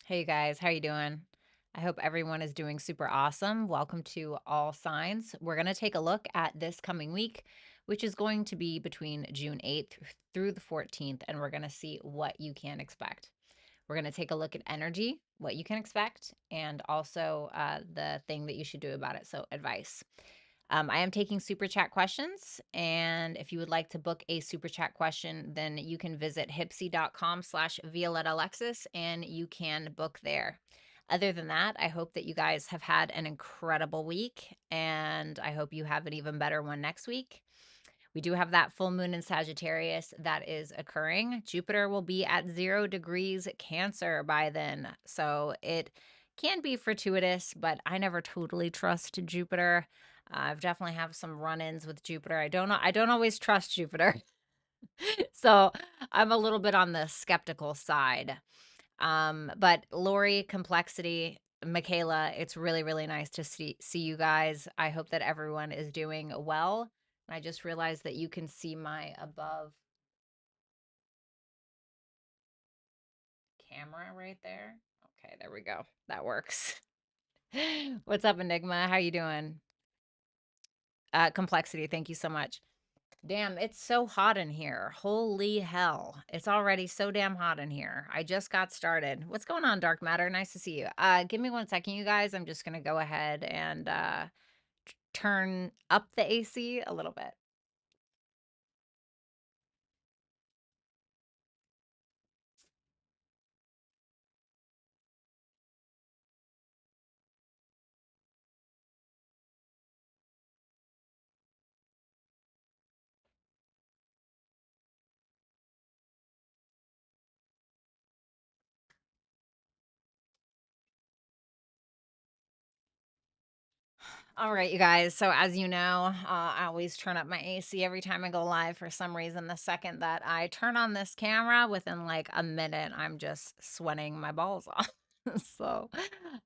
Hey you guys, how you doing? I hope everyone is doing super awesome. Welcome to All Signs. We're going to take a look at this coming week, which is going to be between June 8th through the 14th, and we're going to see what you can expect. We're going to take a look at energy, what you can expect, and also the thing that you should do about it. So, advice. I am taking super chat questions. And if you would like to book a super chat question, then you can visit hypsee.com/Violetta Alexis and you can book there. Other than that, I hope that you guys have had an incredible week and I hope you have an even better one next week. We do have that full moon in Sagittarius that is occurring. Jupiter will be at 0 degrees Cancer by then. So it can be fortuitous, but I never totally trust Jupiter. I've definitely have some run-ins with Jupiter. I don't always trust Jupiter. So I'm a little bit on the skeptical side. But Lori, Complexity, Michaela, it's really, really nice to see you guys. I hope that everyone is doing well. I just realized that you can see my above camera right there. Okay, there we go. That works. What's up, Enigma? How you doing? Complexity, thank you so much. Damn, it's so hot in here. Holy hell. It's already so damn hot in here. I just got started. What's going on, Dark Matter? Nice to see you. Give me 1 second, you guys. I'm just gonna go ahead and turn up the AC a little bit. All right, you guys. So as you know, I always turn up my AC every time I go live. For some reason, the second that I turn on this camera, within like a minute, I'm just sweating my balls off. So,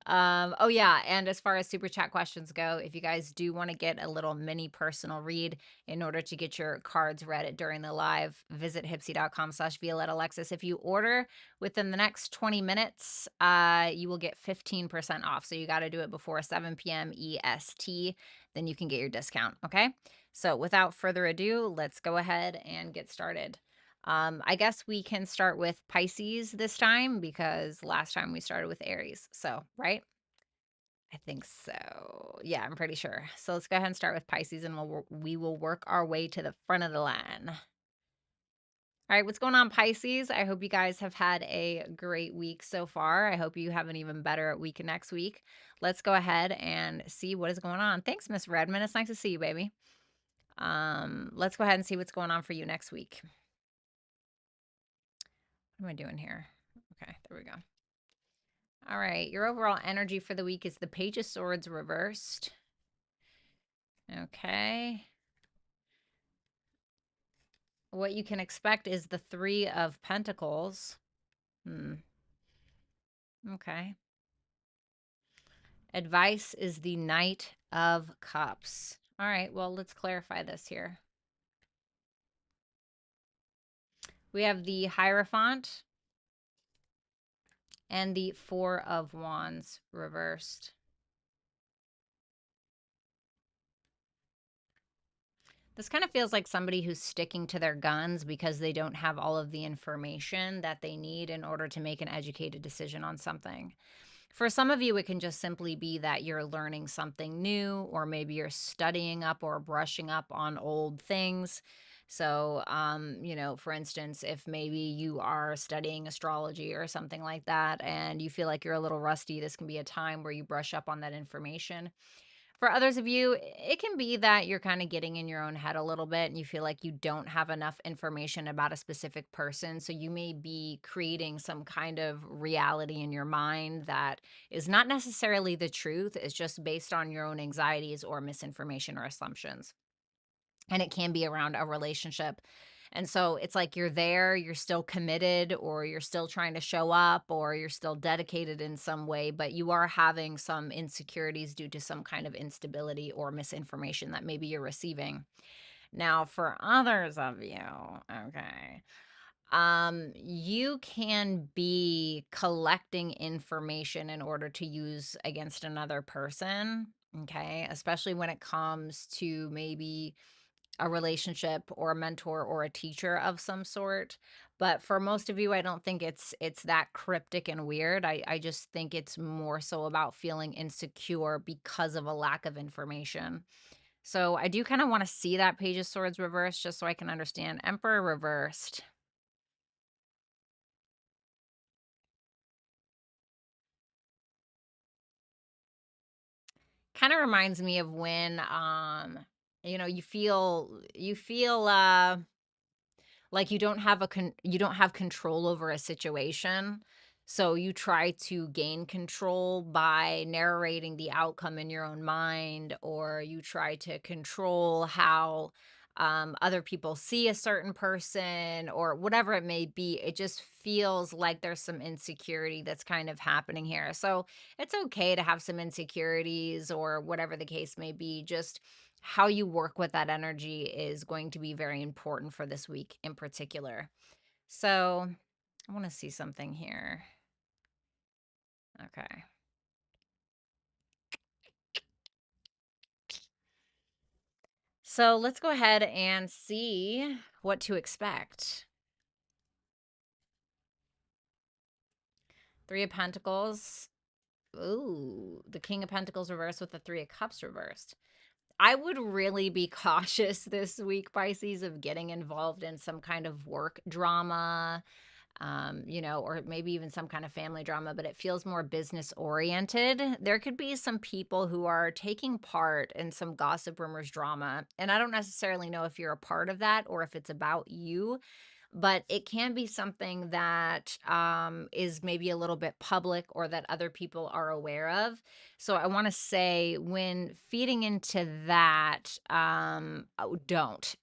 oh yeah, and as far as super chat questions go, if you guys do want to get a little mini personal read in order to get your cards read during the live, visit hypsee.com/Violetta Alexis. If you order within the next 20 minutes, you will get 15% off. So you got to do it before 7 p.m. EST, then you can get your discount. Okay. So without further ado, let's go ahead and get started. I guess we can start with Pisces this time because last time we started with Aries. So, right? I think so. Yeah, I'm pretty sure. So let's go ahead and start with Pisces and we will work our way to the front of the line. All right, what's going on, Pisces? I hope you guys have had a great week so far. I hope you have an even better week next week. Let's go ahead and see what is going on. Thanks, Miss Redmond. It's nice to see you, baby. Let's go ahead and see what's going on for you next week. What am I doing here? Okay, there we go. All right, your overall energy for the week is the Page of Swords reversed. Okay. What you can expect is the Three of Pentacles. Okay. Advice is the Knight of Cups. All right, well, let's clarify this here. We have the Hierophant and the Four of Wands reversed. This kind of feels like somebody who's sticking to their guns because they don't have all of the information that they need in order to make an educated decision on something. For some of you, it can just simply be that you're learning something new, or maybe you're studying up or brushing up on old things. So, for instance, if maybe you are studying astrology or something like that, and you feel like you're a little rusty, this can be a time where you brush up on that information. For others of you, it can be that you're kind of getting in your own head a little bit and you feel like you don't have enough information about a specific person. So you may be creating some kind of reality in your mind that is not necessarily the truth. It's just based on your own anxieties or misinformation or assumptions. And it can be around a relationship. And so it's like you're there, you're still committed, or you're still trying to show up, or you're still dedicated in some way, but you are having some insecurities due to some kind of instability or misinformation that maybe you're receiving. Now, for others of you, okay, You can be collecting information in order to use against another person, okay? Especially when it comes to maybe a relationship or a mentor or a teacher of some sort. But for most of you, I don't think it's that cryptic and weird. I just think it's more so about feeling insecure because of a lack of information. So I do kind of want to see that Page of Swords reversed just so I can understand. Emperor reversed. Kind of reminds me of when you feel like you don't have control over a situation. So you try to gain control by narrating the outcome in your own mind, or you try to control how other people see a certain person, or whatever it may be. It just feels like there's some insecurity that's kind of happening here. So it's okay to have some insecurities or whatever the case may be. Just how you work with that energy is going to be very important for this week in particular. So I want to see something here. Okay. So let's go ahead and see what to expect. Three of Pentacles. Ooh, the King of Pentacles reversed with the Three of Cups reversed. I would really be cautious this week, Pisces, of getting involved in some kind of work drama, or maybe even some kind of family drama, but it feels more business oriented. There could be some people who are taking part in some gossip, rumors, drama. And I don't necessarily know if you're a part of that or if it's about you, but it can be something that is maybe a little bit public or that other people are aware of. So I want to say, when feeding into that, don't.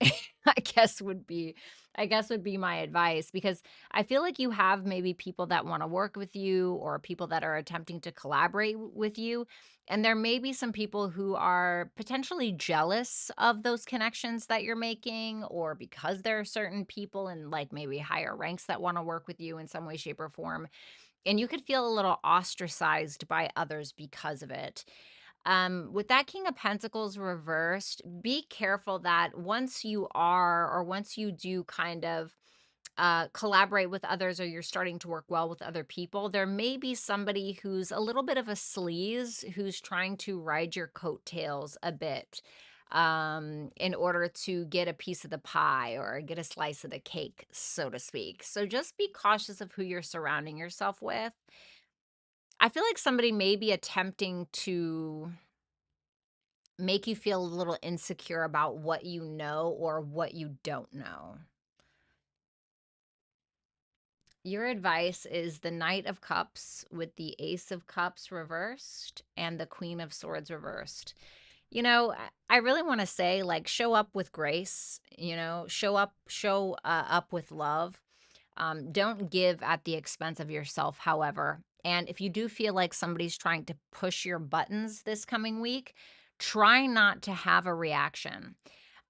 I guess would be my advice, because I feel like you have maybe people that want to work with you or people that are attempting to collaborate with you. And there may be some people who are potentially jealous of those connections that you're making, or because there are certain people in like maybe higher ranks that want to work with you in some way, shape, or form. And you could feel a little ostracized by others because of it. With that King of Pentacles reversed, be careful that once you do kind of collaborate with others, or you're starting to work well with other people, there may be somebody who's a little bit of a sleaze who's trying to ride your coattails a bit in order to get a piece of the pie or get a slice of the cake, so to speak. So just be cautious of who you're surrounding yourself with. I feel like somebody may be attempting to make you feel a little insecure about what you know or what you don't know. Your advice is the Knight of Cups with the Ace of Cups reversed and the Queen of Swords reversed. I really want to say, like, show up with grace, show up with love. Don't give at the expense of yourself, however. And if you do feel like somebody's trying to push your buttons this coming week, try not to have a reaction.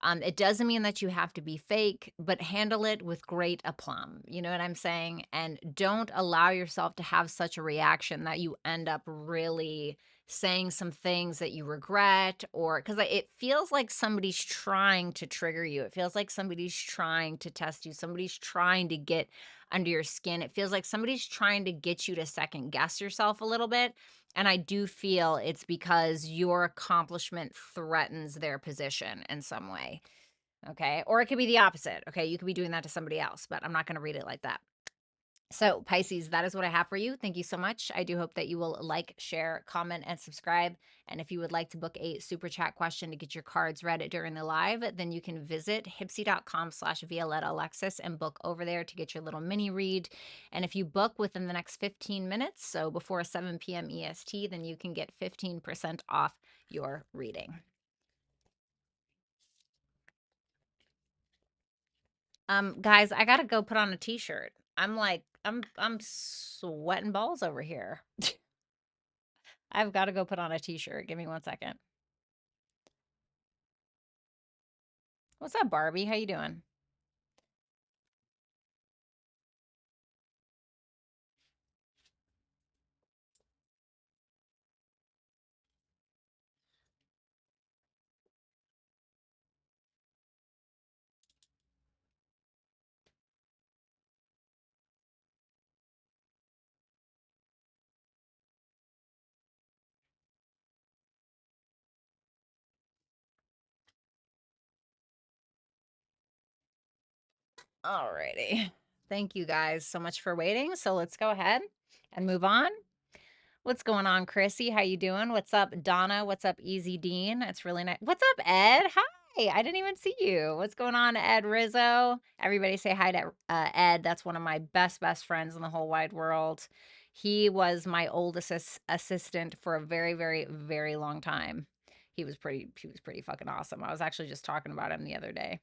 It doesn't mean that you have to be fake, but handle it with great aplomb. You know what I'm saying? And don't allow yourself to have such a reaction that you end up really saying some things that you regret, or because it feels like somebody's trying to trigger you. It feels like somebody's trying to test you. Somebody's trying to get under your skin. It feels like somebody's trying to get you to second guess yourself a little bit. And I do feel it's because your accomplishment threatens their position in some way. Okay. Or it could be the opposite. Okay. You could be doing that to somebody else, but I'm not going to read it like that. So, Pisces, that is what I have for you. Thank you so much. I do hope that you will like, share, comment, and subscribe. And if you would like to book a super chat question to get your cards read during the live, then you can visit hypsee.com/Violetta Alexis and book over there to get your little mini read. And if you book within the next 15 minutes, so before 7 p.m. EST, then you can get 15% off your reading. Guys, I gotta go put on a t-shirt. I'm sweating balls over here. I've got to go put on a t-shirt. Give me 1 second. What's up, Barbie? How you doing? Alrighty. Thank you guys so much for waiting. So let's go ahead and move on. What's going on, Chrissy? How you doing? What's up, Donna? What's up, Easy Dean? That's really nice. What's up, Ed? Hi. I didn't even see you. What's going on, Ed Rizzo? Everybody say hi to Ed. That's one of my best friends in the whole wide world. He was my oldest assistant for a very, very, very long time. He was pretty fucking awesome. I was actually just talking about him the other day.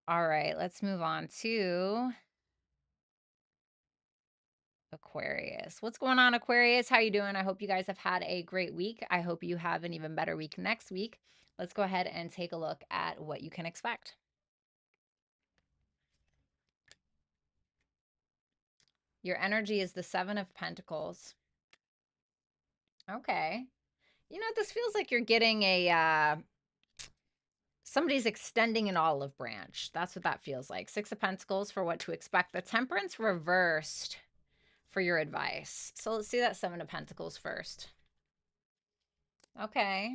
All right, let's move on to Aquarius. What's going on, Aquarius? How you doing? I hope you guys have had a great week. I hope you have an even better week next week. Let's go ahead and take a look at what you can expect. Your energy is the Seven of Pentacles. Okay. You know, this feels like you're getting a somebody's extending an olive branch. That's what that feels like. Six of Pentacles for what to expect. The Temperance reversed for your advice. So let's see that Seven of Pentacles first. Okay.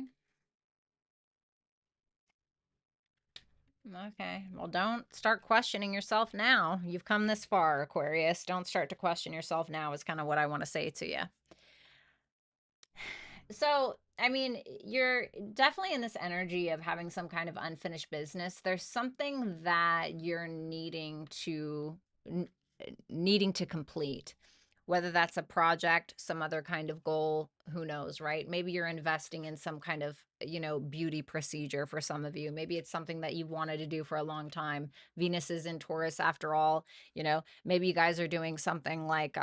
Okay. Well, don't start questioning yourself now. You've come this far, Aquarius. Don't start to question yourself now is kind of what I want to say to you. So, I mean, you're definitely in this energy of having some kind of unfinished business. There's something that you're needing to complete. Whether that's a project, some other kind of goal, who knows, right? Maybe you're investing in some kind of, you know, beauty procedure for some of you. Maybe it's something that you've wanted to do for a long time. Venus is in Taurus after all, you know. Maybe you guys are doing something like,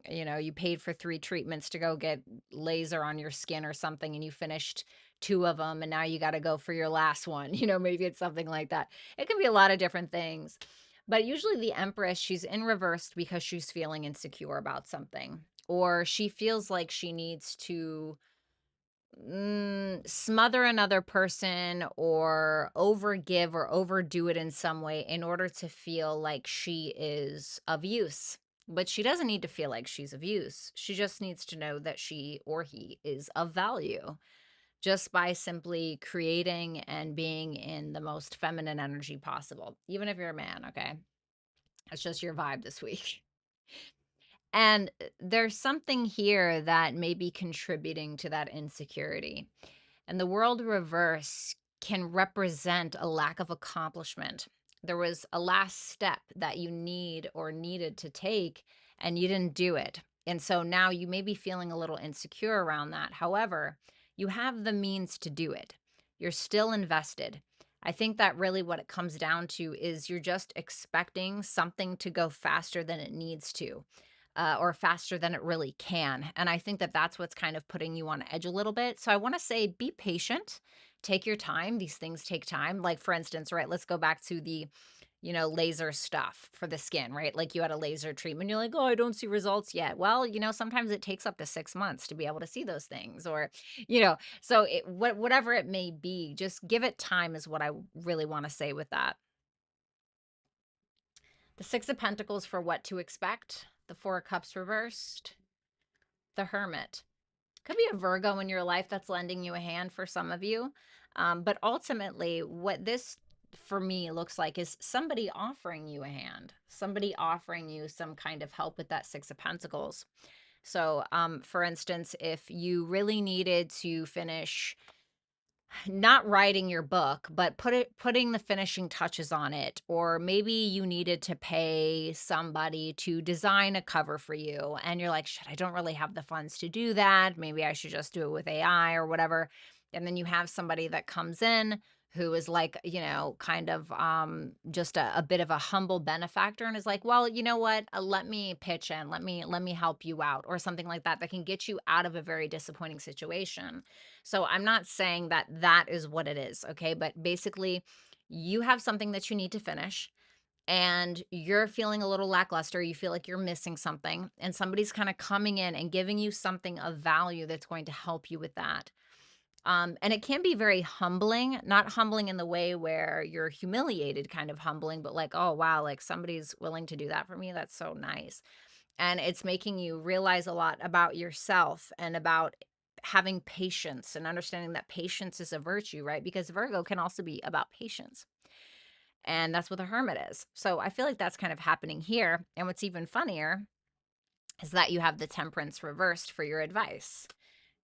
you know, you paid for 3 treatments to go get laser on your skin or something, and you finished 2 of them, and now you got to go for your last one. You know, maybe it's something like that. It can be a lot of different things. But usually the Empress, she's in reverse because she's feeling insecure about something, or she feels like she needs to smother another person or overgive or overdo it in some way in order to feel like she is of use. But she doesn't need to feel like she's of use. She just needs to know that she or he is of value just by simply creating and being in the most feminine energy possible, even if you're a man, okay? That's just your vibe this week. And there's something here that may be contributing to that insecurity. And the world reverse can represent a lack of accomplishment. There was a last step that you need or needed to take, and you didn't do it. And so now you may be feeling a little insecure around that. However, you have the means to do it. You're still invested. I think that really what it comes down to is you're just expecting something to go faster than it needs to. Or faster than it really can. And I think that that's what's kind of putting you on edge a little bit. So I want to say be patient, take your time. These things take time. Like, for instance, right, let's go back to the, you know, laser stuff for the skin, right? Like you had a laser treatment. You're like, oh, I don't see results yet. Well, you know, sometimes it takes up to 6 months to be able to see those things, or, you know, so whatever it may be, just give it time is what I really want to say with that. The Six of Pentacles for what to expect. The Four of Cups reversed. The Hermit. Could be a Virgo in your life that's lending you a hand for some of you. But ultimately, what this for me looks like is somebody offering you a hand, somebody offering you some kind of help with that Six of Pentacles. So, for instance, if you really needed to finish not writing your book, but putting the finishing touches on it, or maybe you needed to pay somebody to design a cover for you, and you're like, shit, I don't really have the funds to do that. Maybe I should just do it with AI or whatever. And then you have somebody that comes in who is like, you know, kind of just a bit of a humble benefactor and is like, well, you know what, let me pitch in, let me help you out, or something like that, that can get you out of a very disappointing situation. So I'm not saying that that is what it is, okay? But basically, you have something that you need to finish and you're feeling a little lackluster. You feel like you're missing something, and somebody's kind of coming in and giving you something of value that's going to help you with that. And it can be very humbling, not humbling in the way where you're humiliated, kind of humbling, but like, oh, wow, like somebody's willing to do that for me. That's so nice. And it's making you realize a lot about yourself and about having patience and understanding that patience is a virtue, right? Because Virgo can also be about patience. And that's what the Hermit is. So I feel like that's kind of happening here. And what's even funnier is that you have the Temperance reversed for your advice.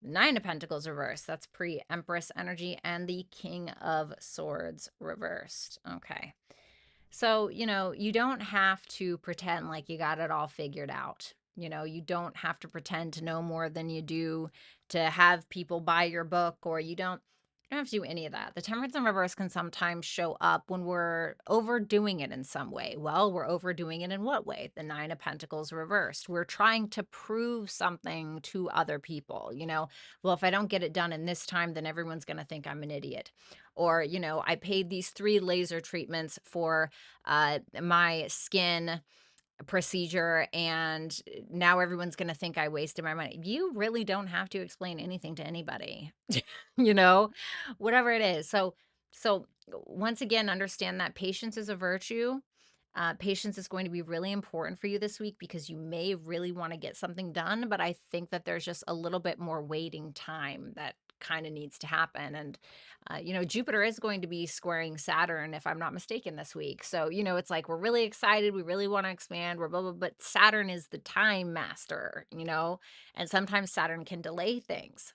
Nine of Pentacles reversed. That's pre-Empress energy. And the King of Swords reversed. Okay. So, you don't have to pretend like you got it all figured out. You don't have to pretend to know more than you do, to have people buy your book, or you don't have to do any of that. The Temperance in reverse can sometimes show up when we're overdoing it in some way. Well, we're overdoing it in what way? The Nine of Pentacles reversed. We're trying to prove something to other people. Well, if I don't get it done in this time, then everyone's going to think I'm an idiot. Or, I paid these 3 laser treatments for my skin procedure, and now everyone's going to think I wasted my money. You really don't have to explain anything to anybody, you know, whatever it is. So once again, understand that patience is a virtue. Patience is going to be really important for you this week because you may really want to get something done, but I think that there's just a little bit more waiting time that kind of needs to happen. And Jupiter is going to be squaring Saturn, if I'm not mistaken, this week. So, it's like we're really excited. We really want to expand. We're blah, blah, but Saturn is the time master, and sometimes Saturn can delay things.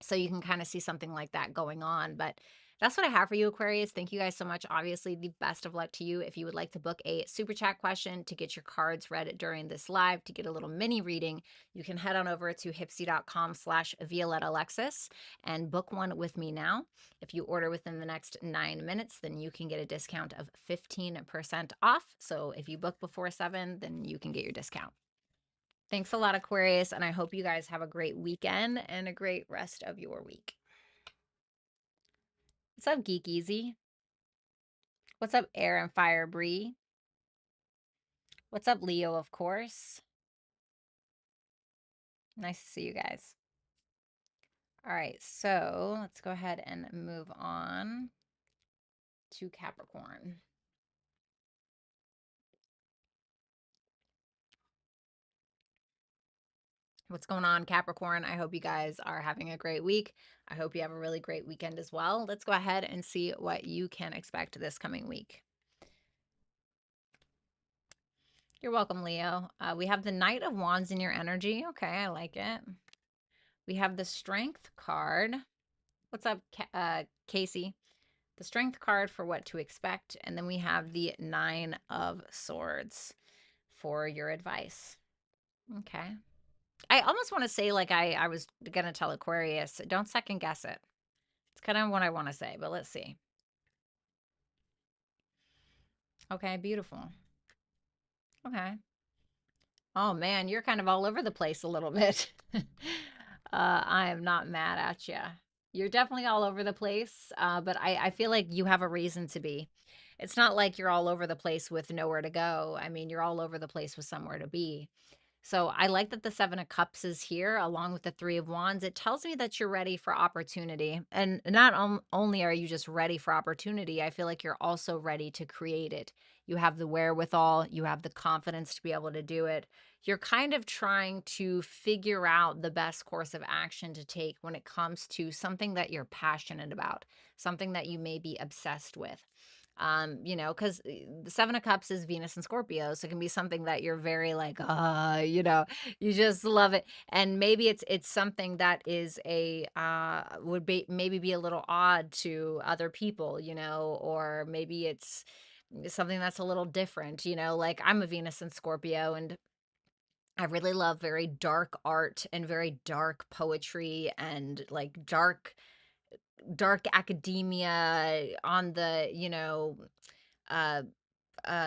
So you can kind of see something like that going on. But that's what I have for you, Aquarius. Thank you guys so much. Obviously, the best of luck to you. If you would like to book a super chat question to get your cards read during this live, to get a little mini reading, you can head on over to hypsee.com/Violetta Alexis and book one with me now. If you order within the next 9 minutes, then you can get a discount of 15% off. So if you book before 7, then you can get your discount. Thanks a lot, Aquarius, and I hope you guys have a great weekend and a great rest of your week. What's up, Geek Easy? What's up, Air and Fire Bree? What's up, Leo, of course? Nice to see you guys. All right, so let's go ahead and move on to Capricorn. What's going on, Capricorn? I hope you guys are having a great week. I hope you have a really great weekend as well. Let's go ahead and see what you can expect this coming week. You're welcome, Leo. We have the Knight of Wands in your energy. Okay, I like it. We have the Strength card. What's up, Casey? The Strength card for what to expect. And then we have the Nine of Swords for your advice. Okay. I almost want to say, like I was going to tell Aquarius, don't second guess it. It's kind of what I want to say, but let's see. Okay, beautiful. Okay. Oh, man, you're kind of all over the place a little bit. I am not mad at you. You're definitely all over the place, but I feel like you have a reason to be. It's not like you're all over the place with nowhere to go. I mean, you're all over the place with somewhere to be. So I like that the Seven of Cups is here along with the Three of Wands. It tells me that you're ready for opportunity. And not only are you just ready for opportunity, I feel like you're also ready to create it. You have the wherewithal, you have the confidence to be able to do it. You're kind of trying to figure out the best course of action to take when it comes to something that you're passionate about, something that you may be obsessed with. Because the Seven of Cups is Venus and Scorpio, so it can be something that you're very like, you just love it. And maybe it's something that is would be maybe be a little odd to other people, or maybe it's something that's a little different, like I'm a Venus and Scorpio, and I really love very dark art and very dark poetry and like dark academia on the, uh,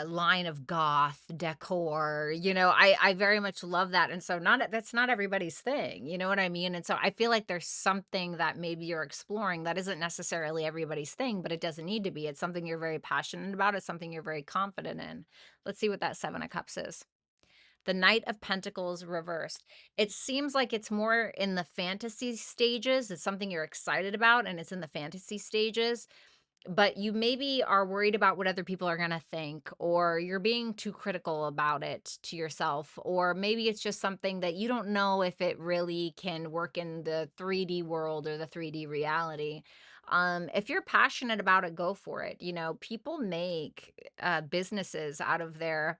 line of goth decor. I very much love that. And so that's not everybody's thing. You know what I mean? And so I feel like there's something that maybe you're exploring that isn't necessarily everybody's thing, but it doesn't need to be. It's something you're very passionate about. It's something you're very confident in. Let's see what that Seven of Cups is. The Knight of Pentacles reversed. It seems like it's more in the fantasy stages. It's something you're excited about, and it's in the fantasy stages. But you maybe are worried about what other people are going to think, or you're being too critical about it to yourself, or maybe it's just something that you don't know if it really can work in the 3D world or the 3D reality. If you're passionate about it, go for it. You know, people make businesses out of their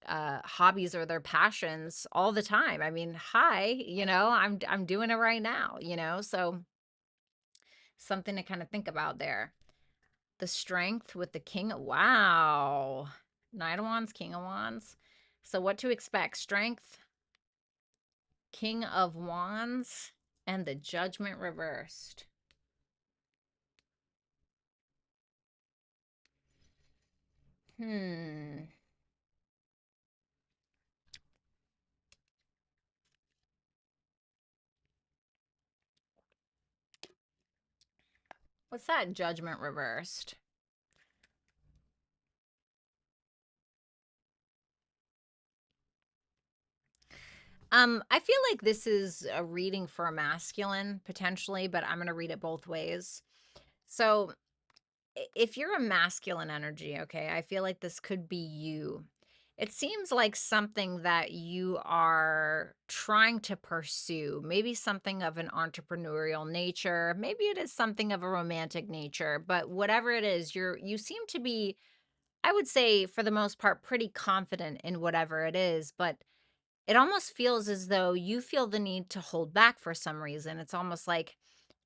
hobbies or their passions all the time. I mean, hi, you know, I'm doing it right now, you know, so something to kind of think about there. The strength with the king. Wow. Knight of Wands, King of Wands. So what to expect? Strength, King of Wands, and the Judgment reversed. What's that Judgment reversed? I feel like this is a reading for a masculine potentially, but I'm going to read it both ways. So, if you're a masculine energy, okay, I feel like this could be you. It seems like something that you are trying to pursue, maybe something of an entrepreneurial nature, maybe it is something of a romantic nature, but whatever it is, you seem to be, I would say for the most part, pretty confident in whatever it is, but it almost feels as though you feel the need to hold back for some reason. It's almost like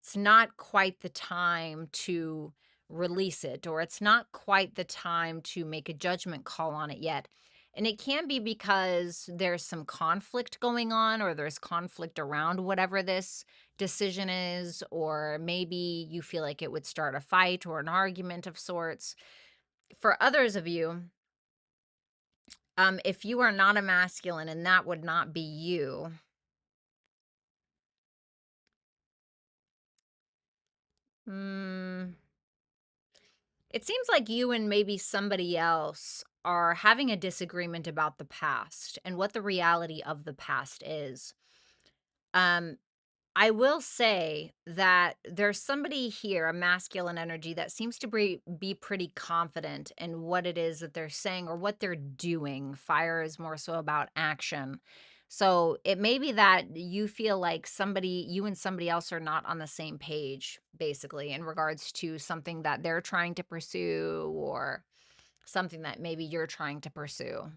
it's not quite the time to release it, or it's not quite the time to make a judgment call on it yet. And it can be because there's some conflict going on, or there's conflict around whatever this decision is, or maybe you feel like it would start a fight or an argument of sorts. For others of you, if you are not a masculine and that would not be you, it seems like you and maybe somebody else are having a disagreement about the past and what the reality of the past is. Um, I will say that there's somebody here, a masculine energy, that seems to be pretty confident in what it is that they're saying or what they're doing. Fire is more so about action. So it may be that you feel like you and somebody else are not on the same page, basically, in regards to something that they're trying to pursue or something that maybe you're trying to pursue.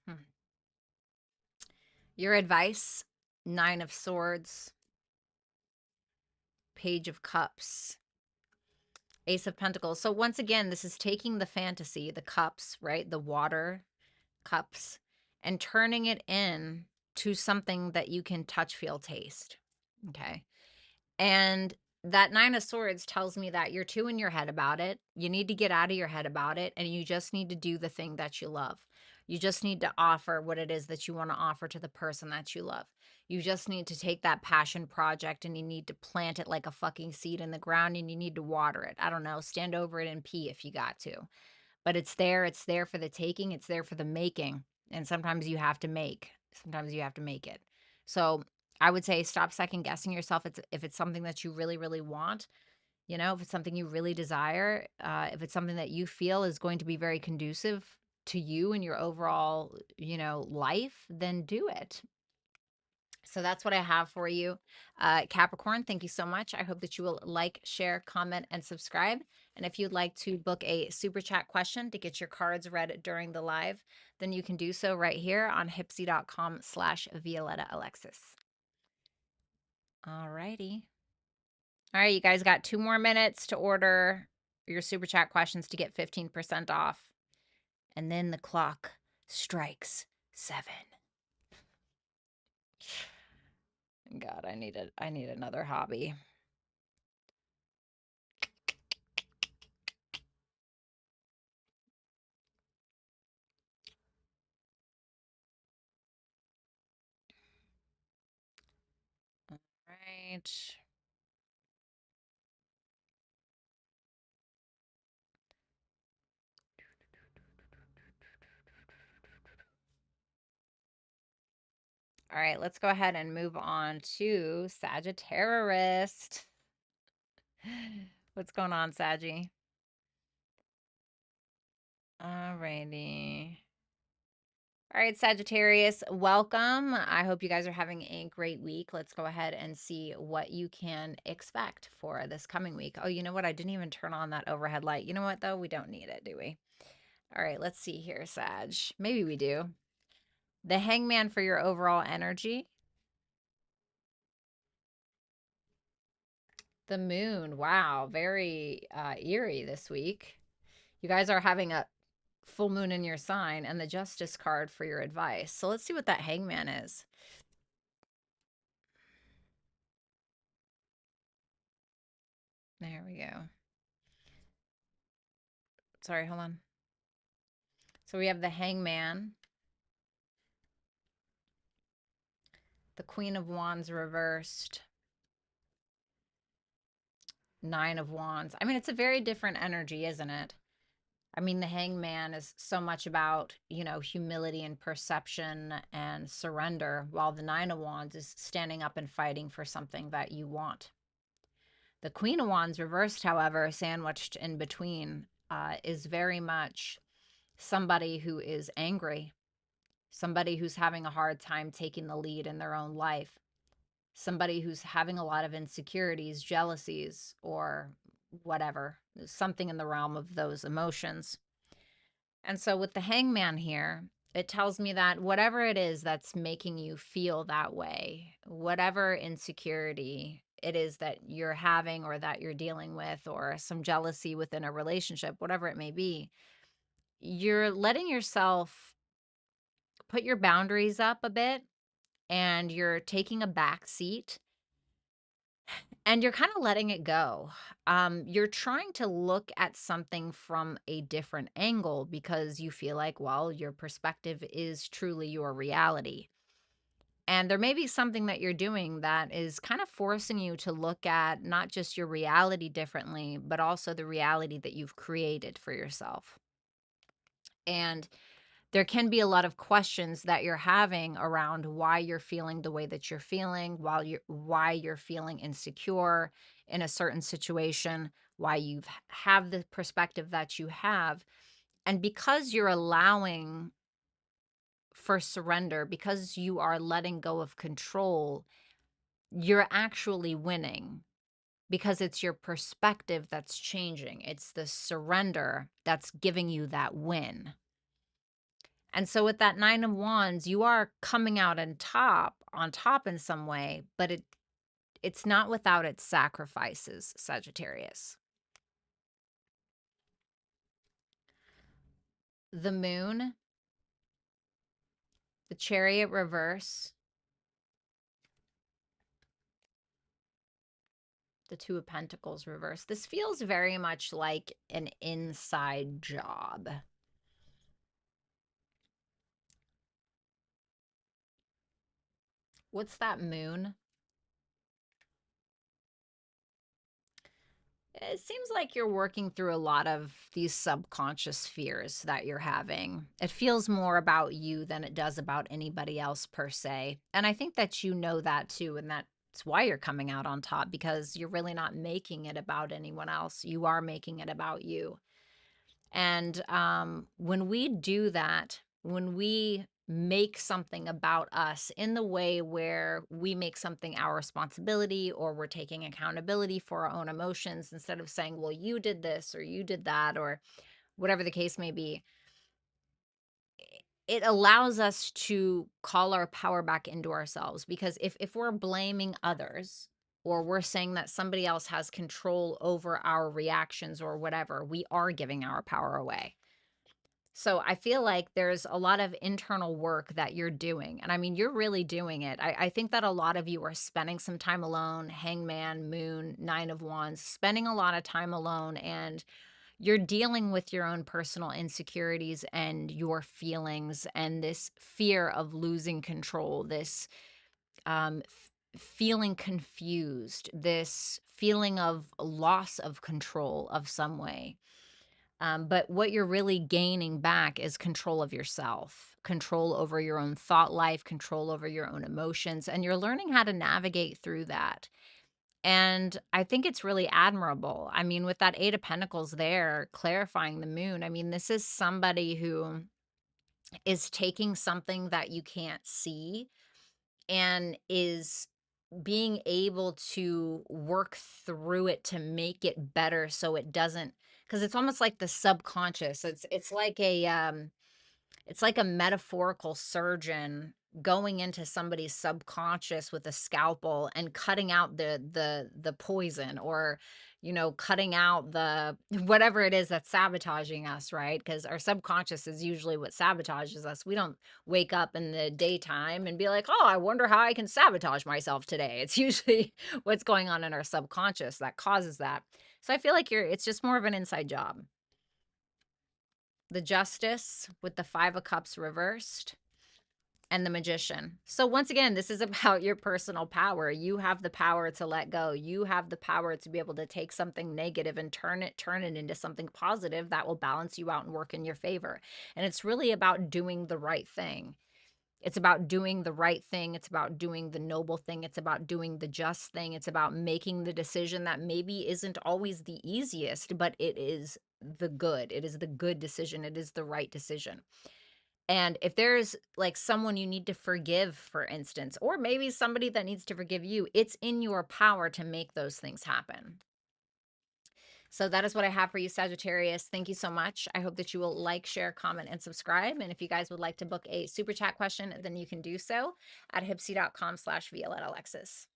Hmm. Your advice: Nine of Swords, Page of Cups, Ace of Pentacles. So once again, this is taking the fantasy, the cups, right? The water cups, and turning it in to something that you can touch, feel, taste. Okay. And that Nine of Swords tells me that you're too in your head about it. You need to get out of your head about it, and you just need to do the thing that you love. You just need to offer what it is that you want to offer to the person that you love. You just need to take that passion project and you need to plant it like a fucking seed in the ground and you need to water it. I don't know, stand over it and pee if you got to. But it's there for the taking, it's there for the making. And sometimes you have to make. Sometimes you have to make it. So I would say stop second guessing yourself. If it's something that you really, really want, you know, if it's something you really desire, if it's something that you feel is going to be very conducive to you and your overall, you know, life, then do it. So that's what I have for you. Capricorn, thank you so much. I hope that you will like, share, comment, and subscribe. And if you'd like to book a super chat question to get your cards read during the live, then you can do so right here on hypsee.com/Violetta Alexis. All righty. All right, you guys got 2 more minutes to order your super chat questions to get 15% off. And then the clock strikes 7. God, I need another hobby. All right. All right, let's go ahead and move on to Sagittarius. What's going on, Saggy? All righty. All right, Sagittarius, welcome. I hope you guys are having a great week. Let's go ahead and see what you can expect for this coming week. Oh, you know what? I didn't even turn on that overhead light. You know what, though? We don't need it, do we? All right, let's see here, Sag. Maybe we do. The Hangman for your overall energy. The Moon. Wow, very eerie this week. You guys are having a full moon in your sign and the Justice card for your advice. So let's see what that Hangman is. There we go. Sorry, hold on. So we have the Hangman, the Queen of Wands reversed, Nine of Wands. I mean, it's a very different energy, isn't it? I mean, the Hangman is so much about, humility and perception and surrender, while the Nine of Wands is standing up and fighting for something that you want. The Queen of Wands reversed, however, sandwiched in between, is very much somebody who is angry, somebody who's having a hard time taking the lead in their own life, somebody who's having a lot of insecurities, jealousies, or whatever, something in the realm of those emotions. And so with the Hangman here, it tells me that whatever it is that's making you feel that way, whatever insecurity it is that you're having or that you're dealing with, or some jealousy within a relationship, whatever it may be, you're letting yourself put your boundaries up a bit, and you're taking a back seat, and you're kind of letting it go. You're trying to look at something from a different angle because you feel like, well, your perspective is truly your reality. And there may be something that you're doing that is kind of forcing you to look at not just your reality differently, but also the reality that you've created for yourself. And there can be a lot of questions that you're having around why you're feeling the way that you're feeling, why you're feeling insecure in a certain situation, why you have the perspective that you have. And because you're allowing for surrender, because you are letting go of control, you're actually winning, because it's your perspective that's changing. It's the surrender that's giving you that win. And so with that Nine of Wands, you are coming out on top in some way, but it's not without its sacrifices, Sagittarius. The Moon, the Chariot reverse, the Two of Pentacles reverse. This feels very much like an inside job. What's that Moon? It seems like you're working through a lot of these subconscious fears that you're having. It feels more about you than it does about anybody else per se. And I think that you know that too. And that's why you're coming out on top, because you're really not making it about anyone else. You are making it about you. And when we do that, when we make something about us in the way where we make something our responsibility, or we're taking accountability for our own emotions, instead of saying, well, you did this or you did that, or whatever the case may be, it allows us to call our power back into ourselves. Because if we're blaming others, or we're saying that somebody else has control over our reactions or whatever, we are giving our power away. So I feel like there's a lot of internal work that you're doing. And I mean, you're really doing it. I think that a lot of you are spending some time alone, Hangman, Moon, Nine of Wands, spending a lot of time alone, and you're dealing with your own personal insecurities and your feelings and this fear of losing control, this feeling confused, this feeling of loss of control of some way. But what you're really gaining back is control of yourself, control over your own thought life, control over your own emotions, and you're learning how to navigate through that. And I think it's really admirable. I mean, with that Eight of Pentacles there, clarifying the Moon, I mean, this is somebody who is taking something that you can't see and is being able to work through it to make it better so it doesn't, because it's almost like the subconscious. It's like a metaphorical surgeon going into somebody's subconscious with a scalpel and cutting out the poison, or cutting out the whatever it is that's sabotaging us, right? Because our subconscious is usually what sabotages us. We don't wake up in the daytime and be like, oh, I wonder how I can sabotage myself today. It's usually what's going on in our subconscious that causes that. So I feel like it's just more of an inside job. The Justice with the Five of Cups reversed, and the Magician. So once again, this is about your personal power. You have the power to let go. You have the power to be able to take something negative and turn it into something positive that will balance you out and work in your favor. And it's really about doing the right thing. It's about doing the right thing. It's about doing the noble thing. It's about doing the just thing. It's about making the decision that maybe isn't always the easiest, but it is the good. It is the good decision. It is the right decision. And if there's like someone you need to forgive, for instance, or maybe somebody that needs to forgive you, it's in your power to make those things happen. So that is what I have for you, Sagittarius. Thank you so much. I hope that you will like, share, comment, and subscribe. And if you guys would like to book a super chat question, then you can do so at hypsee.com/Violetta Alexis.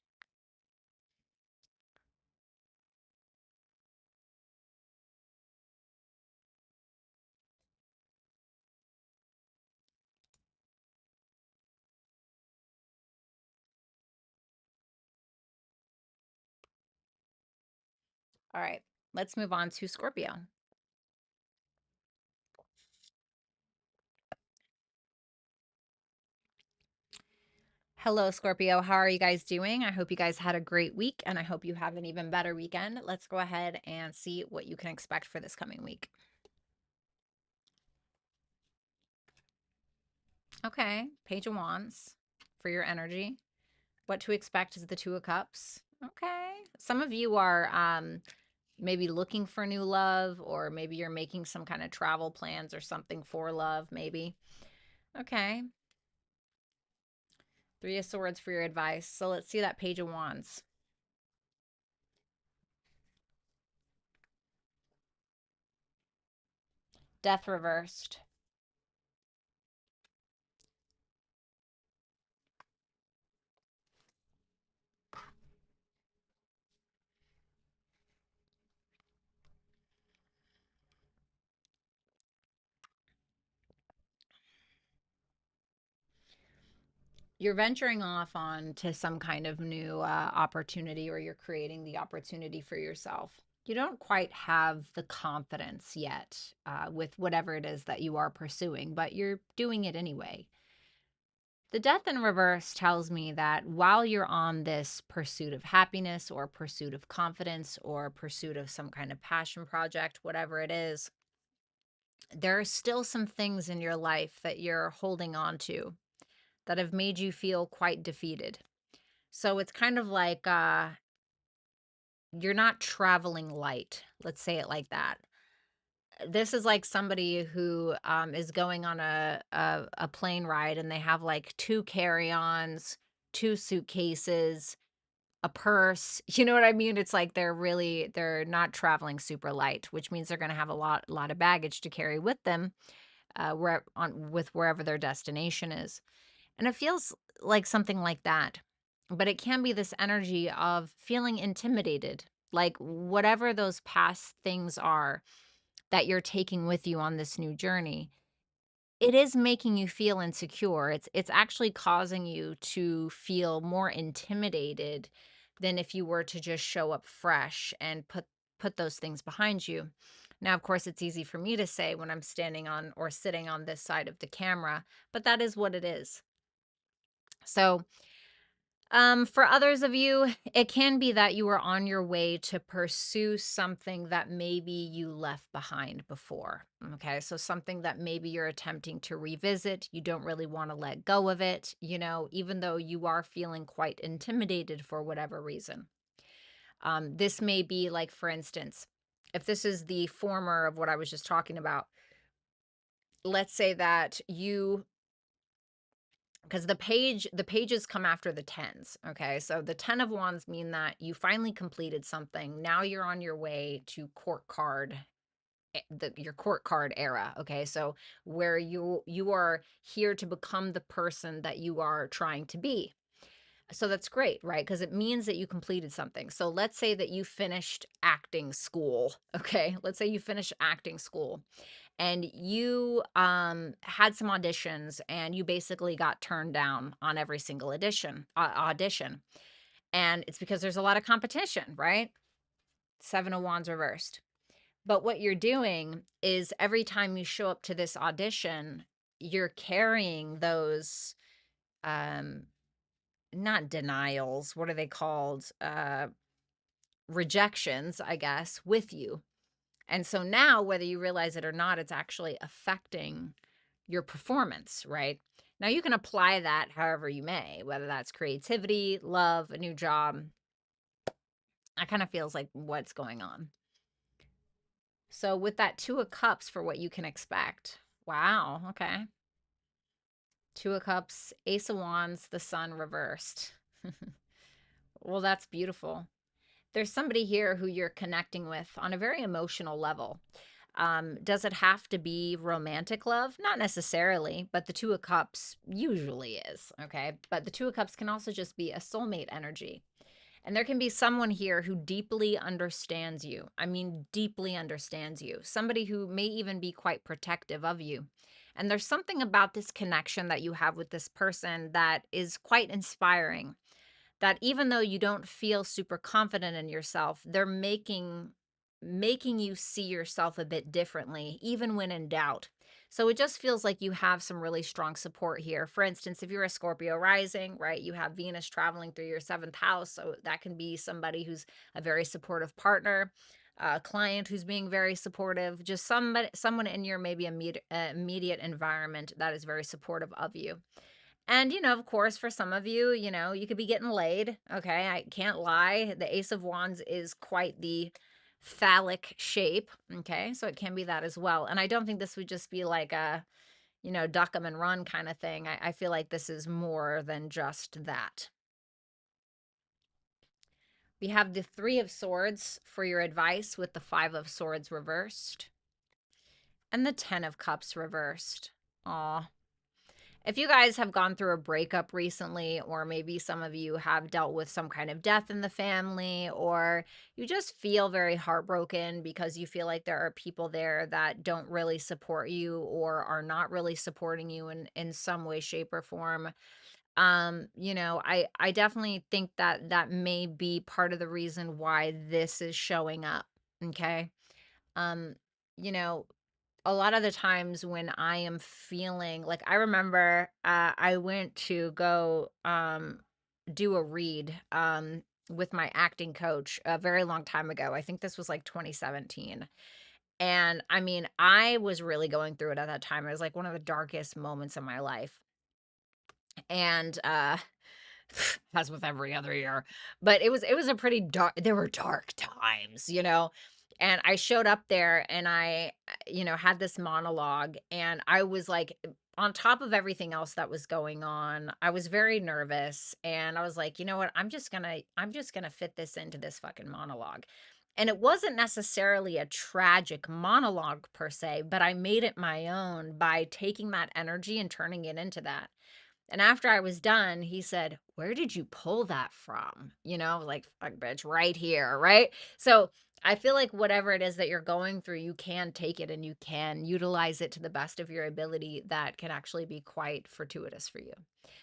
All right, let's move on to Scorpio. Hello, Scorpio. How are you guys doing? I hope you guys had a great week, and I hope you have an even better weekend. Let's go ahead and see what you can expect for this coming week. Okay, Page of Wands for your energy. What to expect is the Two of Cups. Okay. Some of you are maybe looking for new love, or maybe you're making some kind of travel plans or something for love, maybe. Okay. Three of Swords for your advice. So let's see that Page of Wands. Death reversed. You're venturing off on to some kind of new opportunity, or you're creating the opportunity for yourself. You don't quite have the confidence yet with whatever it is that you are pursuing, but you're doing it anyway. The Death in reverse tells me that while you're on this pursuit of happiness, or pursuit of confidence, or pursuit of some kind of passion project, whatever it is, there are still some things in your life that you're holding on to that have made you feel quite defeated. So it's kind of like you're not traveling light. Let's say it like that. This is like somebody who is going on a plane ride, and they have like two carry-ons, two suitcases, a purse. You know what I mean? It's like they're not traveling super light, which means they're going to have a lot of baggage to carry with them wherever their destination is. And it feels like something like that. But it can be this energy of feeling intimidated, like whatever those past things are that you're taking with you on this new journey. It is making you feel insecure. It's actually causing you to feel more intimidated than if you were to just show up fresh and put those things behind you. Now, of course, it's easy for me to say when I'm standing on or sitting on this side of the camera, but that is what it is. So, for others of you, it can be that you are on your way to pursue something that maybe you left behind before. Okay. So something that maybe you're attempting to revisit. You don't really want to let go of it, even though you are feeling quite intimidated for whatever reason. This may be like, for instance, if this is the former of what I was just talking about, let's say that you, because the pages come after the tens. Okay, so the 10 of wands mean that you finally completed something. Now you're on your way to court card, your court card era. Okay, so where you are here to become the person that you are trying to be. So that's great, right? Because it means that you completed something. So let's say that you finished acting school. Okay, let's say you finished acting school and you had some auditions and you basically got turned down on every single audition. And it's because there's a lot of competition, right? Seven of wands reversed. But what you're doing is every time you show up to this audition, you're carrying those um not denials, what are they called? Rejections, I guess, with you. And so now, whether you realize it or not, it's actually affecting your performance, right? Now, you can apply that however you may, whether that's creativity, love, a new job. That kind of feels like what's going on. So, with that Two of Cups for what you can expect. Wow. Okay. Two of Cups, Ace of Wands, the Sun reversed. Well, that's beautiful. There's somebody here who you're connecting with on a very emotional level. Does it have to be romantic love? Not necessarily, but the Two of Cups usually is, okay? But the Two of Cups can also just be a soulmate energy. And there can be someone here who deeply understands you. I mean, deeply understands you. Somebody who may even be quite protective of you. And there's something about this connection that you have with this person that is quite inspiring, that even though you don't feel super confident in yourself, they're making you see yourself a bit differently, even when in doubt. So it just feels like you have some really strong support here. For instance, if you're a Scorpio rising, right, you have Venus traveling through your seventh house. So that can be somebody who's a very supportive partner, a client who's being very supportive, just someone in your maybe immediate environment that is very supportive of you. And, of course, for some of you, you could be getting laid. Okay. I can't lie. The Ace of Wands is quite the phallic shape. Okay. So it can be that as well. And I don't think this would just be like a, duck 'em and run kind of thing. I feel like this is more than just that. We have the Three of Swords for your advice with the Five of Swords reversed and the Ten of Cups reversed. Aw. If you guys have gone through a breakup recently, or maybe some of you have dealt with some kind of death in the family, or you just feel very heartbroken because you feel like there are people there that don't really support you or are not really supporting you in some way, shape, or form. I definitely think that that may be part of the reason why this is showing up. Okay. Um, you know, a lot of the times when I am feeling like, I remember I went to go do a read with my acting coach a very long time ago. I think this was like 2017. And I mean, I was really going through it at that time. It was like one of the darkest moments of my life. And as with every other year, but it was a pretty dark, there were dark times, and I showed up there and I had this monologue, and I was like, on top of everything else that was going on, I was very nervous, and I was like, you know what, I'm just gonna fit this into this fucking monologue. And it wasn't necessarily a tragic monologue per se, but I made it my own by taking that energy and turning it into that. And after I was done, he said, "Where did you pull that from?" Like, fuck, bitch, right here, right? So I feel like whatever it is that you're going through, you can take it and you can utilize it to the best of your ability. That can actually be quite fortuitous for you.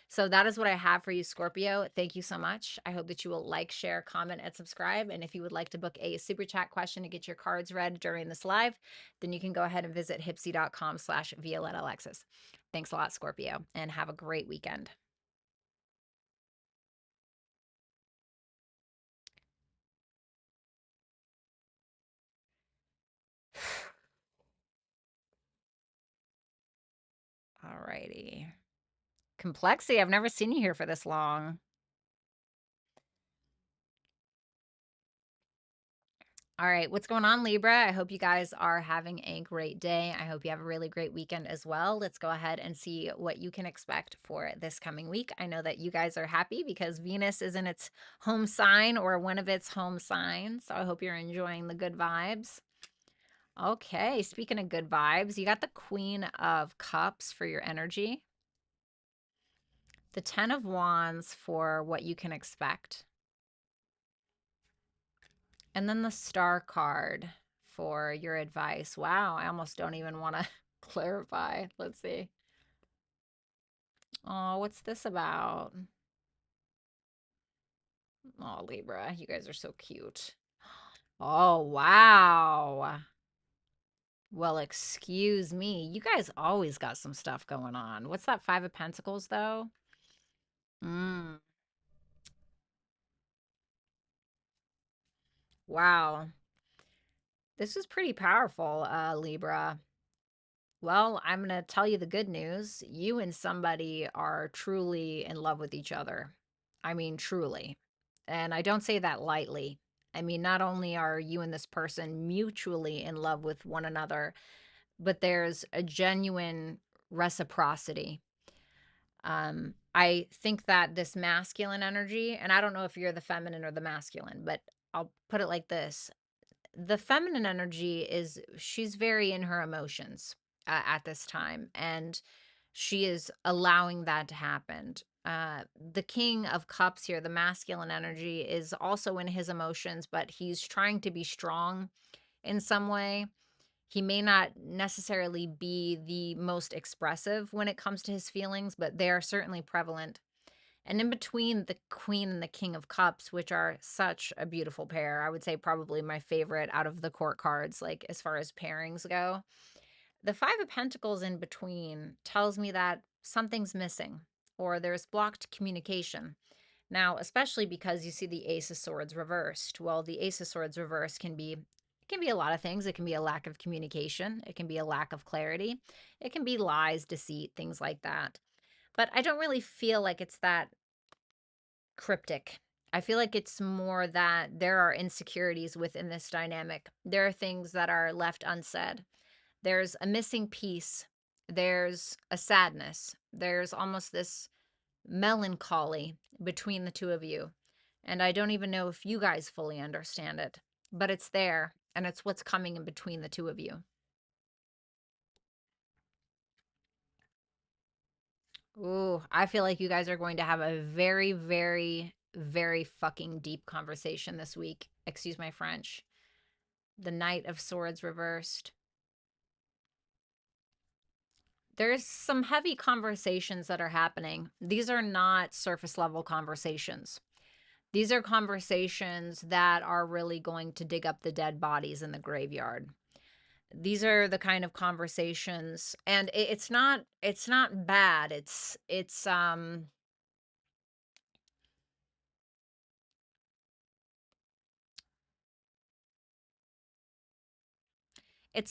So that is what I have for you, Scorpio. Thank you so much. I hope that you will like, share, comment, and subscribe. And if you would like to book a super chat question to get your cards read during this live, then you can go ahead and visit hypsee.com/Violetta Alexis. Thanks a lot, Scorpio, and have a great weekend. All righty. Complexity, I've never seen you here for this long. All right, what's going on, Libra? I hope you guys are having a great day. I hope you have a really great weekend as well. Let's go ahead and see what you can expect for this coming week. I know that you guys are happy because Venus is in its home sign or one of its home signs. So I hope you're enjoying the good vibes. Okay, speaking of good vibes, you got the Queen of Cups for your energy, the Ten of Wands for what you can expect, and then the Star card for your advice. Wow, I almost don't even want to clarify. Let's see. Oh, what's this about? Oh, Libra, you guys are so cute. Oh, wow. Well, excuse me. You guys always got some stuff going on. What's that Five of Pentacles, though? Mm, wow. This is pretty powerful, Libra. Well, I'm going to tell you the good news. You and somebody are truly in love with each other. I mean, truly. And I don't say that lightly. I mean, not only are you and this person mutually in love with one another, but there's a genuine reciprocity. I think that this masculine energy, and I don't know if you're the feminine or the masculine, but I'll put it like this. The feminine energy is she's very in her emotions at this time, and she is allowing that to happen. The King of Cups here, the masculine energy, is also in his emotions, but he's trying to be strong in some way. He may not necessarily be the most expressive when it comes to his feelings, but they are certainly prevalent. And in between the Queen and the King of Cups, which are such a beautiful pair, I would say probably my favorite out of the court cards, like as far as pairings go. The Five of Pentacles in between tells me that something's missing or there's blocked communication. Now, especially because you see the Ace of Swords reversed. Well, the Ace of Swords reversed can be a lot of things. It can be a lack of communication, it can be a lack of clarity, it can be lies, deceit, things like that. But I don't really feel like it's that cryptic. I feel like it's more that there are insecurities within this dynamic. There are things that are left unsaid. There's a missing piece. There's a sadness. There's almost this melancholy between the two of you. And I don't even know if you guys fully understand it, but it's there and it's what's coming in between the two of you. Ooh, I feel like you guys are going to have a very, very, very fucking deep conversation this week. Excuse my French. The Knight of Swords reversed. There's some heavy conversations that are happening. These are not surface level conversations. These are conversations that are really going to dig up the dead bodies in the graveyard. These are the kind of conversations, and it's not bad. It's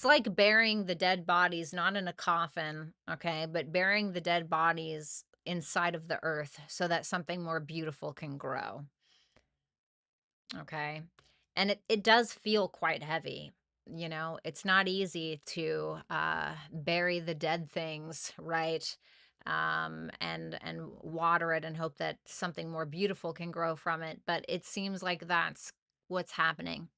like burying the dead bodies, not in a coffin, okay, but burying the dead bodies inside of the earth so that something more beautiful can grow, okay? And it does feel quite heavy. You know, it's not easy to bury the dead things, right? And water it and hope that something more beautiful can grow from it. But it seems like that's what's happening.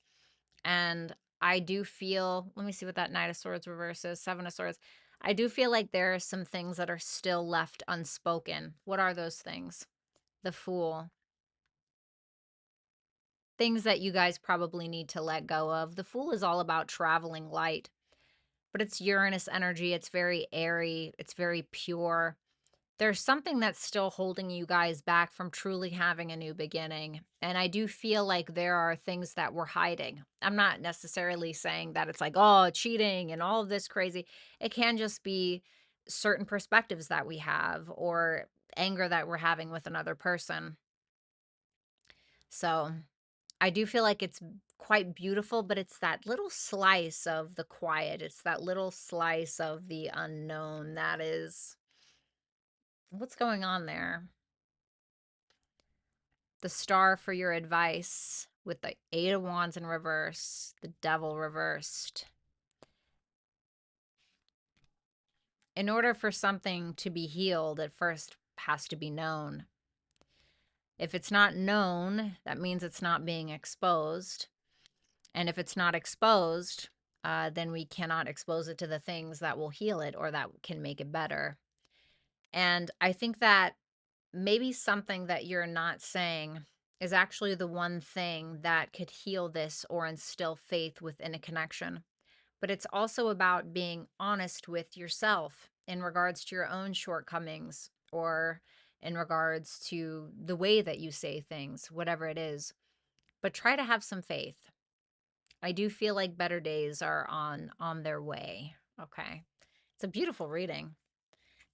And I do feel, let me see what that Knight of Swords reverse is, Seven of Swords. I do feel like there are some things that are still left unspoken. What are those things? The Fool. Things that you guys probably need to let go of. The Fool is all about traveling light, but it's Uranus energy. It's very airy, it's very pure. There's something that's still holding you guys back from truly having a new beginning. And I do feel like there are things that we're hiding. I'm not necessarily saying that it's like, oh, cheating and all of this crazy. It can just be certain perspectives that we have or anger that we're having with another person. So I do feel like it's quite beautiful, but it's that little slice of the quiet. It's that little slice of the unknown that is what's going on there. The Star for your advice. with the 8 of Wands in reverse, the Devil reversed. In order for something to be healed, it first has to be known. If it's not known, that means it's not being exposed. And if it's not exposed, then we cannot expose it to the things that will heal it or that can make it better. And I think that maybe something that you're not saying is actually the one thing that could heal this or instill faith within a connection. But it's also about being honest with yourself in regards to your own shortcomings or in regards to the way that you say things, whatever it is. But try to have some faith. I do feel like better days are on their way. Okay. It's a beautiful reading.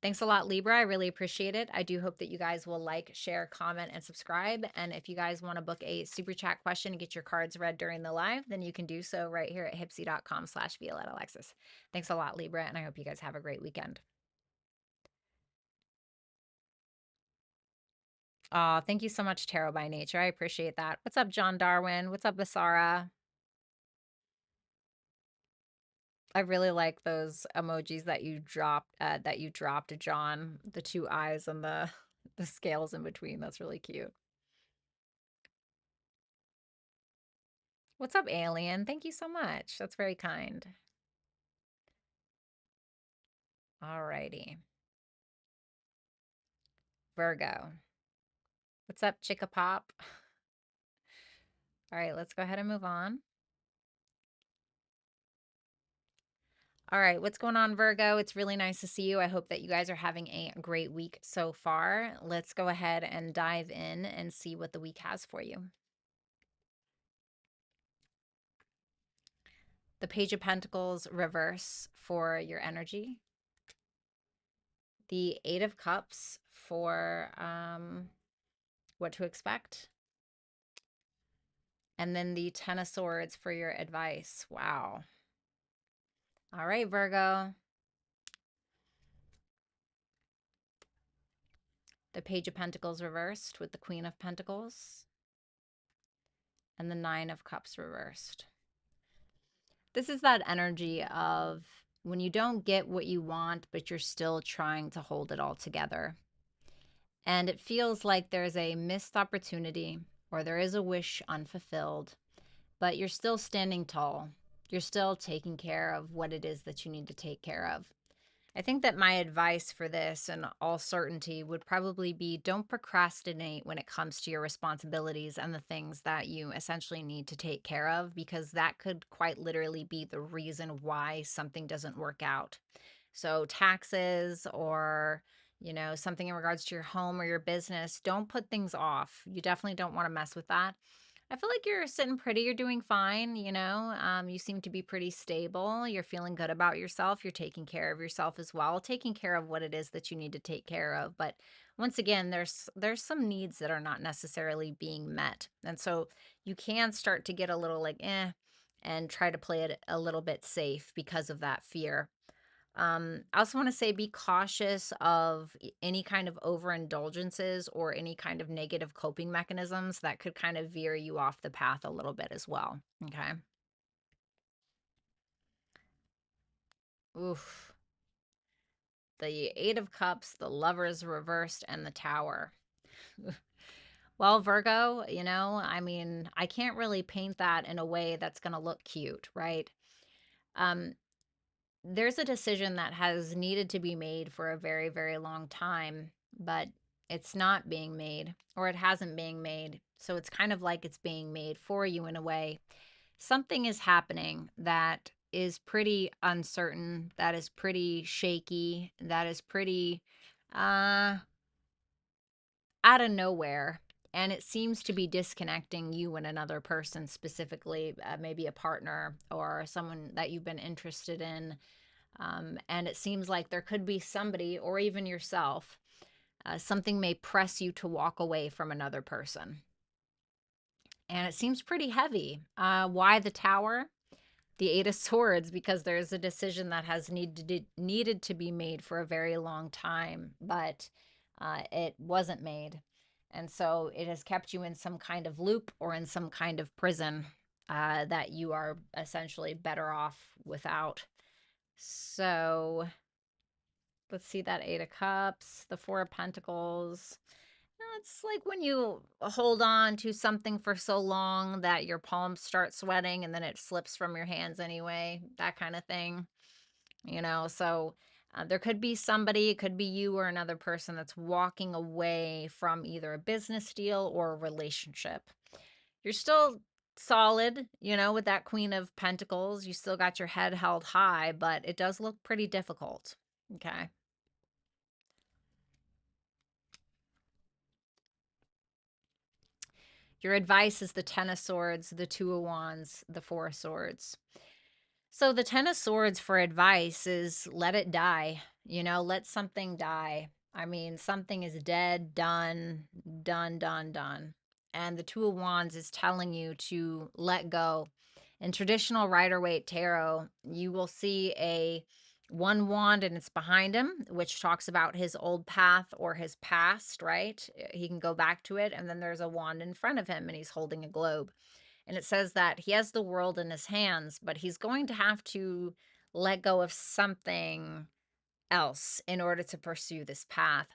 Thanks a lot, Libra. I really appreciate it. I do hope that you guys will like, share, comment, and subscribe. And if you guys want to book a super chat question and get your cards read during the live, then you can do so right here at hypsee.com/Violetta Alexis. Thanks a lot, Libra, and I hope you guys have a great weekend. Thank you so much, Tarot by Nature. I appreciate that. What's up, John Darwin? What's up, Basara? I really like those emojis that you dropped, John. The 2 eyes and the the scales in between. That's really cute. What's up, Alien? Thank you so much. That's very kind. Alrighty. Virgo. What's up, Chicka Pop? All right, let's go ahead and move on. All right, what's going on, Virgo? It's really nice to see you. I hope that you guys are having a great week so far. Let's go ahead and dive in and see what the week has for you. The Page of Pentacles reverse for your energy. The 8 of Cups for what to expect. And then the 10 of Swords for your advice. Wow. All right, Virgo. The Page of Pentacles reversed with the Queen of Pentacles. And the 9 of Cups reversed. This is that energy of when you don't get what you want, but you're still trying to hold it all together. And it feels like there's a missed opportunity or there is a wish unfulfilled, but you're still standing tall. You're still taking care of what it is that you need to take care of. I think that my advice for this in all certainty would probably be don't procrastinate when it comes to your responsibilities and the things that you essentially need to take care of, because that could quite literally be the reason why something doesn't work out. So taxes or, you know, something in regards to your home or your business, don't put things off. You definitely don't want to mess with that. I feel like you're sitting pretty. You're doing fine, you know. You seem to be pretty stable. You're feeling good about yourself. You're taking care of yourself as well, taking care of what it is that you need to take care of. But once again, there's some needs that are not necessarily being met. And so you can start to get a little like, and try to play it a little bit safe because of that fear. I also want to say be cautious of any kind of overindulgences or any kind of negative coping mechanisms that could kind of veer you off the path a little bit as well. Okay. Oof. The 8 of Cups, the Lovers reversed, and the Tower. Well, Virgo, you know, I mean, I can't really paint that in a way that's going to look cute, right? Um, there's a decision that has needed to be made for a very, very long time, but it's not being made or it hasn't being made. So it's kind of like it's being made for you in a way. Something is happening that is pretty uncertain, that is pretty shaky, that is pretty out of nowhere. And it seems to be disconnecting you and another person, specifically, maybe a partner or someone that you've been interested in. And it seems like there could be somebody or even yourself, something may press you to walk away from another person. And it seems pretty heavy. Why the Tower? The 8 of Swords, because there's a decision that has needed to be made for a very long time, but it wasn't made. And so it has kept you in some kind of loop or in some kind of prison that you are essentially better off without. So let's see that Eight of Cups, the Four of Pentacles. It's like when you hold on to something for so long that your palms start sweating and then it slips from your hands anyway, that kind of thing, So there could be somebody, it could be you or another person that's walking away from either a business deal or a relationship. You're still solid, with that Queen of Pentacles. You still got your head held high, but it does look pretty difficult. Okay. Your advice is the Ten of Swords, the Two of Wands, the Four of Swords. So the Ten of Swords for advice is let it die. Let something die. I mean, something is dead, done, done, done, done. And the Two of Wands is telling you to let go. In traditional Rider-Waite tarot, you will see a one wand and it's behind him, which talks about his old path or his past, right? He can go back to it. And then there's a wand in front of him and he's holding a globe. And it says that he has the world in his hands, but he's going to have to let go of something else in order to pursue this path.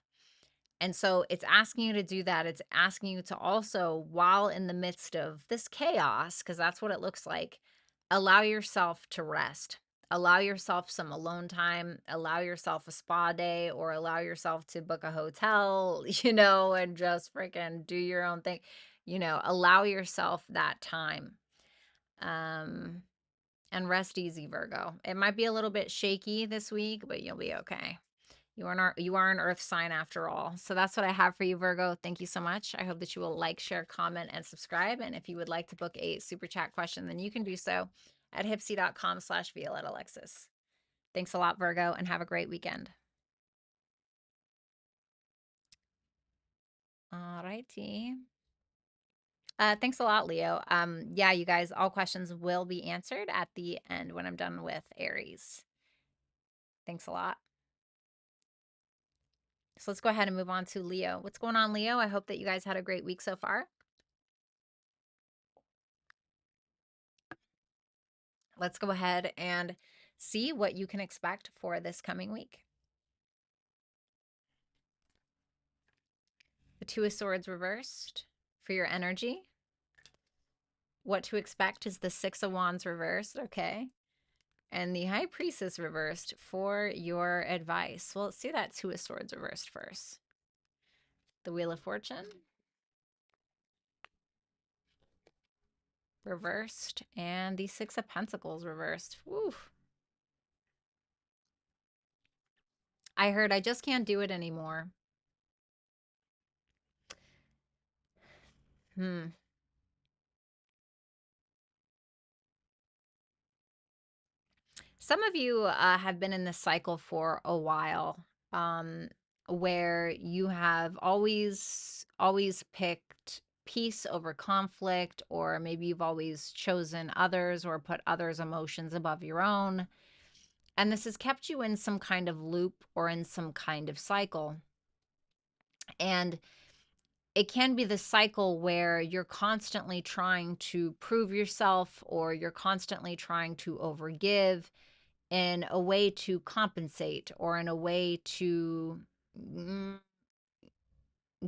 And so it's asking you to do that. It's asking you to also, while in the midst of this chaos, because that's what it looks like, allow yourself to rest. Allow yourself some alone time. Allow yourself a spa day or allow yourself to book a hotel, and just freaking do your own thing. Allow yourself that time. And rest easy, Virgo. It might be a little bit shaky this week, but you'll be okay. You are an earth sign after all. So that's what I have for you, Virgo. Thank you so much. I hope that you will like, share, comment, and subscribe. And if you would like to book a super chat question, then you can do so at hypsee.com/Violetta Alexis. Thanks a lot, Virgo, and have a great weekend. All righty. Thanks a lot, Leo. Yeah, you guys, all questions will be answered at the end when I'm done with Aries. Thanks a lot. So let's go ahead and move on to Leo. What's going on, Leo? I hope that you guys had a great week so far. Let's go ahead and see what you can expect for this coming week. The Two of Swords reversed for your energy. What to expect is the Six of Wands reversed, okay? And the High Priestess reversed for your advice. Well, let's see that Two of Swords reversed first. The Wheel of Fortune reversed, and the Six of Pentacles reversed. Woo. I heard I just can't do it anymore. Some of you have been in this cycle for a while, where you have always picked peace over conflict, or maybe you've always chosen others or put others' emotions above your own. And this has kept you in some kind of loop or in some kind of cycle. And it can be the cycle where you're constantly trying to prove yourself or you're constantly trying to overgive in a way to compensate or in a way to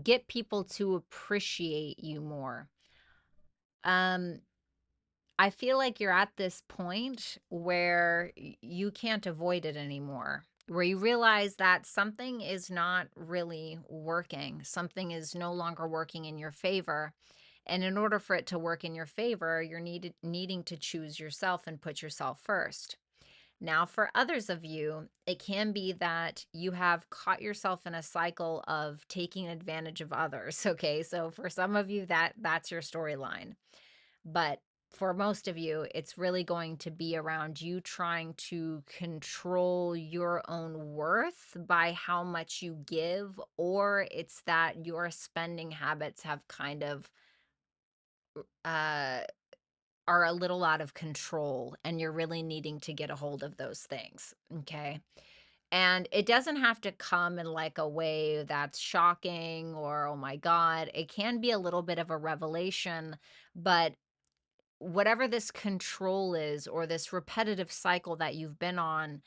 get people to appreciate you more. I feel like you're at this point where you can't avoid it anymore, where you realize that something is not really working. Something is no longer working in your favor. And in order for it to work in your favor, you're needing to choose yourself and put yourself first. Now, for others of you, it can be that you have caught yourself in a cycle of taking advantage of others. Okay, so for some of you, that's your storyline. But for most of you, it's really going to be around you trying to control your own worth by how much you give, or it's that your spending habits have kind of are a little out of control and you're really needing to get a hold of those things. Okay. And it doesn't have to come in like a way that's shocking or, oh my God. It can be a little bit of a revelation, but whatever this control is or this repetitive cycle that you've been on,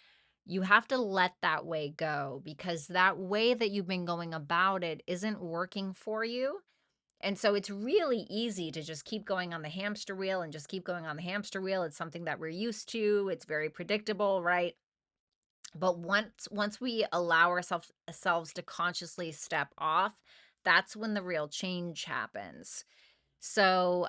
you have to let that way go, because that way that you've been going about it isn't working for you. And so it's really easy to just keep going on the hamster wheel and just keep going on the hamster wheel. It's something that we're used to. It's very predictable, right? But once we allow ourselves to consciously step off, that's when the real change happens. So,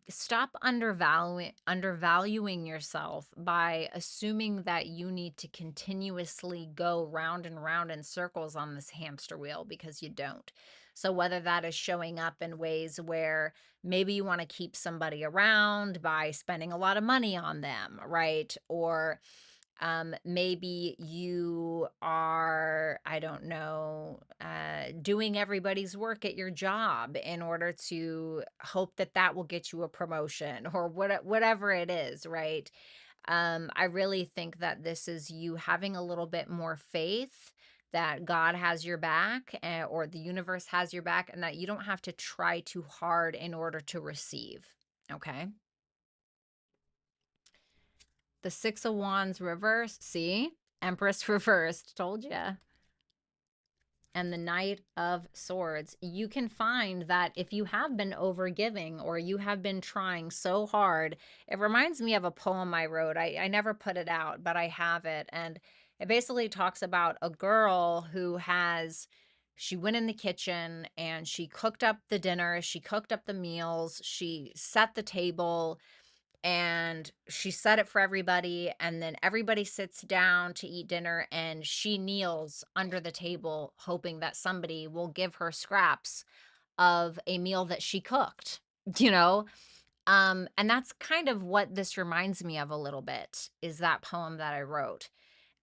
stop undervaluing yourself by assuming that you need to continuously go round and round in circles on this hamster wheel, because you don't. So whether that is showing up in ways where maybe you want to keep somebody around by spending a lot of money on them, right? Or maybe you are, I don't know, doing everybody's work at your job in order to hope that that will get you a promotion, or whatever it is, right? I really think that this is you having a little bit more faith that God has your back, or the universe has your back, and that you don't have to try too hard in order to receive. Okay. The Six of Wands reversed. See? Empress reversed. Told ya. And the Knight of Swords. You can find that if you have been overgiving or you have been trying so hard, it reminds me of a poem I wrote. I never put it out, but I have it. And it basically talks about a girl who she went in the kitchen and she cooked up the dinner, she cooked up the meals, she set the table, and she set it for everybody, and then everybody sits down to eat dinner, and she kneels under the table hoping that somebody will give her scraps of a meal that she cooked, you know? And that's kind of what this reminds me of a little bit, is that poem that I wrote.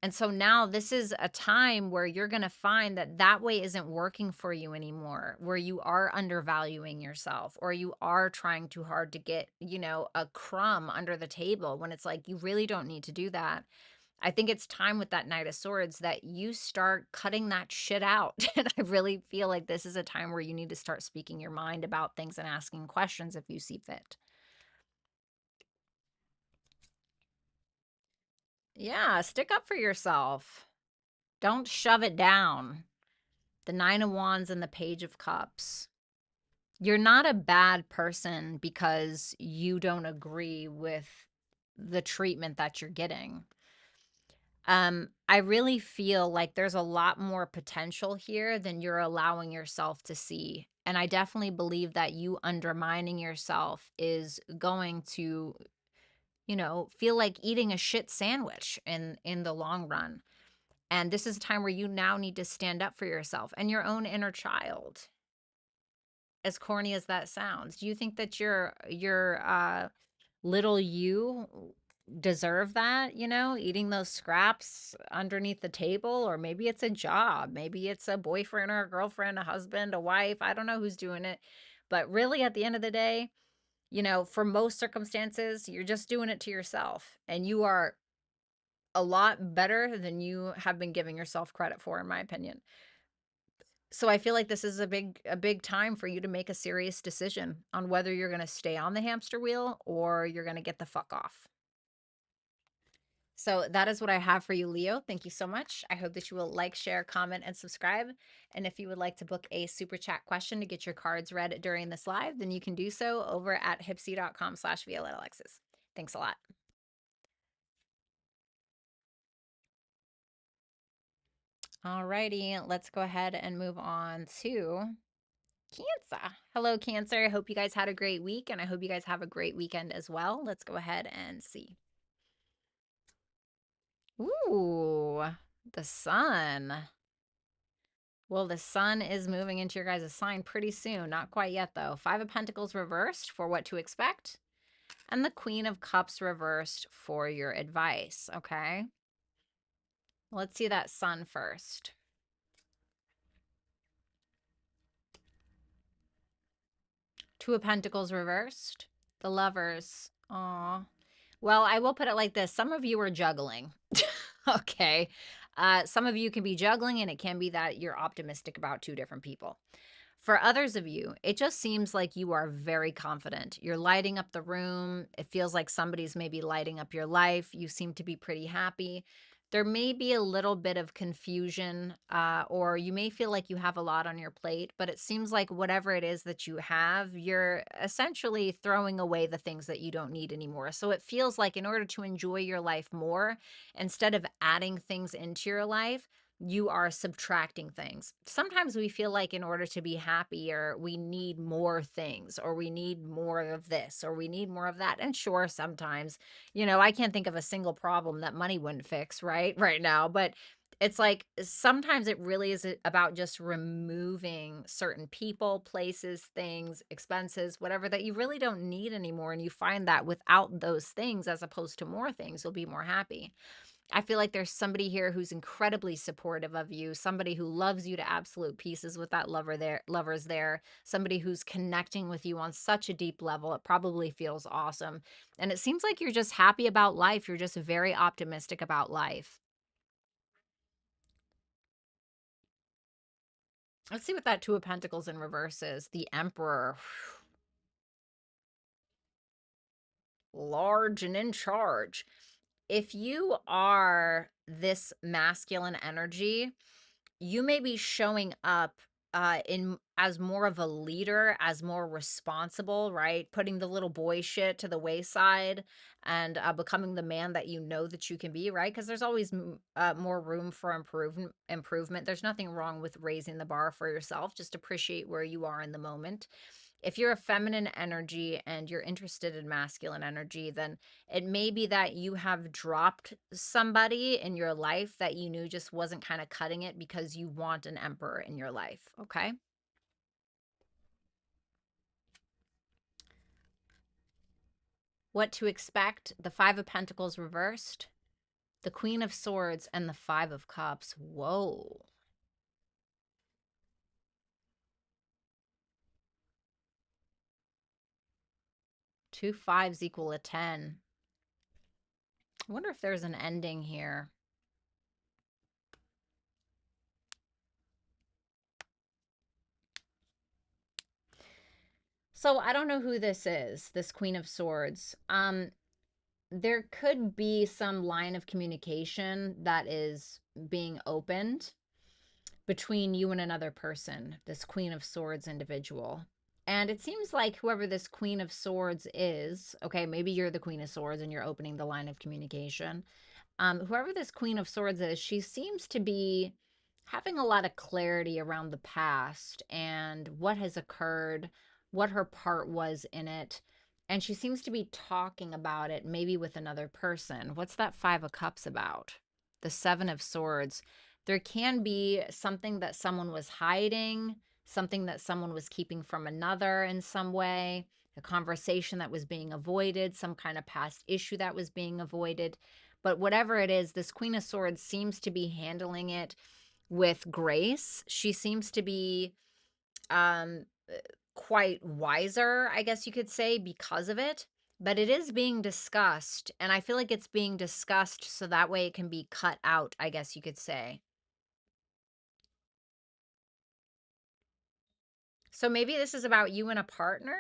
And so now this is a time where you're going to find that that way isn't working for you anymore, where you are undervaluing yourself, or you are trying too hard to get, a crumb under the table, when it's like you really don't need to do that. I think it's time with that Knight of Swords that you start cutting that shit out. And I really feel like this is a time where you need to start speaking your mind about things and asking questions if you see fit. Yeah, stick up for yourself. Don't shove it down. The Nine of Wands and the Page of Cups. You're not a bad person because you don't agree with the treatment that you're getting. I really feel like there's a lot more potential here than you're allowing yourself to see. And I definitely believe that you undermining yourself is going to, feel like eating a shit sandwich in the long run. And this is a time where you now need to stand up for yourself and your own inner child. As corny as that sounds, do you think that your little you deserve that, eating those scraps underneath the table? Or maybe it's a job, maybe it's a boyfriend or a girlfriend, a husband, a wife, I don't know who's doing it. But really, at the end of the day, for most circumstances, you're just doing it to yourself, and you are a lot better than you have been giving yourself credit for, in my opinion. So I feel like this is a big time for you to make a serious decision on whether you're going to stay on the hamster wheel or you're going to get the fuck off. So that is what I have for you, Leo. Thank you so much. I hope that you will like, share, comment, and subscribe. And if you would like to book a super chat question to get your cards read during this live, then you can do so over at hypsee.com/Violetta Alexis. Thanks a lot. Alrighty, let's go ahead and move on to Cancer. Hello, Cancer. I hope you guys had a great week, and I hope you guys have a great weekend as well. Let's go ahead and see. Ooh, the sun. Well, the sun is moving into your guys' sign pretty soon. Not quite yet, though. Five of Pentacles reversed for what to expect, and the Queen of Cups reversed for your advice, okay? Let's see that sun first. Two of Pentacles reversed. The Lovers. Aw. Well, I will put it like this. Some of you are juggling. Okay. Some of you can be juggling, and it can be that you're optimistic about two different people. For others of you, it just seems like you are very confident. You're lighting up the room. It feels like somebody's maybe lighting up your life. You seem to be pretty happy. There may be a little bit of confusion, or you may feel like you have a lot on your plate, but it seems like whatever it is that you have, you're essentially throwing away the things that you don't need anymore. So it feels like in order to enjoy your life more, instead of adding things into your life, you are subtracting things. Sometimes we feel like in order to be happier, we need more things, or we need more of this, or we need more of that. And sure, sometimes, I can't think of a single problem that money wouldn't fix, right? Right now. But it's like sometimes it really is about just removing certain people, places, things, expenses, whatever that you really don't need anymore. And you find that without those things, as opposed to more things, you'll be more happy. I feel like there's somebody here who's incredibly supportive of you, somebody who loves you to absolute pieces with that lover's there, somebody who's connecting with you on such a deep level. It probably feels awesome. And it seems like you're just happy about life. You're just very optimistic about life. Let's see what that Two of Pentacles in reverse is. The Emperor. Large and in charge. If you are this masculine energy, you may be showing up in as more of a leader, as more responsible, right? Putting the little boy shit to the wayside and becoming the man that you know that you can be, right? Because there's always more room for improvement. There's nothing wrong with raising the bar for yourself. Just appreciate where you are in the moment. If you're a feminine energy and you're interested in masculine energy, then it may be that you have dropped somebody in your life that you knew just wasn't kind of cutting it because you want an emperor in your life, okay? What to expect? The Five of Pentacles reversed, the Queen of Swords, and the Five of Cups. Whoa. Two fives equal a 10. I wonder if there's an ending here. So I don't know who this is, this Queen of Swords. There could be some line of communication that is being opened between you and another person, this Queen of Swords individual. And it seems like whoever this Queen of Swords is, okay, maybe you're the Queen of Swords and you're opening the line of communication. Whoever this Queen of Swords is, she seems to be having a lot of clarity around the past and what has occurred, what her part was in it. And she seems to be talking about it maybe with another person. What's that Five of Cups about? The Seven of Swords. There can be something that someone was hiding, something that someone was keeping from another in some way, a conversation that was being avoided, some kind of past issue that was being avoided. But whatever it is, this Queen of Swords seems to be handling it with grace. She seems to be um, quite wiser, I guess you could say, because of it. But it is being discussed, and I feel like it's being discussed so that way it can be cut out, I guess you could say. So maybe this is about you and a partner.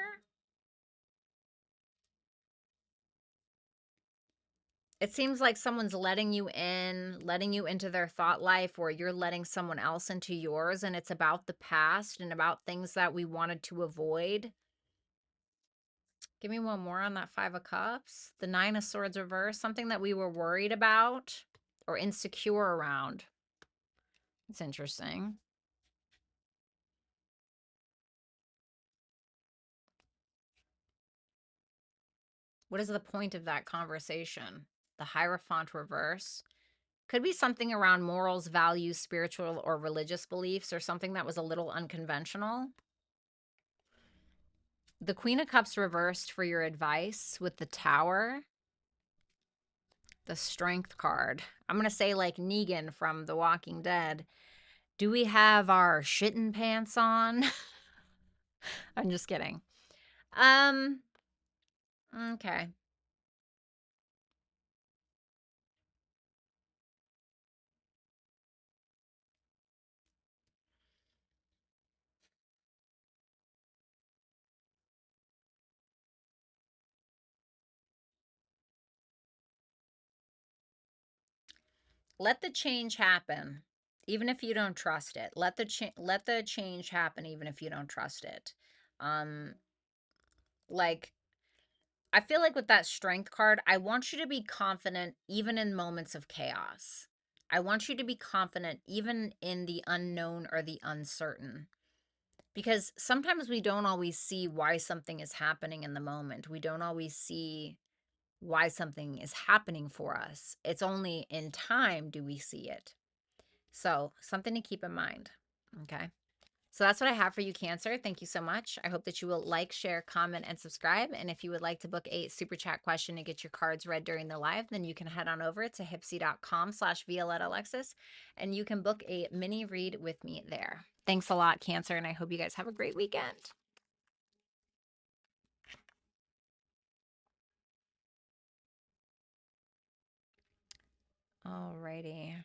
It seems like someone's letting you in, letting you into their thought life, or you're letting someone else into yours, and it's about the past and about things that we wanted to avoid. Give me one more on that Five of Cups. The Nine of Swords reverse, something that we were worried about or insecure around. It's interesting. What is the point of that conversation? The Hierophant reverse. Could be something around morals, values, spiritual or religious beliefs, or something that was a little unconventional. The Queen of Cups reversed for your advice with the Tower. The Strength card. I'm going to say like Negan from The Walking Dead. Do we have our shitting pants on? I'm just kidding. Okay. let the change happen, even if you don't trust it. Let the change happen, even if you don't trust it. Like, I feel like with that strength card, I want you to be confident even in moments of chaos. I want you to be confident even in the unknown or the uncertain. Because sometimes we don't always see why something is happening in the moment. We don't always see why something is happening for us. It's only in time do we see it. So, something to keep in mind. Okay. So that's what I have for you, Cancer. Thank you so much. I hope that you will like, share, comment, and subscribe. And if you would like to book a super chat question and get your cards read during the live, then you can head on over to hypsee.com/Violetta Alexis, and you can book a mini read with me there. Thanks a lot, Cancer, and I hope you guys have a great weekend. Alrighty.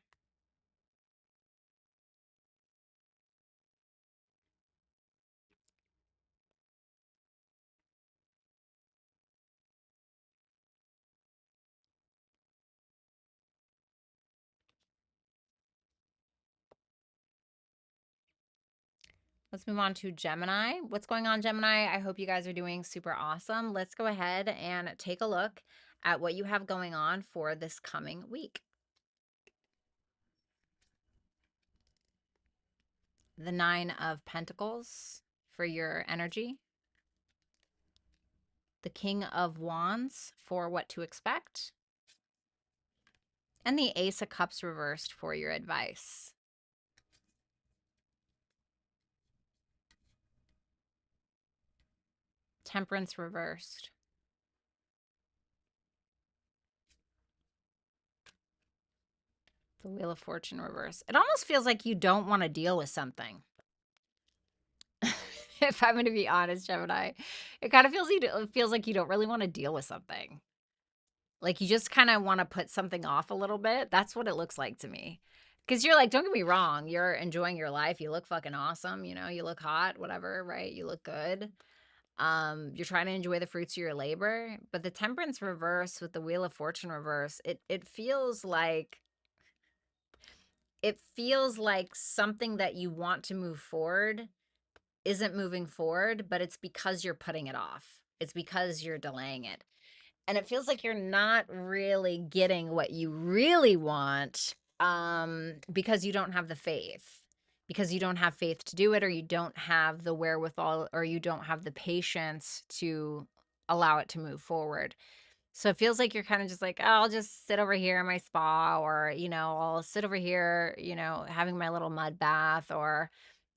Let's move on to Gemini. What's going on, Gemini? I hope you guys are doing super awesome. Let's go ahead and take a look at what you have going on for this coming week. The 9 of Pentacles for your energy. The King of Wands for what to expect. And the Ace of Cups reversed for your advice. Temperance reversed. The Wheel of Fortune reversed. It almost feels like you don't want to deal with something. If I'm going to be honest, Gemini, it kind of feels like you don't really want to deal with something. Like you just kind of want to put something off a little bit. That's what it looks like to me. Because you're like, don't get me wrong, you're enjoying your life. You look fucking awesome. You know, you look hot, whatever, right? You look good. You're trying to enjoy the fruits of your labor. But the Temperance reverse with the Wheel of Fortune reverse, it feels like something that you want to move forward isn't moving forward, but it's because you're putting it off. It's because you're delaying it. And it feels like you're not really getting what you really want because you don't have the faith. Because you don't have faith to do it, or you don't have the wherewithal, or you don't have the patience to allow it to move forward. So it feels like you're kind of just like, oh, I'll just sit over here in my spa, or, I'll sit over here, having my little mud bath, or,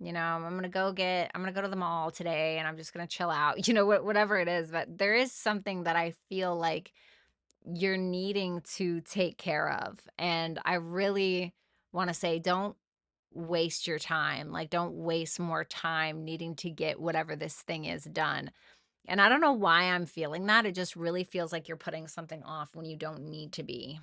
I'm going to go to the mall today and I'm just going to chill out, whatever it is. But there is something that I feel like you're needing to take care of. And I really want to say, don't waste your time. Like, don't waste more time needing to get whatever this thing is done. And I don't know why I'm feeling that. It just really feels like you're putting something off when you don't need to be.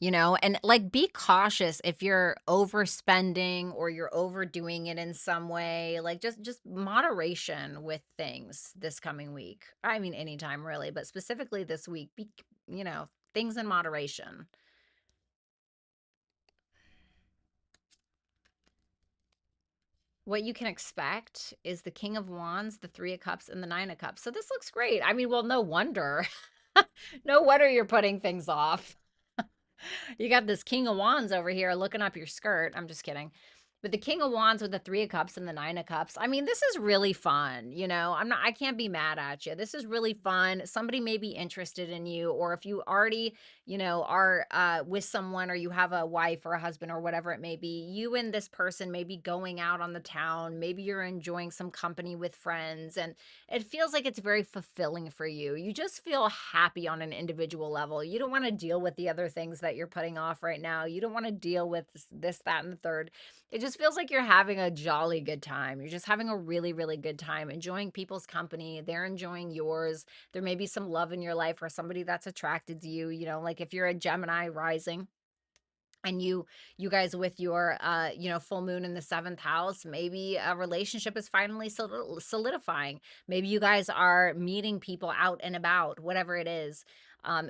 And like be cautious if you're overspending or you're overdoing it in some way. Like just moderation with things this coming week. I mean anytime really, but specifically this week, things in moderation. What you can expect is the King of Wands, the 3 of Cups, and the 9 of Cups. So this looks great. I mean, well, no wonder. No wonder you're putting things off. You got this King of Wands over here looking up your skirt. I'm just kidding. But the King of Wands with the 3 of Cups and the 9 of Cups. I mean, this is really fun. I can't be mad at you. This is really fun. Somebody may be interested in you, or if you already, are with someone, or you have a wife or a husband or whatever it may be, you and this person may be going out on the town. Maybe you're enjoying some company with friends, and it feels like it's very fulfilling for you. You just feel happy on an individual level. You don't want to deal with the other things that you're putting off right now. You don't want to deal with this, that, and the third. It just feels like you're having a jolly good time. You're just having a really, really good time, enjoying people's company. They're enjoying yours. There may be some love in your life or somebody that's attracted to you, like if you're a Gemini rising and you guys with your full moon in the 7th house, maybe a relationship is finally solidifying. Maybe you guys are meeting people out and about, whatever it is.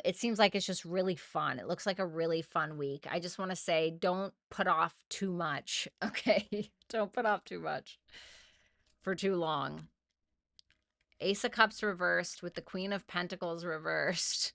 It seems like it's just really fun. It looks like a really fun week. I just want to say, don't put off too much. Okay. Don't put off too much for too long. Ace of Cups reversed with the Queen of Pentacles reversed.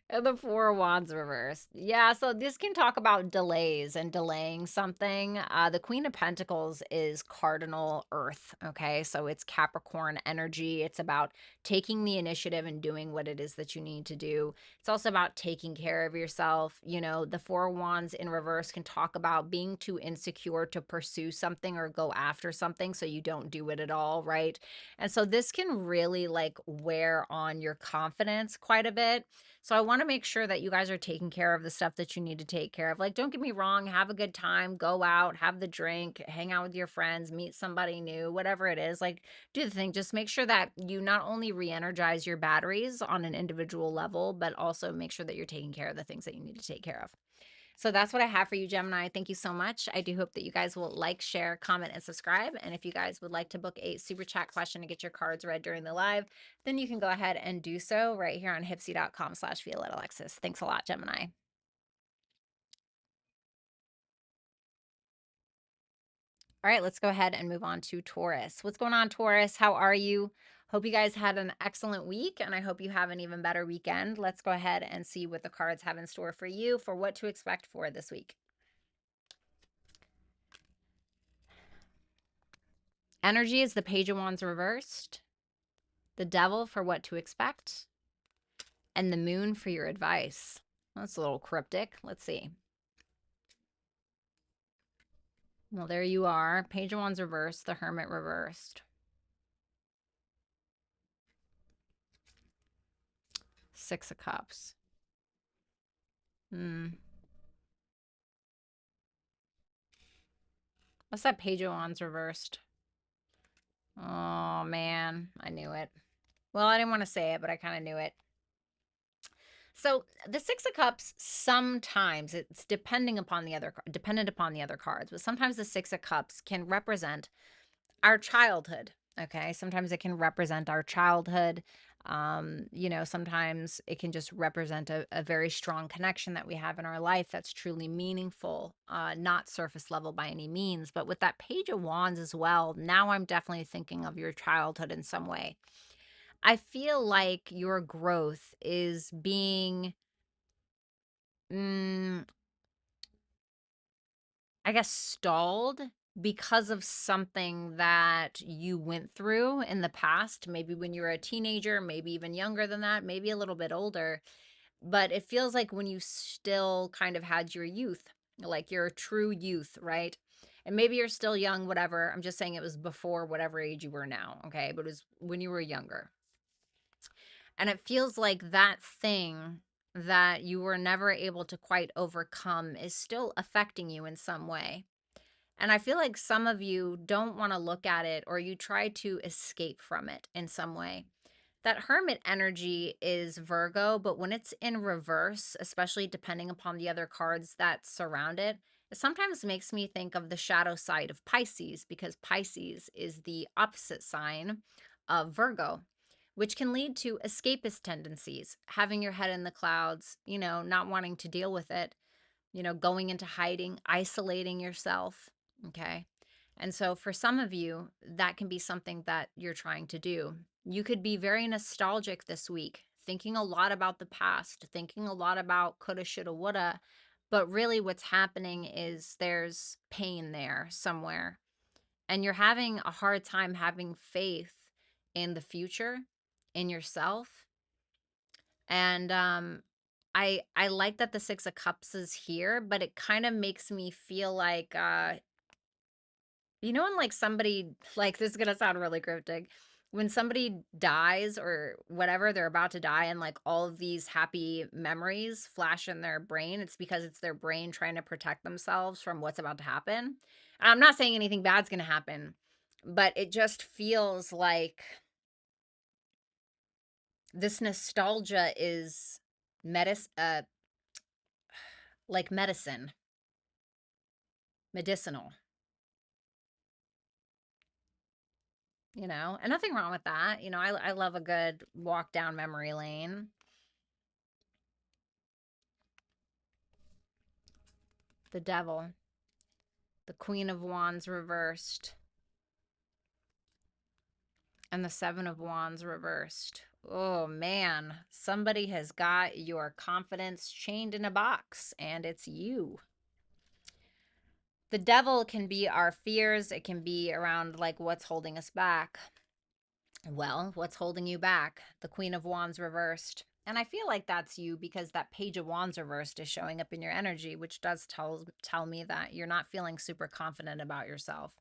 And the Four of Wands reversed. Yeah, so this can talk about delays and delaying something. The Queen of Pentacles is cardinal earth, okay? So it's Capricorn energy. It's about taking the initiative and doing what it is that you need to do. It's also about taking care of yourself. You know, the Four of Wands in reverse can talk about being too insecure to pursue something or go after something, so you don't do it at all, right? And so this can really like wear on your confidence quite a bit. So I want to make sure that you guys are taking care of the stuff that you need to take care of. Like, don't get me wrong, have a good time, go out, have the drink, hang out with your friends, meet somebody new, whatever it is. Like, do the thing. Just make sure that you not only re-energize your batteries on an individual level, but also make sure that you're taking care of the things that you need to take care of. So that's what I have for you, Gemini. Thank you so much. I do hope that you guys will like, share, comment, and subscribe. And if you guys would like to book a super chat question to get your cards read during the live, then you can go ahead and do so right here on hypsee.com/Violetta Alexis. Thanks a lot, Gemini. All right, let's go ahead and move on to Taurus. What's going on, Taurus? How are you? Hope you guys had an excellent week, and I hope you have an even better weekend. Let's go ahead and see what the cards have in store for you for what to expect for this week. Energy is the Page of Wands reversed, the Devil for what to expect, and the Moon for your advice. That's a little cryptic. Let's see. Well, there you are. Page of Wands reversed, the Hermit reversed. Six of Cups. What's that Page of Wands reversed? Oh, man. I knew it. Well, I didn't want to say it, but I kind of knew it. So the Six of Cups, sometimes it's dependent upon the other cards, but sometimes the Six of Cups can represent our childhood. Okay. Sometimes it can represent our childhood. You know, sometimes it can just represent a very strong connection that we have in our life that's truly meaningful, not surface level by any means. But with that Page of Wands as well, now I'm definitely thinking of your childhood in some way. I feel like your growth is being, mm, I guess, stalled because of something that you went through in the past, maybe when you were a teenager, maybe even younger than that, maybe a little bit older. But it feels like when you still kind of had your youth, like your true youth, right? And maybe you're still young, whatever. I'm just saying it was before whatever age you were now, okay? But it was when you were younger. And it feels like that thing that you were never able to quite overcome is still affecting you in some way. And I feel like some of you don't want to look at it, or you try to escape from it in some way. That Hermit energy is Virgo, but when it's in reverse, especially depending upon the other cards that surround it, it sometimes makes me think of the shadow side of Pisces, because Pisces is the opposite sign of Virgo, which can lead to escapist tendencies, having your head in the clouds, you know, not wanting to deal with it, you know, going into hiding, isolating yourself. Okay. And so for some of you, that can be something that you're trying to do. You could be very nostalgic this week, thinking a lot about the past, thinking a lot about coulda, shoulda, woulda. But really, what's happening is there's pain there somewhere. And you're having a hard time having faith in the future, in yourself. And I like that the Six of Cups is here, but it kind of makes me feel like you know, when like somebody, like, this is gonna sound really cryptic. When somebody dies or whatever, they're about to die, and like all of these happy memories flash in their brain, it's because it's their brain trying to protect themselves from what's about to happen. And I'm not saying anything bad's gonna happen, but it just feels like this nostalgia is like medicine, medicinal, you know, and nothing wrong with that. You know, I love a good walk down memory lane. The Devil, the Queen of Wands reversed, and the Seven of Wands reversed. Oh man, somebody has got your confidence chained in a box, and it's you. The Devil can be our fears. It can be around like what's holding us back. Well, what's holding you back? The Queen of Wands reversed. And I feel like that's you because that Page of Wands reversed is showing up in your energy, which does tell me that you're not feeling super confident about yourself.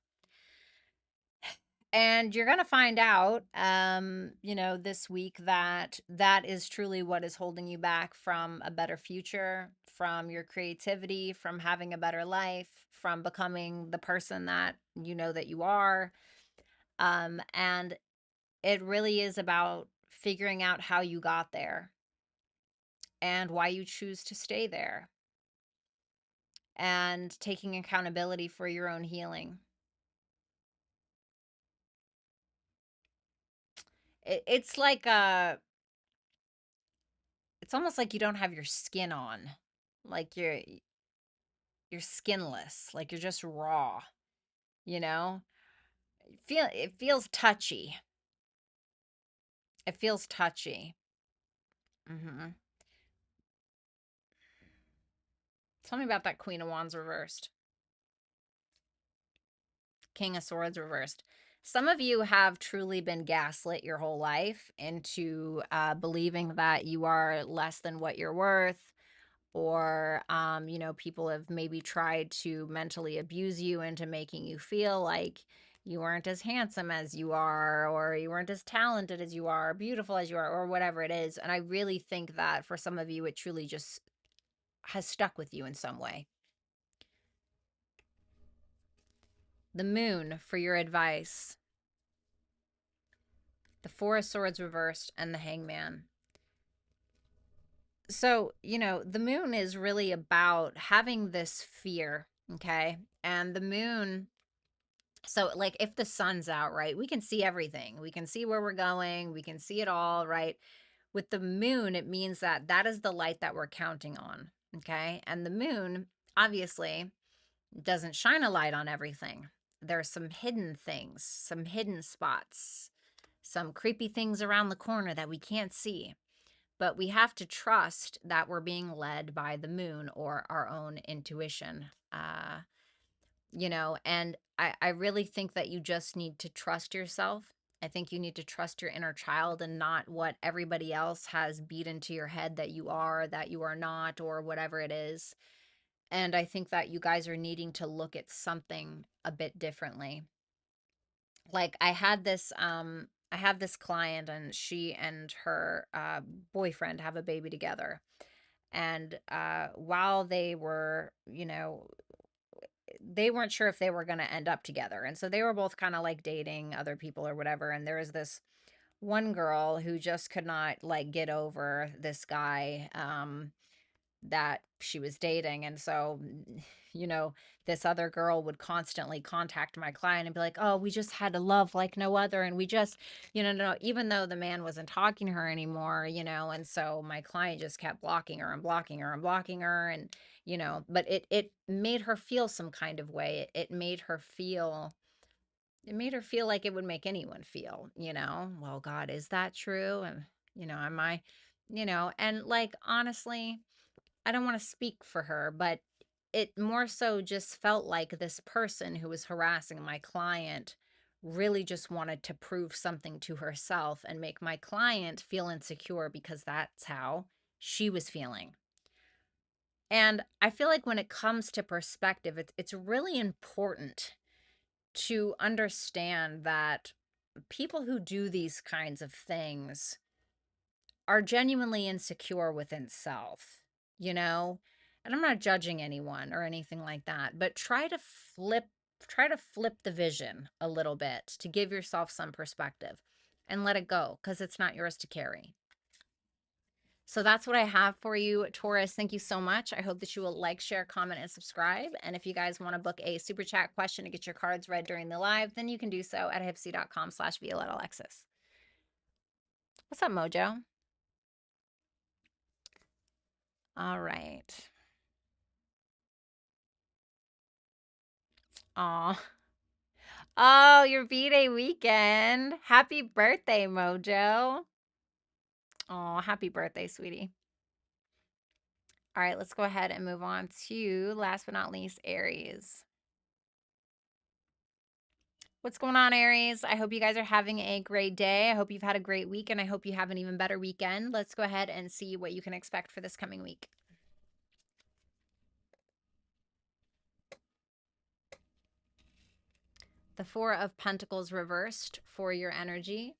And you're going to find out, this week that that is truly what is holding you back from a better future, from your creativity, from having a better life, from becoming the person that you know that you are. And it really is about figuring out how you got there and why you choose to stay there and taking accountability for your own healing. It's like it's almost like you don't have your skin on. Like you're skinless, like you're just raw, you know? It feels touchy. It feels touchy. Mhm. Tell me about that Queen of Wands reversed. King of Swords reversed. Some of you have truly been gaslit your whole life into believing that you are less than what you're worth, or people have maybe tried to mentally abuse you into making you feel like you weren't as handsome as you are, or you weren't as talented as you are, or beautiful as you are, or whatever it is. And I really think that for some of you, it truly just has stuck with you in some way. The Moon for your advice. The Four of Swords reversed, and the Hangman. So, the moon is really about having this fear, okay? And the moon, so like if the sun's out, right, we can see everything. We can see where we're going. We can see it all, right? With the moon, it means that that is the light that we're counting on, okay? And the moon, obviously, doesn't shine a light on everything. There's some hidden things, some hidden spots, some creepy things around the corner that we can't see. But we have to trust that we're being led by the moon or our own intuition. And I really think that you just need to trust yourself. I think you need to trust your inner child and not what everybody else has beat into your head that you are not, or whatever it is. And I think that you guys are needing to look at something a bit differently. Like I have this client, and she and her boyfriend have a baby together. And while they were, they weren't sure if they were going to end up together. And so they were both kind of like dating other people or whatever. And there was this one girl who just could not like get over this guy that she was dating. And so, you know, this other girl would constantly contact my client and be like, oh, we just had a love like no other. And we just, no, even though the man wasn't talking to her anymore, and so my client just kept blocking her and blocking her and blocking her. And, but it made her feel some kind of way. It made her feel. It made her feel like it would make anyone feel, well, God, is that true? And, am I, and like, honestly, I don't want to speak for her, but it more so just felt like this person who was harassing my client really just wanted to prove something to herself and make my client feel insecure because that's how she was feeling. And I feel like when it comes to perspective, it's really important to understand that people who do these kinds of things are genuinely insecure within self, you know? And I'm not judging anyone or anything like that, but try to flip the vision a little bit to give yourself some perspective and let it go, because it's not yours to carry. So that's what I have for you, Taurus. Thank you so much. I hope that you will like, share, comment, and subscribe. And if you guys want to book a super chat question to get your cards read during the live, then you can do so at hypsee.com/Violetta Alexis. What's up, Mojo? All right. Aw. Oh, your B-Day weekend. Happy birthday, Mojo. Oh, happy birthday, sweetie. All right, let's go ahead and move on to, last but not least, Aries. What's going on, Aries? I hope you guys are having a great day. I hope you've had a great week, and I hope you have an even better weekend. Let's go ahead and see what you can expect for this coming week. The Four of Pentacles reversed for your energy.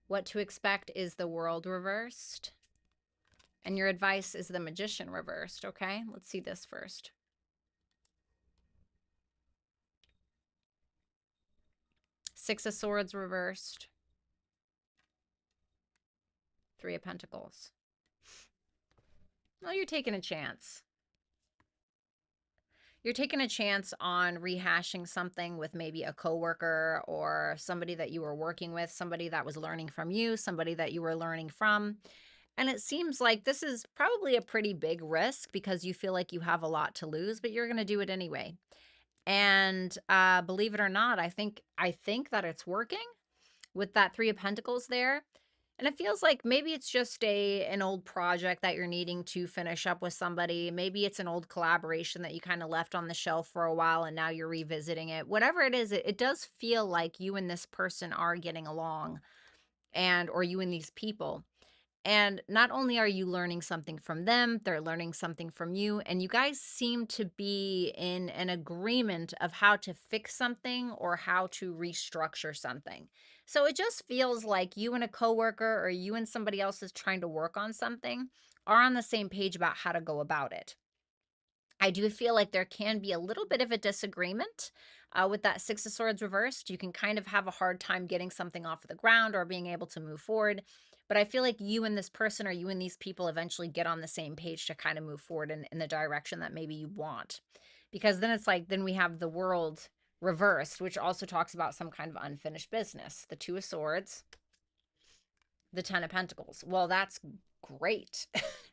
What to expect is the World reversed. And your advice is the Magician reversed, okay? Let's see this first. Six of Swords reversed. Three of Pentacles. Well, you're taking a chance. You're taking a chance on rehashing something with maybe a coworker or somebody that you were working with, somebody that was learning from you, somebody that you were learning from. And it seems like this is probably a pretty big risk because you feel like you have a lot to lose, but you're going to do it anyway. And believe it or not, I think that it's working with that Three of Pentacles there. And it feels like maybe it's just an old project that you're needing to finish up with somebody. Maybe it's an old collaboration that you kind of left on the shelf for a while and now you're revisiting it. Whatever it is, it does feel like you and this person are getting along, and or you and these people. And not only are you learning something from them, they're learning something from you. And you guys seem to be in an agreement of how to fix something or how to restructure something. So it just feels like you and a coworker or you and somebody else is trying to work on something are on the same page about how to go about it. I do feel like there can be a little bit of a disagreement with that Six of Swords reversed. You can kind of have a hard time getting something off of the ground or being able to move forward. But I feel like you and this person or you and these people eventually get on the same page to kind of move forward in the direction that maybe you want. Because then it's like, then we have the World reversed, which also talks about some kind of unfinished business. The Two of Swords, the Ten of Pentacles. Well, that's great.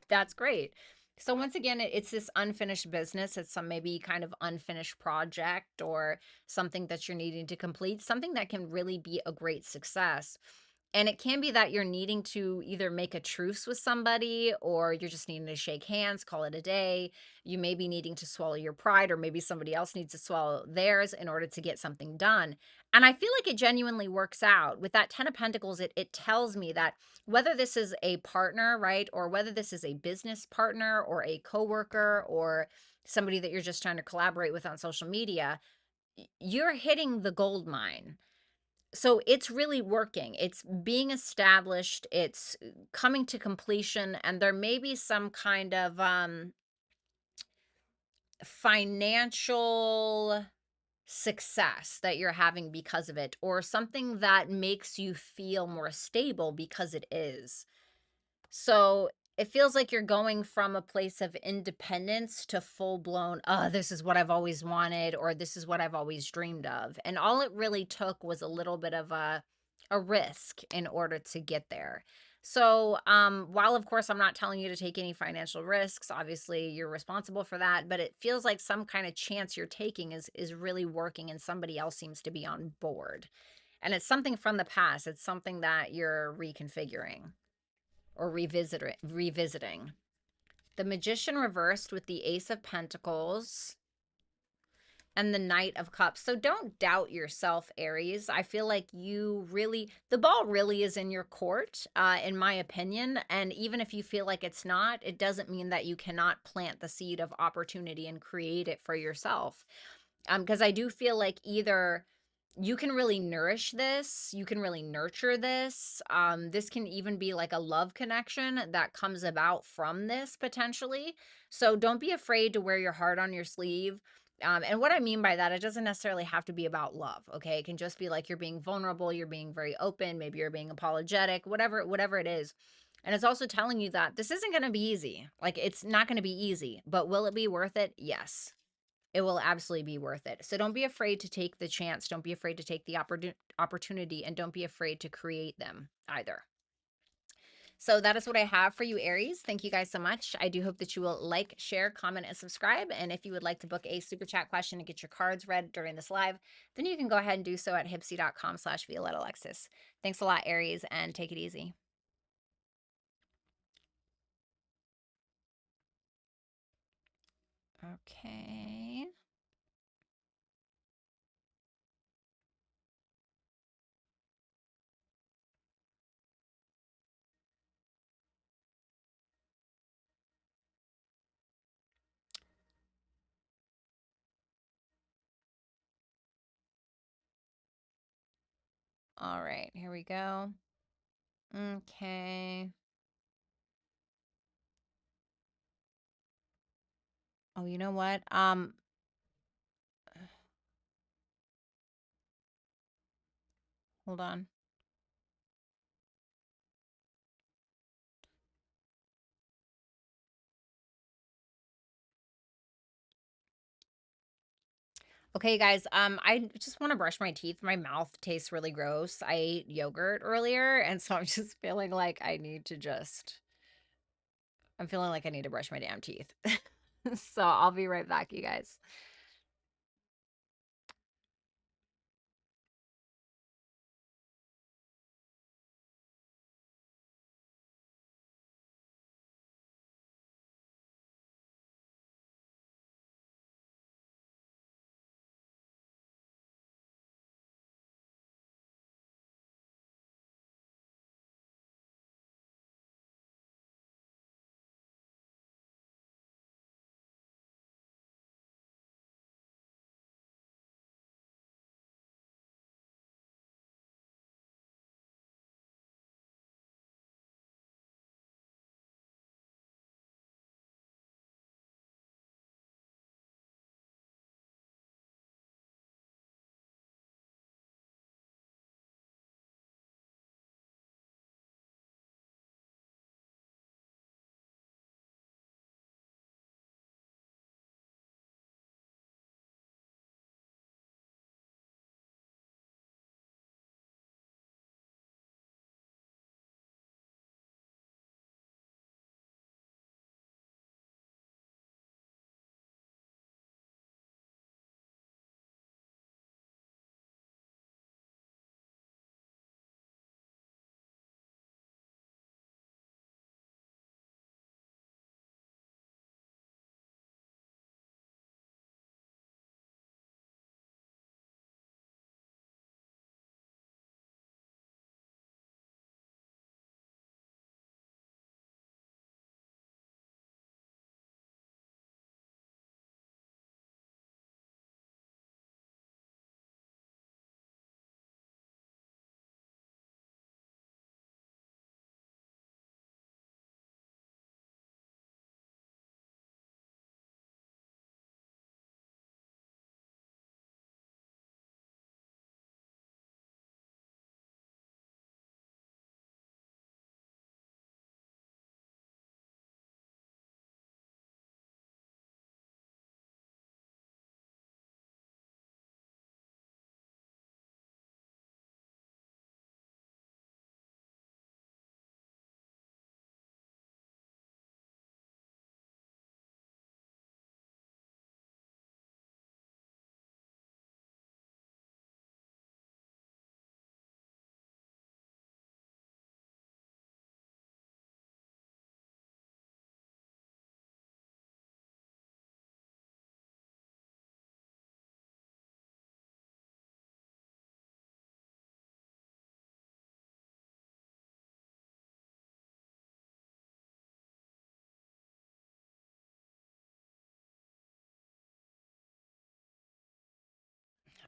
That's great. So once again, it's this unfinished business. It's some maybe kind of unfinished project or something that you're needing to complete, something that can really be a great success. And it can be that you're needing to either make a truce with somebody or you're just needing to shake hands, call it a day. You may be needing to swallow your pride, or maybe somebody else needs to swallow theirs in order to get something done. And I feel like it genuinely works out. With that Ten of Pentacles, it tells me that whether this is a partner, right, or whether this is a business partner or a coworker or somebody that you're just trying to collaborate with on social media, you're hitting the gold mine. So it's really working. It's being established. It's coming to completion, and there may be some kind of financial success that you're having because of it, or something that makes you feel more stable because it is. So it feels like you're going from a place of independence to full blown, this is what I've always wanted, or this is what I've always dreamed of. And all it really took was a little bit of a risk in order to get there. So, while of course I'm not telling you to take any financial risks, obviously you're responsible for that, but it feels like some kind of chance you're taking is really working, and somebody else seems to be on board. And it's something from the past. It's something that you're reconfiguring or revisiting. The Magician reversed with the Ace of Pentacles and the Knight of Cups. So don't doubt yourself, Aries. I feel like the ball really is in your court, in my opinion. And even if you feel like it's not, it doesn't mean that you cannot plant the seed of opportunity and create it for yourself. Because I do feel like either you can really nourish this, you can really nurture this. This can even be like a love connection that comes about from this potentially. So don't be afraid to wear your heart on your sleeve. And what I mean by that, it doesn't necessarily have to be about love. Okay. It can just be like you're being vulnerable, you're being very open, maybe you're being apologetic, whatever it is. And it's also telling you that this isn't going to be easy. Like, it's not going to be easy, but will it be worth it? Yes, it will absolutely be worth it. So don't be afraid to take the chance. Don't be afraid to take the opportunity, and don't be afraid to create them either. So that is what I have for you, Aries. Thank you guys so much. I do hope that you will like, share, comment, and subscribe. And if you would like to book a super chat question and get your cards read during this live, then you can go ahead and do so at hypsee.com/Violetta Alexis. Thanks a lot, Aries, and take it easy. Okay. All right, here we go. Okay. Oh, you know what? Hold on. Okay, guys, I just want to brush my teeth. My mouth tastes really gross. I ate yogurt earlier, and so I'm just feeling like I'm feeling like I need to brush my damn teeth. So I'll be right back, you guys.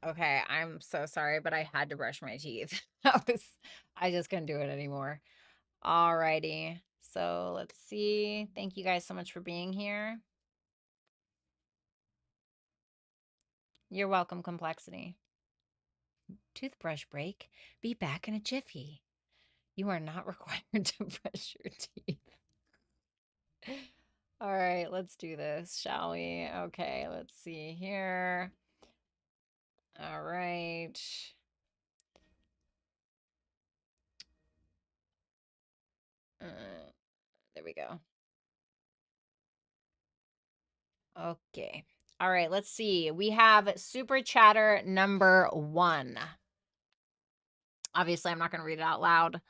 Okay, I'm so sorry, but I had to brush my teeth. I just couldn't do it anymore. All righty. So let's see. Thank you guys so much for being here. You're welcome, Complexity. Toothbrush break. Be back in a jiffy. You are not required to brush your teeth. All right, let's do this, shall we? Okay, let's see here. All right. There we go. Okay. All right, let's see. We have super chatter number 1. Obviously, I'm not going to read it out loud.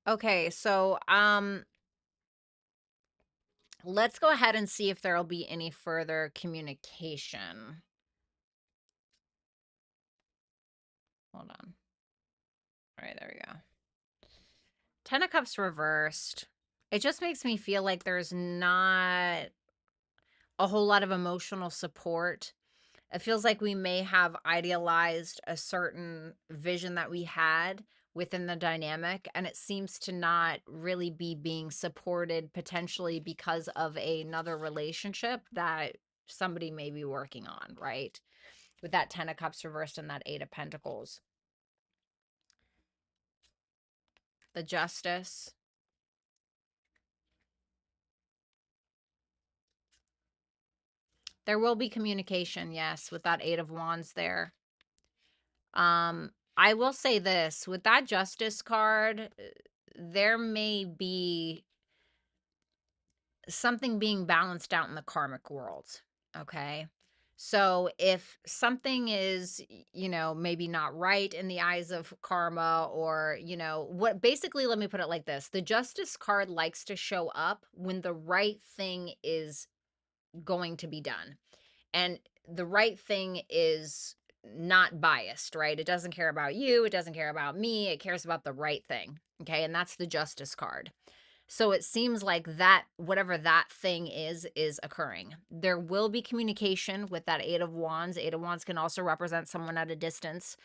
Okay, so let's go ahead and see if there'll be any further communication. Hold on. All right, there we go. 10 of Cups reversed. It just makes me feel like there's not a whole lot of emotional support. It feels like we may have idealized a certain vision that we had within the dynamic, and it seems to not really be being supported, potentially because of another relationship that somebody may be working on, right? With that 10 of Cups reversed and that 8 of Pentacles. The Justice. There will be communication, yes, with that 8 of Wands there. I will say this, with that Justice card, there may be something being balanced out in the karmic world, okay? So if something is, maybe not right in the eyes of karma, or, what basically, let me put it like this. The Justice card likes to show up when the right thing is going to be done. And the right thing is not biased, right? It doesn't care about you. It doesn't care about me. It cares about the right thing. Okay. And that's the Justice card. So it seems like that, whatever that thing is occurring. There will be communication with that 8 of Wands. 8 of Wands can also represent someone at a distance.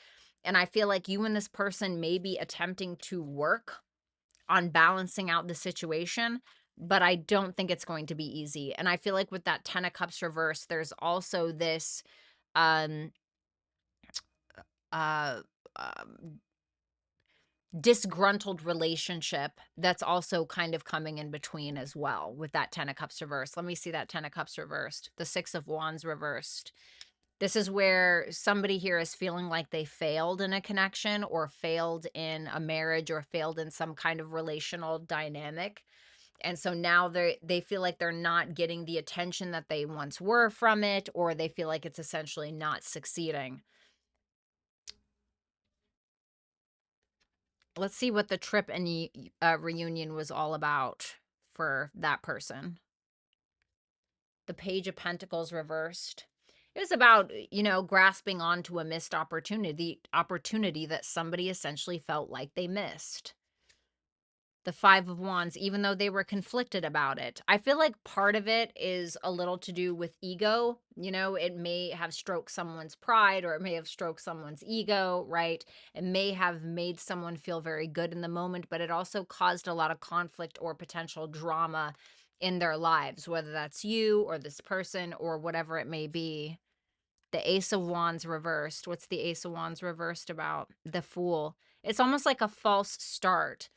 And I feel like you and this person may be attempting to work on balancing out the situation, but I don't think it's going to be easy. And I feel like with that 10 of Cups reverse, there's also this um uh um, disgruntled relationship that's also kind of coming in between as well with that 10 of Cups reversed. Let me see that 10 of Cups reversed. The 6 of Wands reversed. This is where somebody here is feeling like they failed in a connection, or failed in a marriage, or failed in some kind of relational dynamic. And so now they feel like they're not getting the attention that they once were from it, or they feel like it's essentially not succeeding. Let's see what the trip and reunion was all about for that person. The Page of Pentacles reversed. It was about, grasping onto a missed opportunity that somebody essentially felt like they missed. The 5 of Wands, even though they were conflicted about it. I feel like part of it is a little to do with ego. It may have stroked someone's pride, or it may have stroked someone's ego, right? It may have made someone feel very good in the moment, but it also caused a lot of conflict or potential drama in their lives, whether that's you or this person or whatever it may be. The Ace of Wands reversed. What's the Ace of Wands reversed about? The Fool. It's almost like a false start.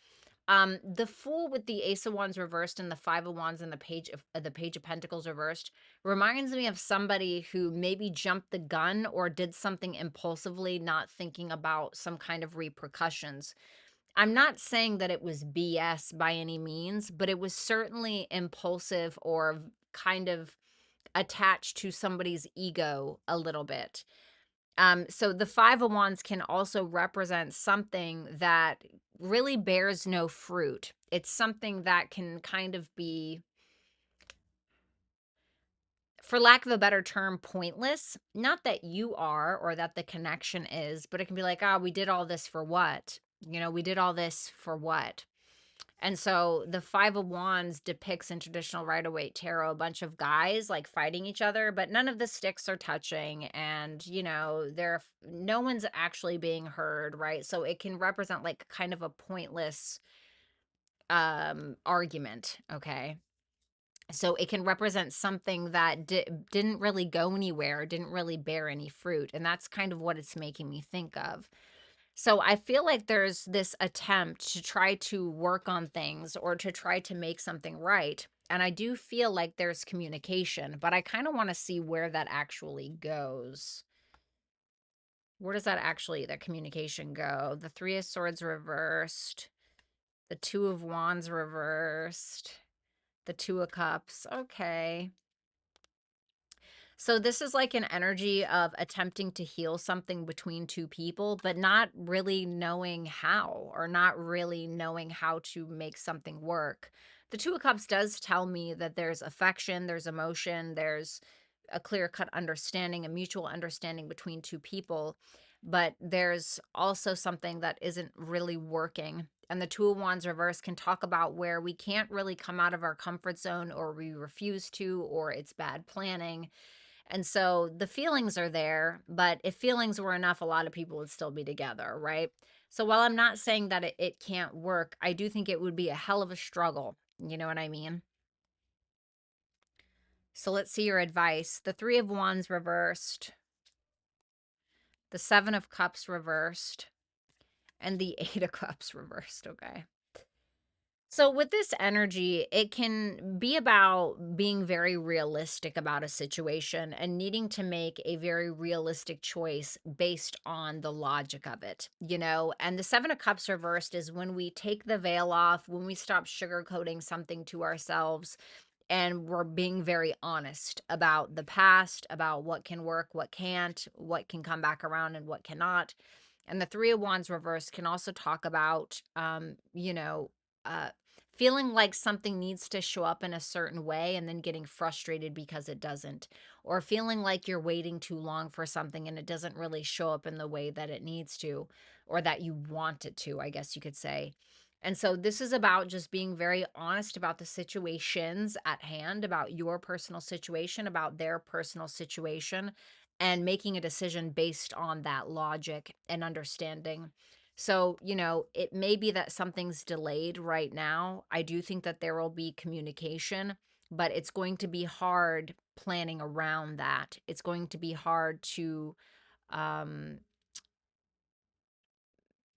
The Fool with the Ace of Wands reversed and the 5 of Wands and the Page of Pentacles reversed reminds me of somebody who maybe jumped the gun or did something impulsively, not thinking about some kind of repercussions. I'm not saying that it was BS by any means, but it was certainly impulsive, or kind of attached to somebody's ego a little bit. So the 5 of Wands can also represent something that really bears no fruit. It's something that can kind of be, for lack of a better term, pointless. Not that you are, or that the connection is, but it can be like, we did all this for what? You know, we did all this for what? And so the Five of Wands depicts in traditional Rider-Waite tarot a bunch of guys like fighting each other, but none of the sticks are touching, and you know, no one's actually being heard, right? So it can represent like kind of a pointless argument, okay? So it can represent something that didn't really go anywhere, didn't really bear any fruit, and that's kind of what it's making me think of. So I feel like there's this attempt to try to work on things or to try to make something right. And I do feel like there's communication, but I kind of want to see where that actually goes. Where does that communication go? The Three of Swords reversed, the Two of Wands reversed, the Two of Cups. Okay. So this is like an energy of attempting to heal something between two people, but not really knowing how, or not really knowing how to make something work. The Two of Cups does tell me that there's affection, there's emotion, there's a clear-cut understanding, a mutual understanding between two people, but there's also something that isn't really working. And the Two of Wands reverse can talk about where we can't really come out of our comfort zone, or we refuse to, or it's bad planning, and so the feelings are there, but if feelings were enough, a lot of people would still be together, right? So while I'm not saying that it can't work, I do think it would be a hell of a struggle. You know what I mean? So let's see your advice. The Three of Wands reversed, the Seven of Cups reversed, and the Eight of Cups reversed. Okay. So with this energy, it can be about being very realistic about a situation and needing to make a very realistic choice based on the logic of it, you know? And the Seven of Cups reversed is when we take the veil off, when we stop sugarcoating something to ourselves, and we're being very honest about the past, about what can work, what can't, what can come back around and what cannot. And the Three of Wands reverse can also talk about, uh, feeling like something needs to show up in a certain way and then getting frustrated because it doesn't, or feeling like you're waiting too long for something and it doesn't really show up in the way that it needs to, or that you want it to, I guess you could say. And so this is about just being very honest about the situations at hand, about your personal situation, about their personal situation, and making a decision based on that logic and understanding. So, you know, it may be that something's delayed right now. I do think that there will be communication, but it's going to be hard planning around that. It's going to be hard to um,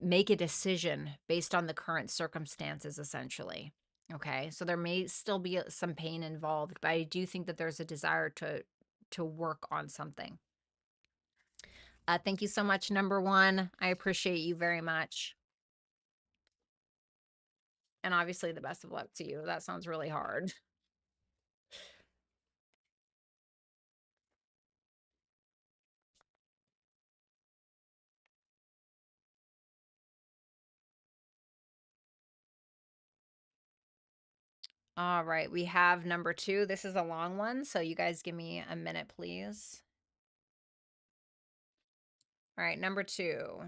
make a decision based on the current circumstances, essentially. Okay. So there may still be some pain involved, but I do think that there's a desire to work on something. Thank you so much, number one. I appreciate you very much. And obviously, the best of luck to you. That sounds really hard. All right. We have number two. This is a long one. So you guys give me a minute, please. All right. Number two.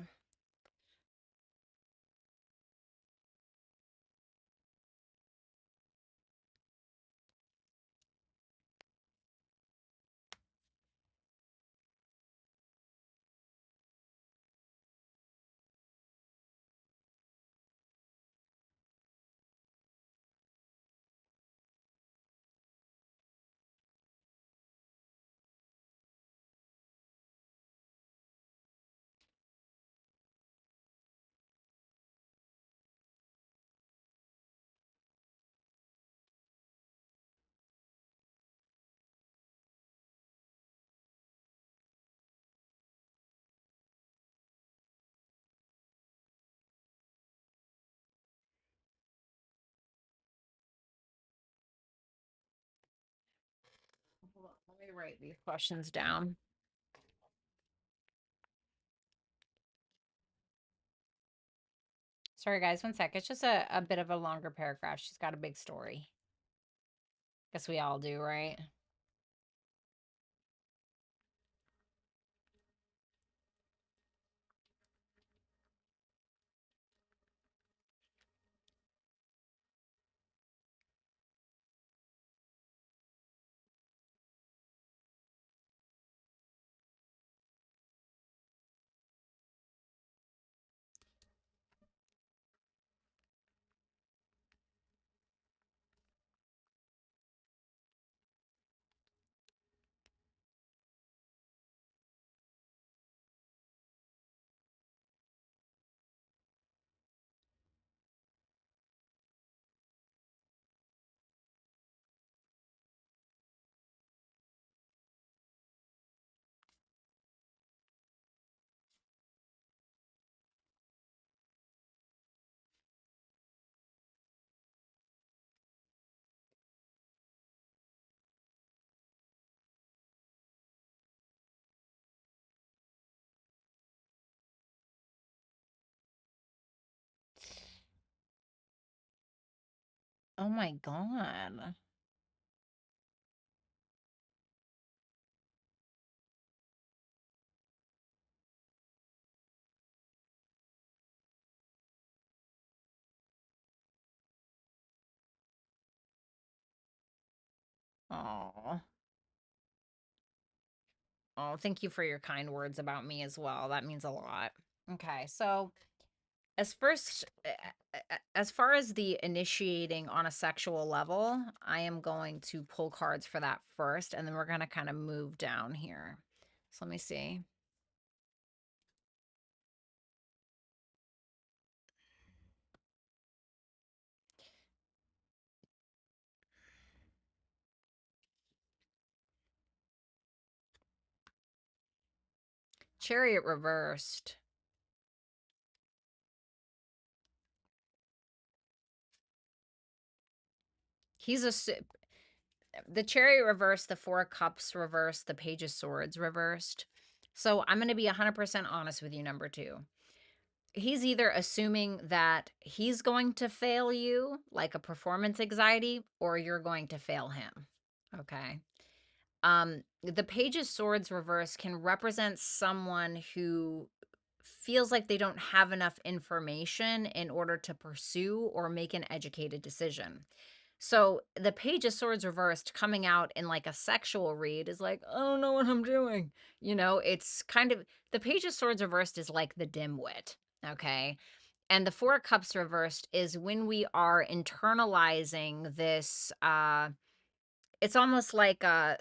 Hold on, let me write these questions down. Sorry, guys, one sec. It's just a bit of a longer paragraph. She's got a big story. Guess we all do, right? Oh my God. Oh. Oh, thank you for your kind words about me as well. That means a lot. Okay, so as far as the initiating on a sexual level, I am going to pull cards for that first, and then we're gonna kind of move down here. So let me see. Chariot reversed. He's a the Chariot reversed, the Four of Cups reversed, the Page of Swords reversed. So I'm going to be 100% honest with you, number two. He's either assuming that he's going to fail you, like a performance anxiety, or you're going to fail him. Okay. The Page of Swords reverse can represent someone who feels like they don't have enough information in order to pursue or make an educated decision. So the Page of Swords reversed coming out in like a sexual read is like, I don't know what I'm doing. You know, it's kind of the Page of Swords reversed is like the dimwit. Okay. And the Four of Cups reversed is when we are internalizing this, it's almost like a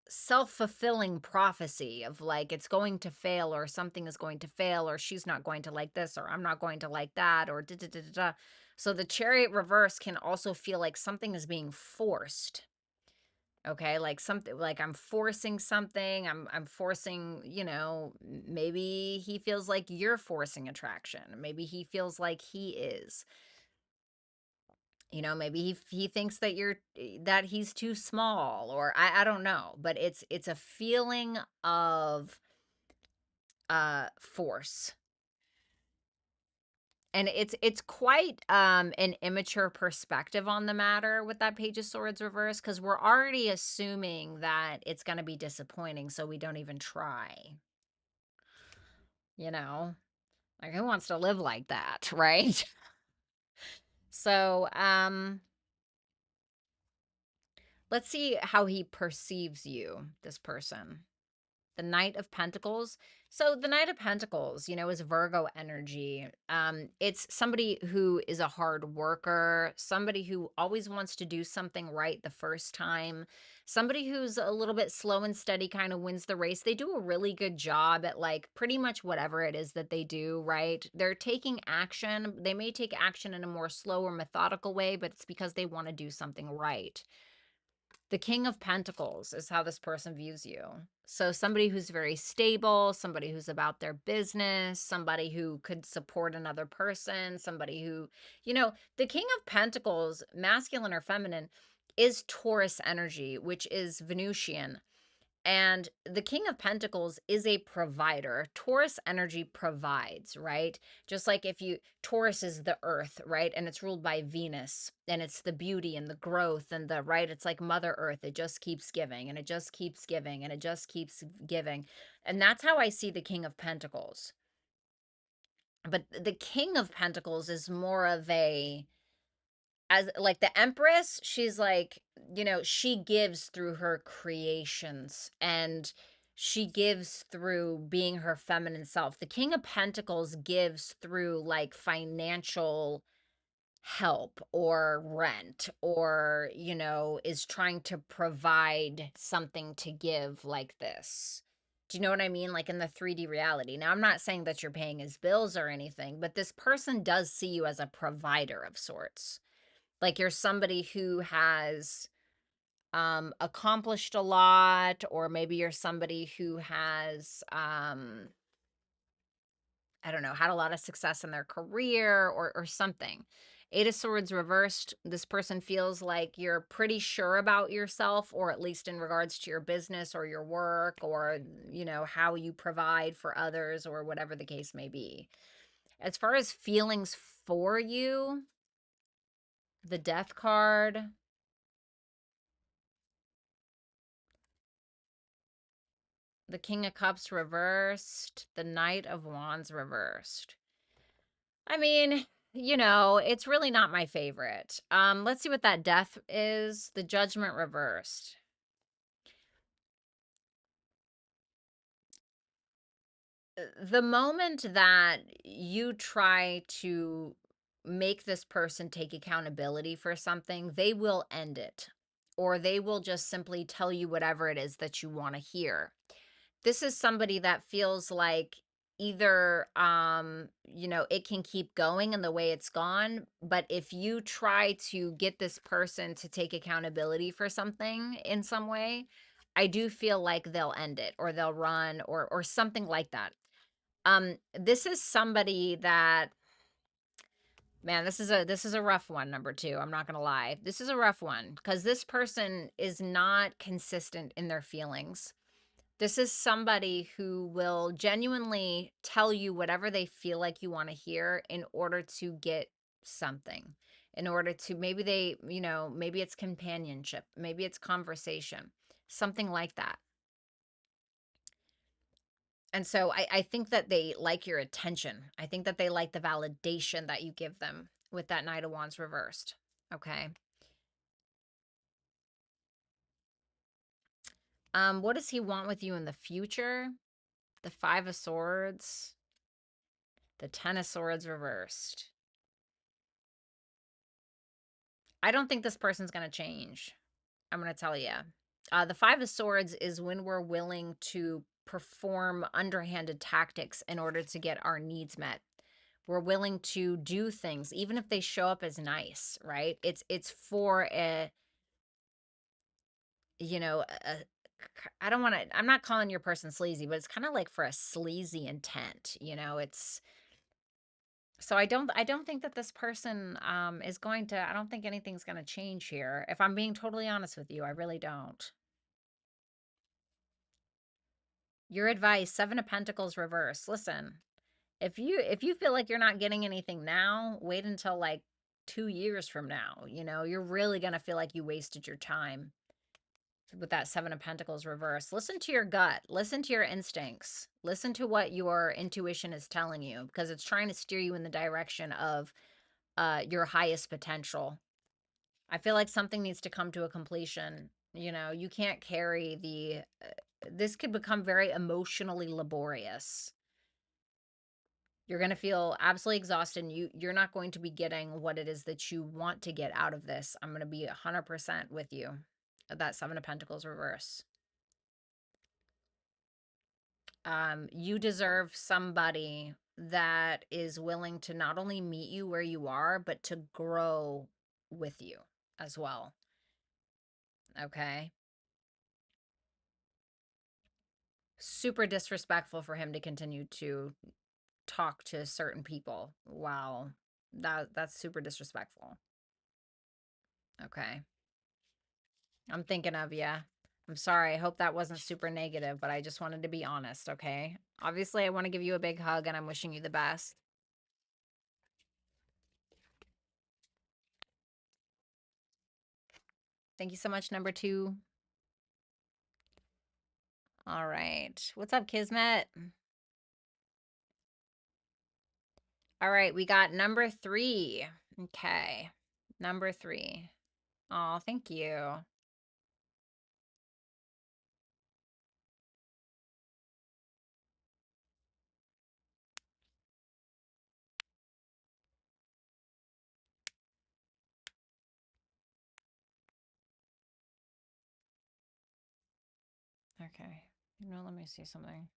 self-fulfilling prophecy of like it's going to fail or something is going to fail or she's not going to like this or I'm not going to like that or da da da da da. So the Chariot reverse can also feel like something is being forced. Okay, like something like I'm forcing something. I'm forcing, you know, maybe he feels like you're forcing attraction. Maybe he feels like he is. You know, maybe he thinks that that he's too small or I don't know, but it's a feeling of force. And it's quite an immature perspective on the matter with that Page of Swords reverse because we're already assuming that it's going to be disappointing, so we don't even try. You know, like who wants to live like that, right? So, let's see how he perceives you, this person. The Knight of Pentacles. So the Knight of Pentacles, you know, is Virgo energy. It's somebody who is a hard worker, somebody who always wants to do something right the first time, somebody who's a little bit slow and steady, kind of wins the race. They do a really good job at like pretty much whatever it is that they do, right? They're taking action. They may take action in a more slow or methodical way, but it's because they want to do something right. The King of Pentacles is how this person views you. So somebody who's very stable, somebody who's about their business, somebody who could support another person, somebody who, you know, the King of Pentacles, masculine or feminine, is Taurus energy, which is Venusian. And the King of Pentacles is a provider. Taurus energy provides, right? Just like if you, Taurus is the earth, right? And it's ruled by Venus, and it's the beauty and the growth and the, right? It's like Mother Earth. It just keeps giving and it just keeps giving and it just keeps giving. And that's how I see the King of Pentacles. But the King of Pentacles is more of a, as like the Empress, she's like, you know, she gives through her creations and she gives through being her feminine self. The King of Pentacles gives through like financial help or rent or, you know, is trying to provide something to give like this. Do you know what I mean? Like in the 3D reality. Now, I'm not saying that you're paying his bills or anything, but this person does see you as a provider of sorts. Like you're somebody who has accomplished a lot, or maybe you're somebody who has I don't know, had a lot of success in their career or something. Eight of Swords reversed, this person feels like you're pretty sure about yourself, or at least in regards to your business or your work, or, you know, how you provide for others, or whatever the case may be. As far as feelings for you, the Death card, the King of Cups reversed, the Knight of Wands reversed. I mean, you know, it's really not my favorite. Let's see what that Death is. The Judgment reversed. The moment that you try to make this person take accountability for something, they will end it, or they will just simply tell you whatever it is that you want to hear. This is somebody that feels like either you know, it can keep going in the way it's gone, but if you try to get this person to take accountability for something in some way, I do feel like they'll end it, or they'll run, or something like that. This is somebody that, man, this is a rough one, number 2. I'm not gonna lie. This is a rough one because this person is not consistent in their feelings. This is somebody who will genuinely tell you whatever they feel like you want to hear in order to get something. In order to, maybe they, you know, maybe it's companionship, maybe it's conversation, something like that. And so I think that they like your attention. I think that they like the validation that you give them with that Knight of Wands reversed. Okay. What does he want with you in the future? The Five of Swords, the Ten of Swords reversed. I don't think this person's going to change. I'm going to tell you. The Five of Swords is when we're willing to perform underhanded tactics in order to get our needs met. We're willing to do things even if they show up as nice, right? It's for a, you know, I don't want to, I'm not calling your person sleazy, but it's kind of like for a sleazy intent, you know. It's, so I don't think that this person is going to, I don't think anything's going to change here. If I'm being totally honest with you, I really don't. Your advice, Seven of Pentacles reverse. Listen, if you feel like you're not getting anything now, wait until like 2 years from now. You know, you're really going to feel like you wasted your time with that Seven of Pentacles reverse. Listen to your gut. Listen to your instincts. Listen to what your intuition is telling you, because it's trying to steer you in the direction of your highest potential. I feel like something needs to come to a completion. You know, you can't carry the, this could become very emotionally laborious. You're going to feel absolutely exhausted, and you're not going to be getting what it is that you want to get out of this. I'm going to be 100% with you. That Seven of Pentacles reverse. You deserve somebody that is willing to not only meet you where you are, but to grow with you as well. Okay. Super disrespectful for him to continue to talk to certain people. Wow. That's super disrespectful. Okay. I'm thinking of you. I'm sorry. I hope that wasn't super negative, but I just wanted to be honest, okay? Obviously, I want to give you a big hug and I'm wishing you the best. Thank you so much, number 2. All right. What's up, Kismet? All right, we got number 3. Okay. Number 3. Oh, thank you. Okay. You know, let me see something.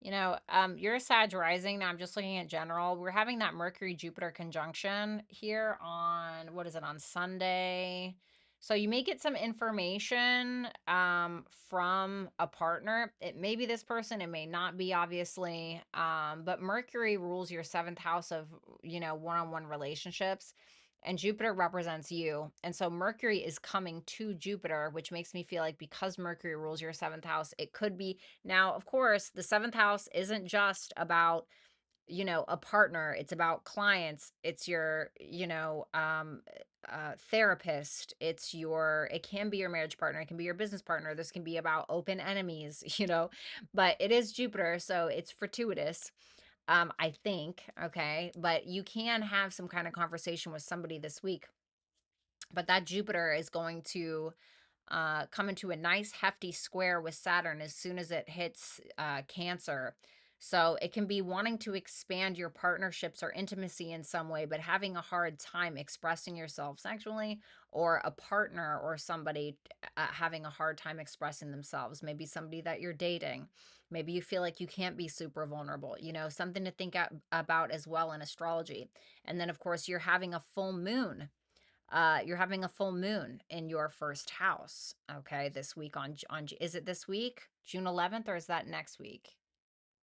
You know, you're a Sag rising. Now I'm just looking at general. We're having that Mercury Jupiter conjunction here on, what is it, on Sunday. So you may get some information from a partner. It may be this person, it may not be, obviously. But Mercury rules your 7th house of, you know, one-on-one relationships. and Jupiter represents you. And so Mercury is coming to Jupiter, which makes me feel like because Mercury rules your seventh house, it could be. Now, of course, the seventh house isn't just about, a partner. It's about clients. It's your, therapist. It can be your marriage partner. It can be your business partner. This can be about open enemies, but it is Jupiter. So it's fortuitous. I think, okay, but you can have some kind of conversation with somebody this week. But that Jupiter is going to come into a nice hefty square with Saturn as soon as it hits Cancer. So it can be wanting to expand your partnerships or intimacy in some way, but having a hard time expressing yourself sexually, or a partner or somebody having a hard time expressing themselves. Maybe somebody that you're dating. Maybe you feel like you can't be super vulnerable, something to think about as well in astrology. And then, of course, you're having a full moon in your first house, okay, this week is it this week, June 11th, or is that next week?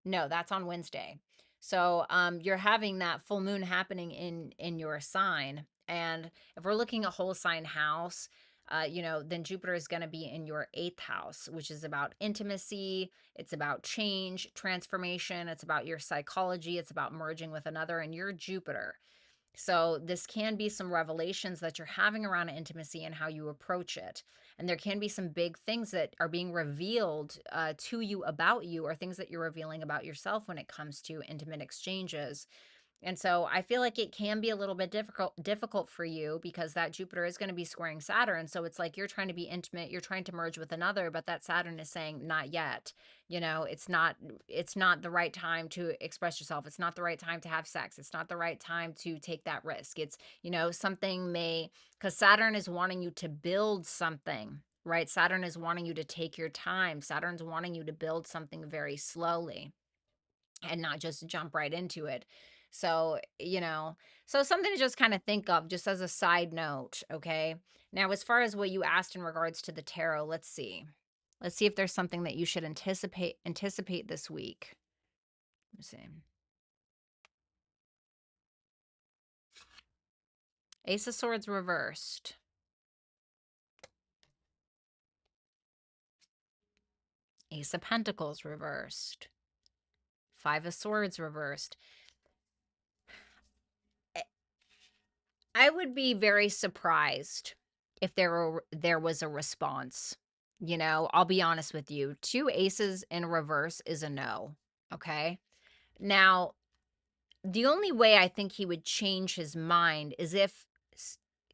No, that's on Wednesday. So you're having that full moon happening in your sign. And if we're looking at whole sign house, then Jupiter is going to be in your eighth house, which is about intimacy. It's about change, transformation. It's about your psychology. It's about merging with another, and your Jupiter. So this can be some revelations that you're having around intimacy and how you approach it. And there can be some big things that are being revealed to you about you, or things that you're revealing about yourself when it comes to intimate exchanges. And so I feel like it can be a little bit difficult for you, because that Jupiter is going to be squaring Saturn. So it's like you're trying to be intimate, you're trying to merge with another, but that Saturn is saying not yet. It's not the right time to express yourself. It's not the right time to have sex. It's not the right time to take that risk. It's, something may, cuz Saturn is wanting you to build something, right? Saturn is wanting you to take your time. Saturn's wanting you to build something very slowly and not just jump right into it. So, so something to just kind of think of, just as a side note, okay? Now, as far as what you asked in regards to the tarot, let's see. Let's see if there's something that you should anticipate this week. Let's see. Ace of Swords reversed. Ace of Pentacles reversed. Five of Swords reversed. I would be very surprised if there was a response. I'll be honest with you. Two aces in reverse is a no. Okay. Now, the only way I think he would change his mind is if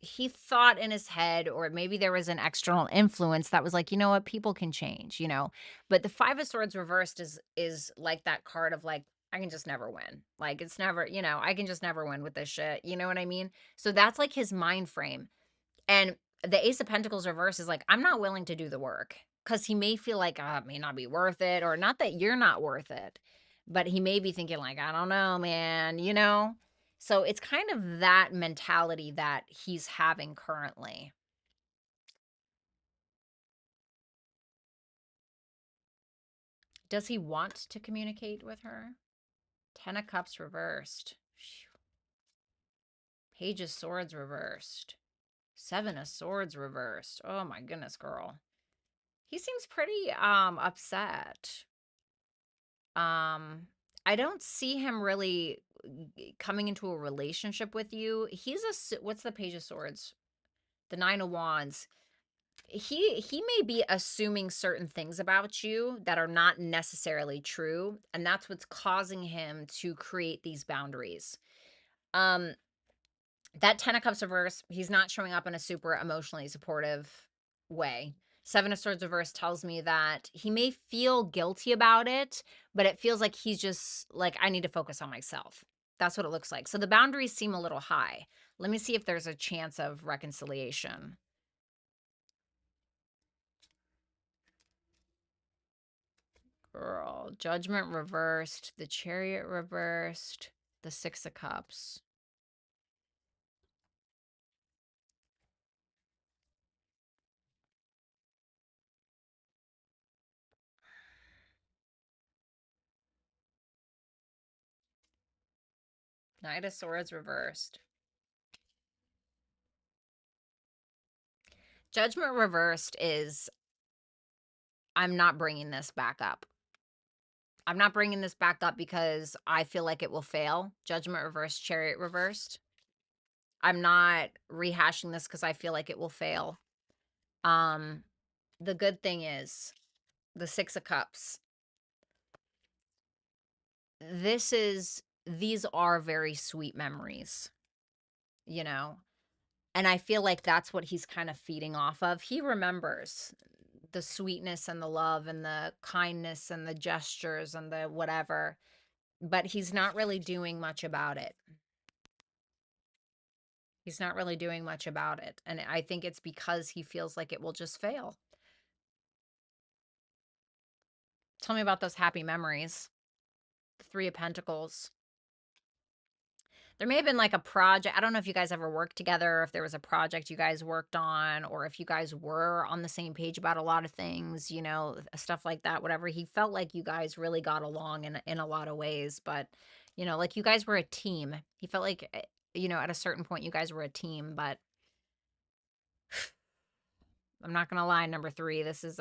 he thought in his head, or maybe there was an external influence that was like, you know what, people can change, But the Five of Swords reversed is like that card of like, I can just never win. Like, it's never, I can just never win with this shit. You know what I mean? So that's like his mind frame. And the Ace of Pentacles reverse is like, I'm not willing to do the work, because he may feel like, it may not be worth it, or not that you're not worth it, but he may be thinking like, I don't know, man. So it's kind of that mentality that he's having currently. Does he want to communicate with her? Ten of Cups reversed. Page of Swords reversed. Seven of Swords reversed. Oh my goodness, girl. He seems pretty upset. I don't see him really coming into a relationship with you. What's the Page of Swords? The Nine of Wands. He may be assuming certain things about you that are not necessarily true, and that's what's causing him to create these boundaries. That Ten of Cups reverse, he's not showing up in a super emotionally supportive way. Seven of Swords reverse tells me that he may feel guilty about it, but it feels like he's just like, I need to focus on myself. That's what it looks like. So the boundaries seem a little high. Let me see if there's a chance of reconciliation. Girl, Judgment reversed, the Chariot reversed, the Six of Cups. Knight of Swords reversed. Judgment reversed is, I'm not bringing this back up. I'm not bringing this back up because I feel like it will fail. Judgment reversed, Chariot reversed. I'm not rehashing this because I feel like it will fail. The good thing is the Six of Cups. These are very sweet memories, you know, and I feel like that's what he's kind of feeding off of. He remembers the sweetness and the love and the kindness and the gestures and the whatever, but he's not really doing much about it. He's not really doing much about it. And I think it's because he feels like it will just fail. Tell me about those happy memories. The Three of Pentacles. There may have been like a project. I don't know if you guys ever worked together, or if there was a project you guys worked on, or if you guys were on the same page about a lot of things, you know, stuff like that, whatever. He felt like you guys really got along in a lot of ways, but, you know, like you guys were a team. He felt like, you know, at a certain point you guys were a team, but I'm not going to lie, number 3, this is,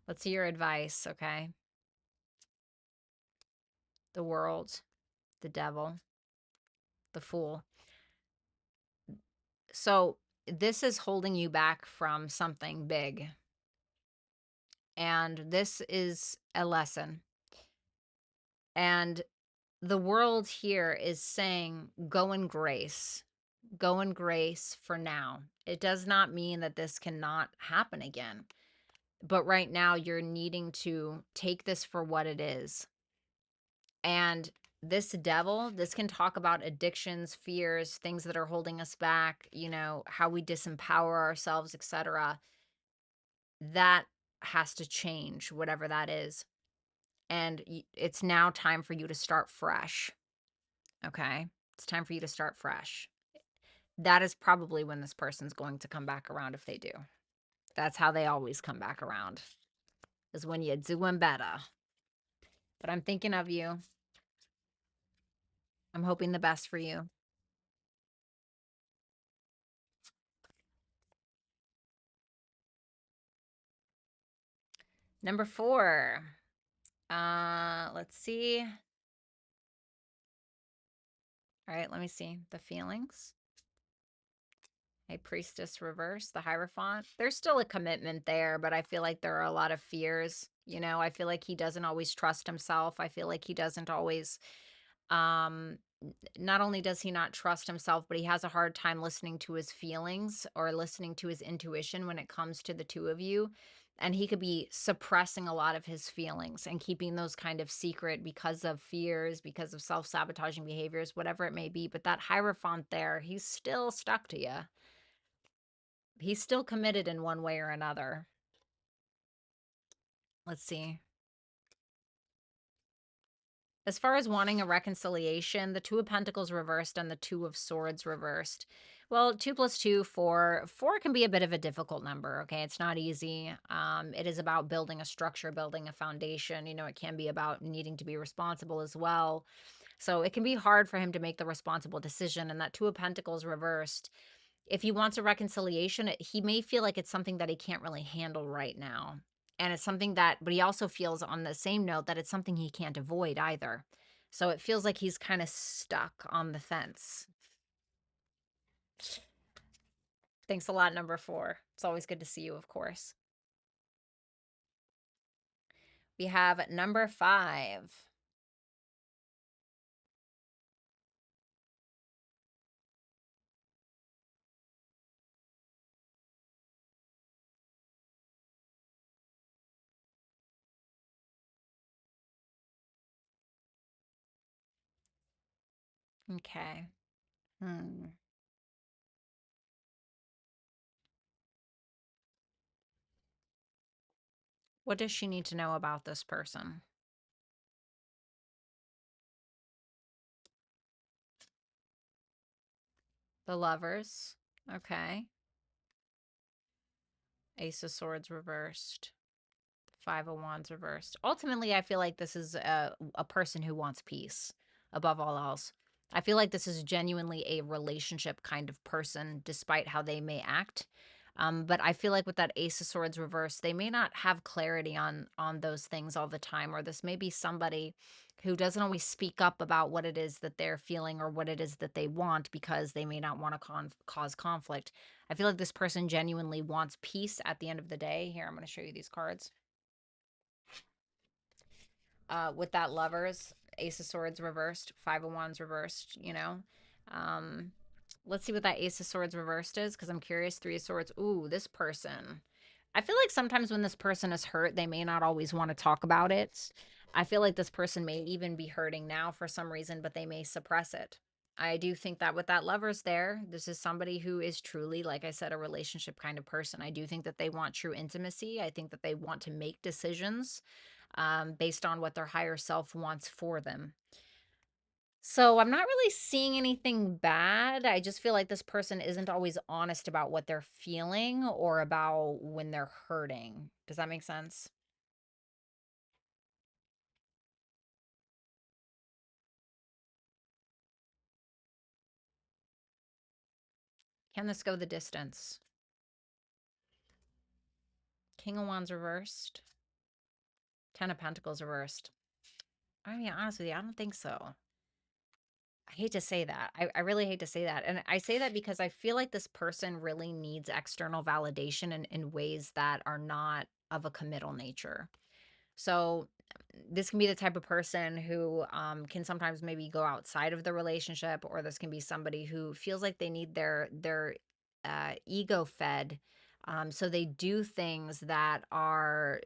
let's see your advice, okay? The World, the Devil, the Fool. So this is holding you back from something big. And this is a lesson. And the world here is saying, go in grace. Go in grace for now. It does not mean that this cannot happen again. But right now, you're needing to take this for what it is. And this devil, this can talk about addictions, fears, things that are holding us back, you know, how we disempower ourselves, etc. That has to change, whatever that is. And it's now time for you to start fresh. Okay? It's time for you to start fresh. That is probably when this person's going to come back around if they do. That's how they always come back around, is when you're doing better. But I'm thinking of you. I'm hoping the best for you. Number 4. Let's see. All right, let me see. The feelings. A Priestess reverse, the Hierophant. There's still a commitment there, but I feel like there are a lot of fears. You know, I feel like he doesn't always trust himself. I feel like he doesn't always, not only does he not trust himself, but he has a hard time listening to his feelings or listening to his intuition when it comes to the two of you. And he could be suppressing a lot of his feelings and keeping those kind of secret because of fears, because of self-sabotaging behaviors, whatever it may be. But that Hierophant there, he's still stuck to you. He's still committed in one way or another. Let's see. As far as wanting a reconciliation, the Two of Pentacles reversed and the Two of Swords reversed. Well, 2 plus 2, 4. 4 can be a bit of a difficult number, okay? It's not easy. It is about building a structure, building a foundation. You know, it can be about needing to be responsible as well. So it can be hard for him to make the responsible decision. And that Two of Pentacles reversed, if he wants a reconciliation, he may feel like it's something that he can't really handle right now. And it's something that, but he also feels on the same note that it's something he can't avoid either. So it feels like he's kind of stuck on the fence. Thanks a lot, number 4. It's always good to see you, of course. We have number 5. Okay. What does she need to know about this person? The Lovers. Okay. Ace of Swords reversed. 5 of Wands reversed. Ultimately, I feel like this is a person who wants peace above all else. I feel like this is genuinely a relationship kind of person, despite how they may act. But I feel like with that Ace of Swords reverse, they may not have clarity on those things all the time, or this may be somebody who doesn't always speak up about what it is that they're feeling or what it is that they want because they may not want to cause conflict. I feel like this person genuinely wants peace at the end of the day. Here, I'm going to show you these cards. With that Lovers, Ace of Swords reversed, Five of Wands reversed, you know. Um, let's see what that Ace of Swords reversed is, because I'm curious. Three of Swords. Ooh, this person. I feel like sometimes when this person is hurt, they may not always want to talk about it. I feel like this person may even be hurting now for some reason, but they may suppress it. I do think that with that Lovers there, this is somebody who is truly, like I said, a relationship kind of person. I do think that they want true intimacy. I think that they want to make decisions based on what their higher self wants for them. So I'm not really seeing anything bad. I just feel like this person isn't always honest about what they're feeling or about when they're hurting. Does that make sense? Can this go the distance? King of Wands reversed. Ten of Pentacles reversed. I mean, honestly, I don't think so. I hate to say that. I really hate to say that. And I say that because I feel like this person really needs external validation in ways that are not of a committal nature. So this can be the type of person who can sometimes maybe go outside of the relationship, or this can be somebody who feels like they need their ego fed. So they do things that are,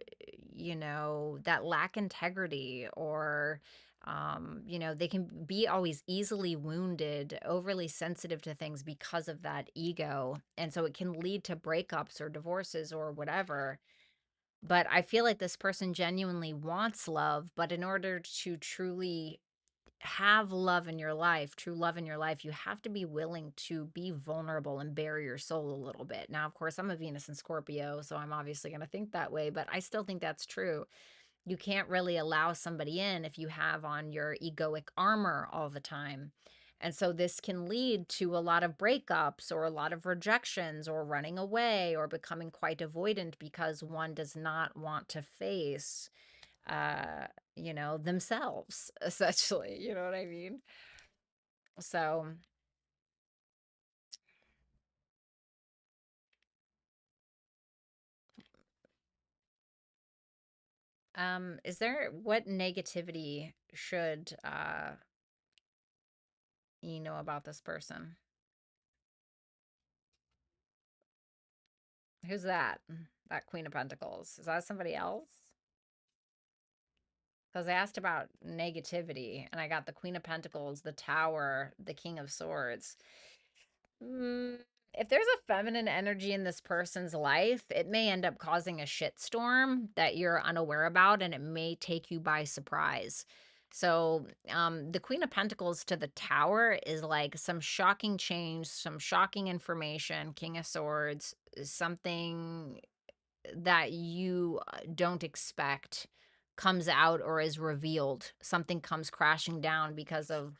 that lack integrity, or they can be always easily wounded, overly sensitive to things because of that ego. And so it can lead to breakups or divorces or whatever. But I feel like this person genuinely wants love, but in order to truly have love in your life, true love in your life, you have to be willing to be vulnerable and bare your soul a little bit. Now, of course, I'm a Venus in Scorpio, so I'm obviously going to think that way, but I still think that's true. You can't really allow somebody in if you have on your egoic armor all the time. And so this can lead to a lot of breakups or a lot of rejections or running away or becoming quite avoidant because one does not want to face themselves essentially, you know what I mean? So, is there what negativity should you know about this person? Who's that? That Queen of Pentacles. Is that somebody else? Because I asked about negativity and I got the Queen of Pentacles, the Tower, the King of Swords. Mm, if there's a feminine energy in this person's life, it may end up causing a shitstorm that you're unaware about, and it may take you by surprise. So, the Queen of Pentacles to the Tower is like some shocking change, some shocking information. King of Swords is something that you don't expect comes out or is revealed. Something comes crashing down because of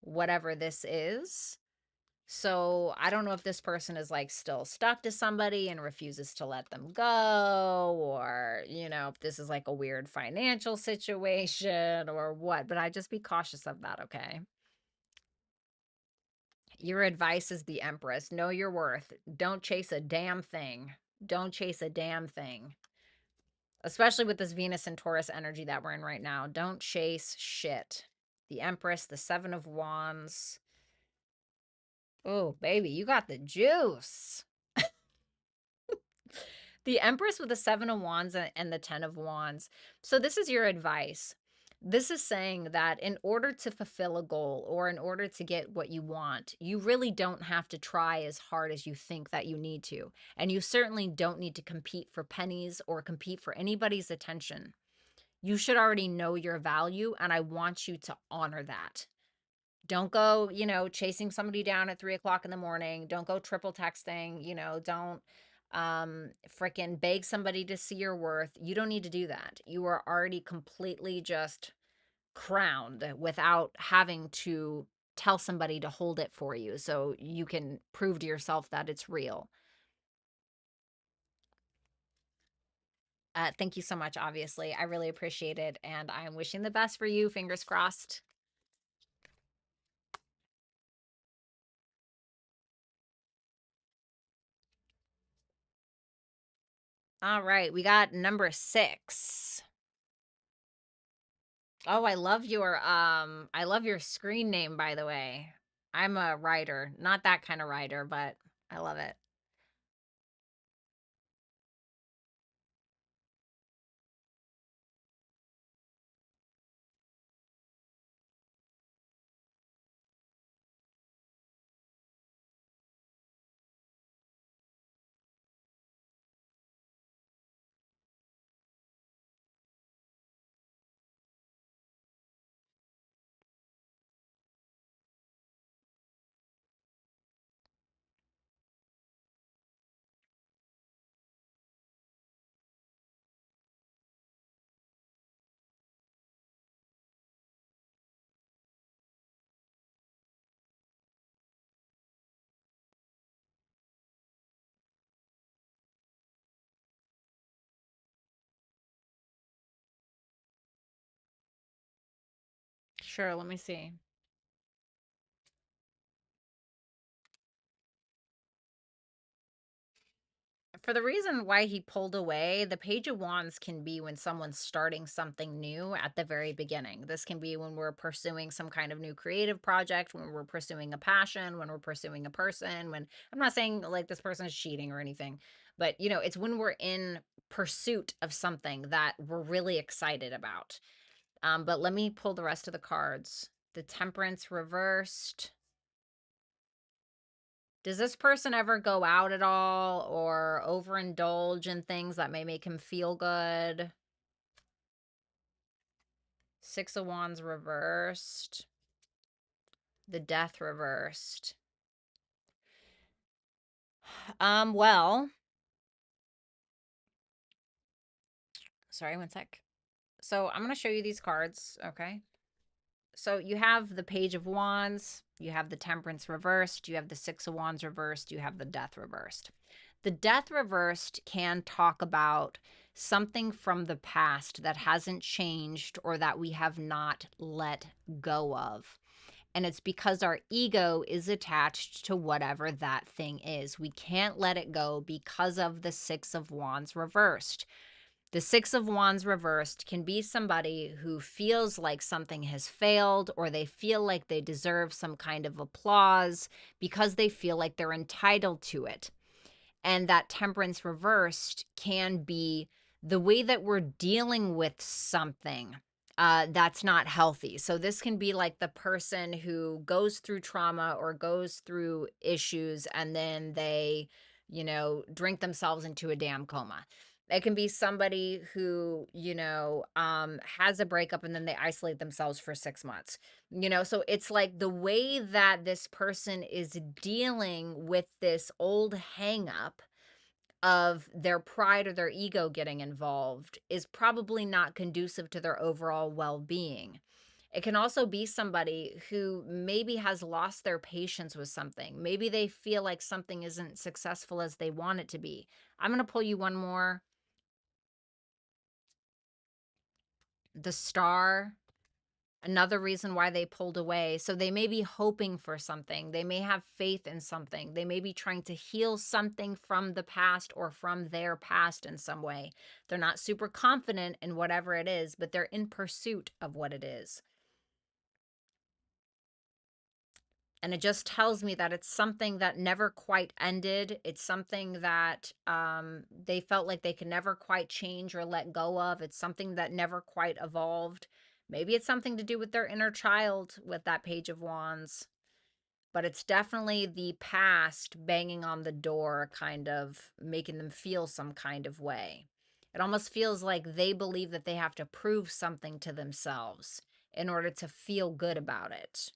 whatever this is. So I don't know if this person is like still stuck to somebody and refuses to let them go, or, if this is like a weird financial situation or what, but I just be cautious of that, okay? Your advice is the Empress. Know your worth. Don't chase a damn thing. Don't chase a damn thing. Especially with this Venus and Taurus energy that we're in right now. Don't chase shit. The Empress, the Seven of Wands. Oh, baby, you got the juice. The Empress with the Seven of Wands and the Ten of Wands. So this is your advice. This is saying that in order to fulfill a goal or in order to get what you want, you really don't have to try as hard as you think that you need to. And you certainly don't need to compete for pennies or compete for anybody's attention. You should already know your value, and I want you to honor that. Don't go, chasing somebody down at 3 o'clock in the morning. Don't go triple texting, don't freaking beg somebody to see your worth. You don't need to do that. You are already completely just crowned without having to tell somebody to hold it for you so you can prove to yourself that it's real. Thank you so much, obviously. I really appreciate it, and I'm wishing the best for you. Fingers crossed. All right, we got number 6. Oh, I love your screen name, by the way. I'm a writer, not that kind of writer, but I love it. Sure, let me see. For the reason why he pulled away, the Page of Wands can be when someone's starting something new at the very beginning. This can be when we're pursuing some kind of new creative project, when we're pursuing a passion, when we're pursuing a person, when I'm not saying like this person is cheating or anything, but you know, it's when we're in pursuit of something that we're really excited about. But let me pull the rest of the cards. The Temperance reversed. Does this person ever go out at all or overindulge in things that may make him feel good? Six of Wands reversed. The Death reversed. Well, sorry, one sec. So I'm going to show you these cards, okay? So you have the Page of Wands, you have the Temperance reversed, you have the Six of Wands reversed, you have the Death reversed. The Death reversed can talk about something from the past that hasn't changed or that we have not let go of. And it's because our ego is attached to whatever that thing is. We can't let it go because of the Six of Wands reversed. The Six of Wands reversed can be somebody who feels like something has failed or they feel like they deserve some kind of applause because they feel like they're entitled to it. And that Temperance reversed can be the way that we're dealing with something that's not healthy. So this can be like the person who goes through trauma or goes through issues and then they, you know, drink themselves into a damn coma. It can be somebody who, you know, has a breakup and then they isolate themselves for 6 months. You know, so it's like the way that this person is dealing with this old hang up of their pride or their ego getting involved is probably not conducive to their overall well-being. It can also be somebody who maybe has lost their patience with something. Maybe they feel like something isn't successful as they want it to be. I'm going to pull you one more. The Star. Another reason why they pulled away. So they may be hoping for something. They may have faith in something. They may be trying to heal something from the past or from their past in some way. They're not super confident in whatever it is, but they're in pursuit of what it is. And it just tells me that it's something that never quite ended. It's something that they felt like they could never quite change or let go of. It's something that never quite evolved. Maybe it's something to do with their inner child with that Page of Wands. But it's definitely the past banging on the door, kind of making them feel some kind of way. It almost feels like they believe that they have to prove something to themselves in order to feel good about it.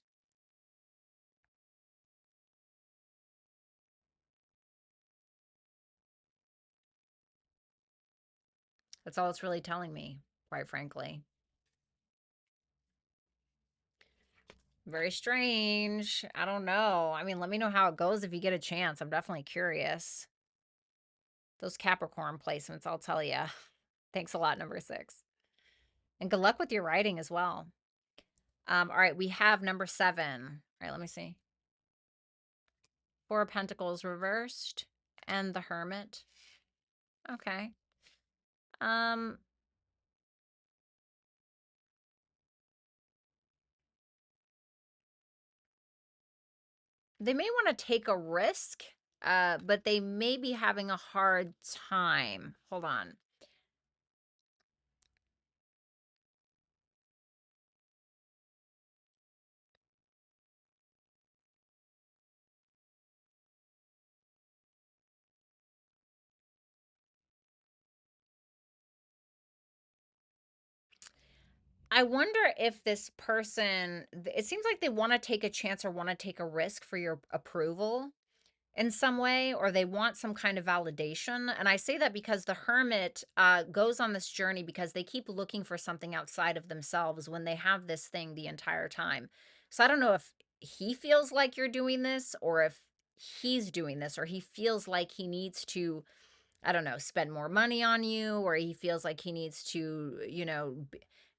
That's all it's really telling me, quite frankly. Very strange. I don't know. I mean, let me know how it goes if you get a chance. I'm definitely curious. Those Capricorn placements, I'll tell you. Thanks a lot, number 6. And good luck with your writing as well. All right, we have number 7. All right, let me see. 4 of Pentacles reversed and the Hermit. Okay. Um, they may want to take a risk, but they may be having a hard time. Hold on. I wonder if this person, it seems like they want to take a chance or want to take a risk for your approval in some way, or they want some kind of validation. And I say that because the hermit goes on this journey because they keep looking for something outside of themselves when they have this thing the entire time. So I don't know if he feels like you're doing this or if he's doing this or he feels like he needs to, I don't know, spend more money on you, or he feels like he needs to,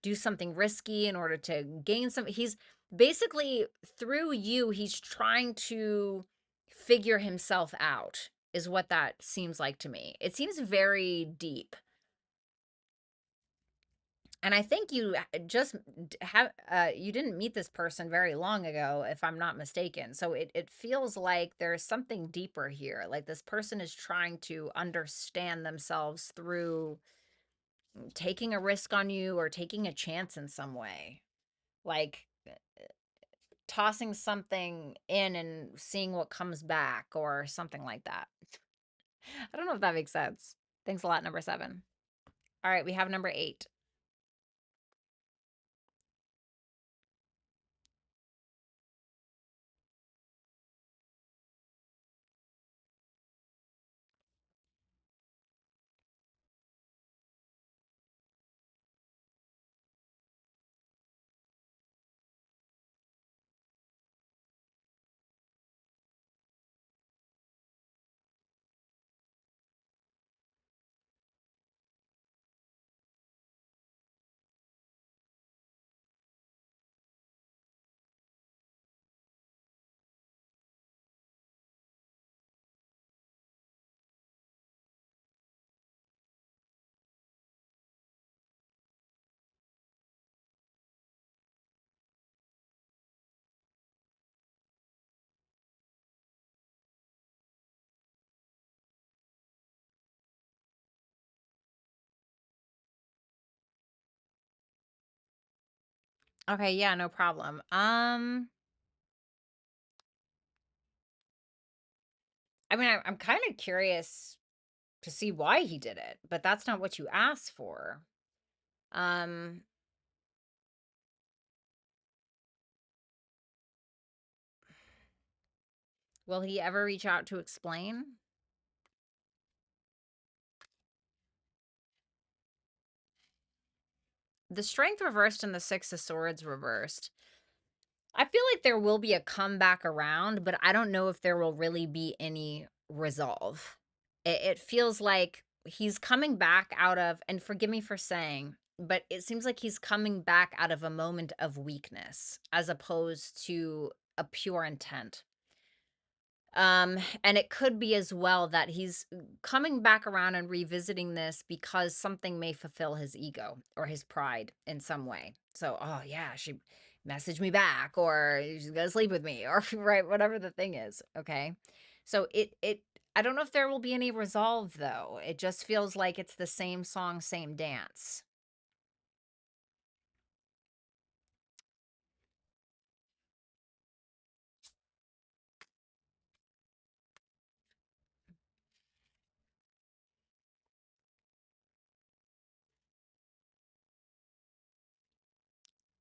do something risky in order to gain some. He's basically through you, he's trying to figure himself out, is what that seems like to me. It seems very deep. And I think you just have you didn't meet this person very long ago, if I'm not mistaken. So it feels like there's something deeper here. Like this person is trying to understand themselves through taking a risk on you or taking a chance in some way. Like tossing something in and seeing what comes back or something like that. I don't know if that makes sense. Thanks a lot, number 7. All right, we have number 8. Okay, yeah, no problem. I mean, I'm kind of curious to see why he did it, but that's not what you asked for. Um, will he ever reach out to explain? The Strength reversed and the 6 of Swords reversed. I feel like there will be a comeback around, but I don't know if there will really be any resolve. It feels like he's coming back out of, and forgive me for saying, but it seems like he's coming back out of a moment of weakness as opposed to a pure intent. And it could be as well that he's coming back around and revisiting this because something may fulfill his ego or his pride in some way. So, oh yeah, she messaged me back, or she's gonna sleep with me, or right, whatever the thing is. Okay. So I don't know if there will be any resolve though. It just feels like it's the same song, same dance.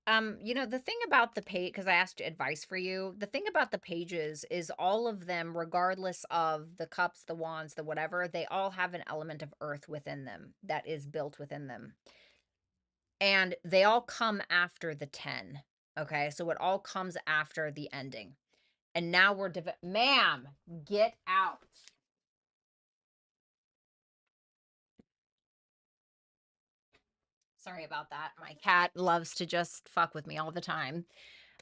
The thing about the page, because I asked advice for you, the thing about the pages is all of them, regardless of the cups, the wands, the whatever, they all have an element of earth within them that is built within them. And they all come after the 10. Okay, so it all comes after the ending. And now we're, ma'am, get out. Sorry about that. My cat loves to just fuck with me all the time.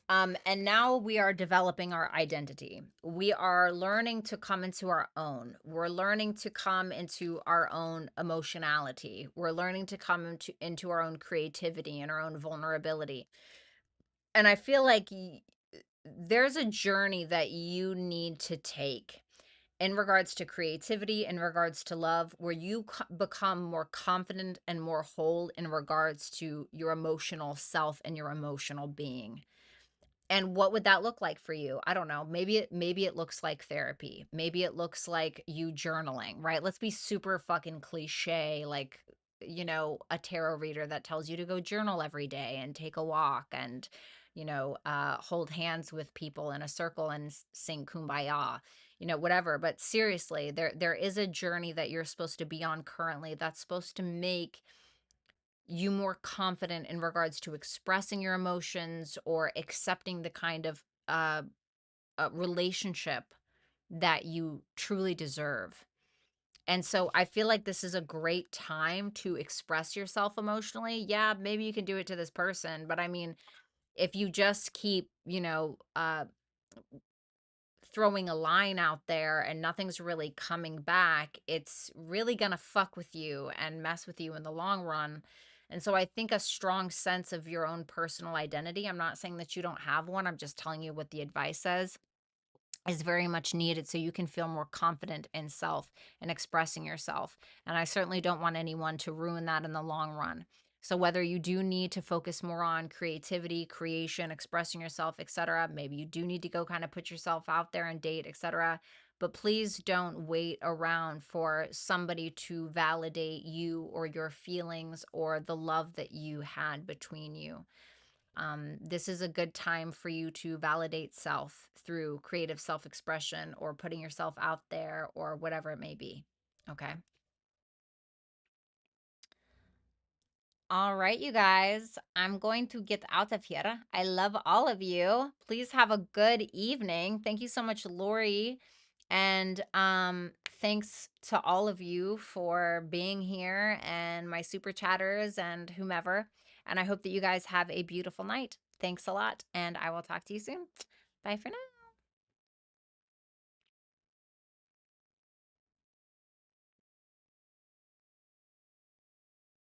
And now we are developing our identity. We are learning to come into our own. We're learning to come into our own emotionality. We're learning to come into our own creativity and our own vulnerability. And I feel like there's a journey that you need to take in regards to creativity, in regards to love, where you become more confident and more whole in regards to your emotional self and your emotional being. And what would that look like for you? I don't know. Maybe it looks like therapy. Maybe it looks like you journaling, right? Let's be super fucking cliche, like, a tarot reader that tells you to go journal every day and take a walk and, hold hands with people in a circle and sing kumbaya, whatever. But seriously, there is a journey that you're supposed to be on currently that's supposed to make you more confident in regards to expressing your emotions or accepting the kind of relationship that you truly deserve. And so I feel like this is a great time to express yourself emotionally. Yeah, maybe you can do it to this person, but I mean, if you just keep, throwing a line out there and nothing's really coming back, it's really going to fuck with you and mess with you in the long run. And so I think a strong sense of your own personal identity, I'm not saying that you don't have one, I'm just telling you what the advice says, is very much needed so you can feel more confident in self and expressing yourself. And I certainly don't want anyone to ruin that in the long run. So whether you do need to focus more on creativity, creation, expressing yourself, etc., maybe you do need to go kind of put yourself out there and date, etc., but please don't wait around for somebody to validate you or your feelings or the love that you had between you. This is a good time for you to validate self through creative self expression or putting yourself out there or whatever it may be. Okay. All right, you guys, I'm going to get out of here. I love all of you. Please have a good evening. Thank you so much, Lori. And thanks to all of you for being here and my super chatters and whomever. And I hope that you guys have a beautiful night. Thanks a lot. And I will talk to you soon. Bye for now.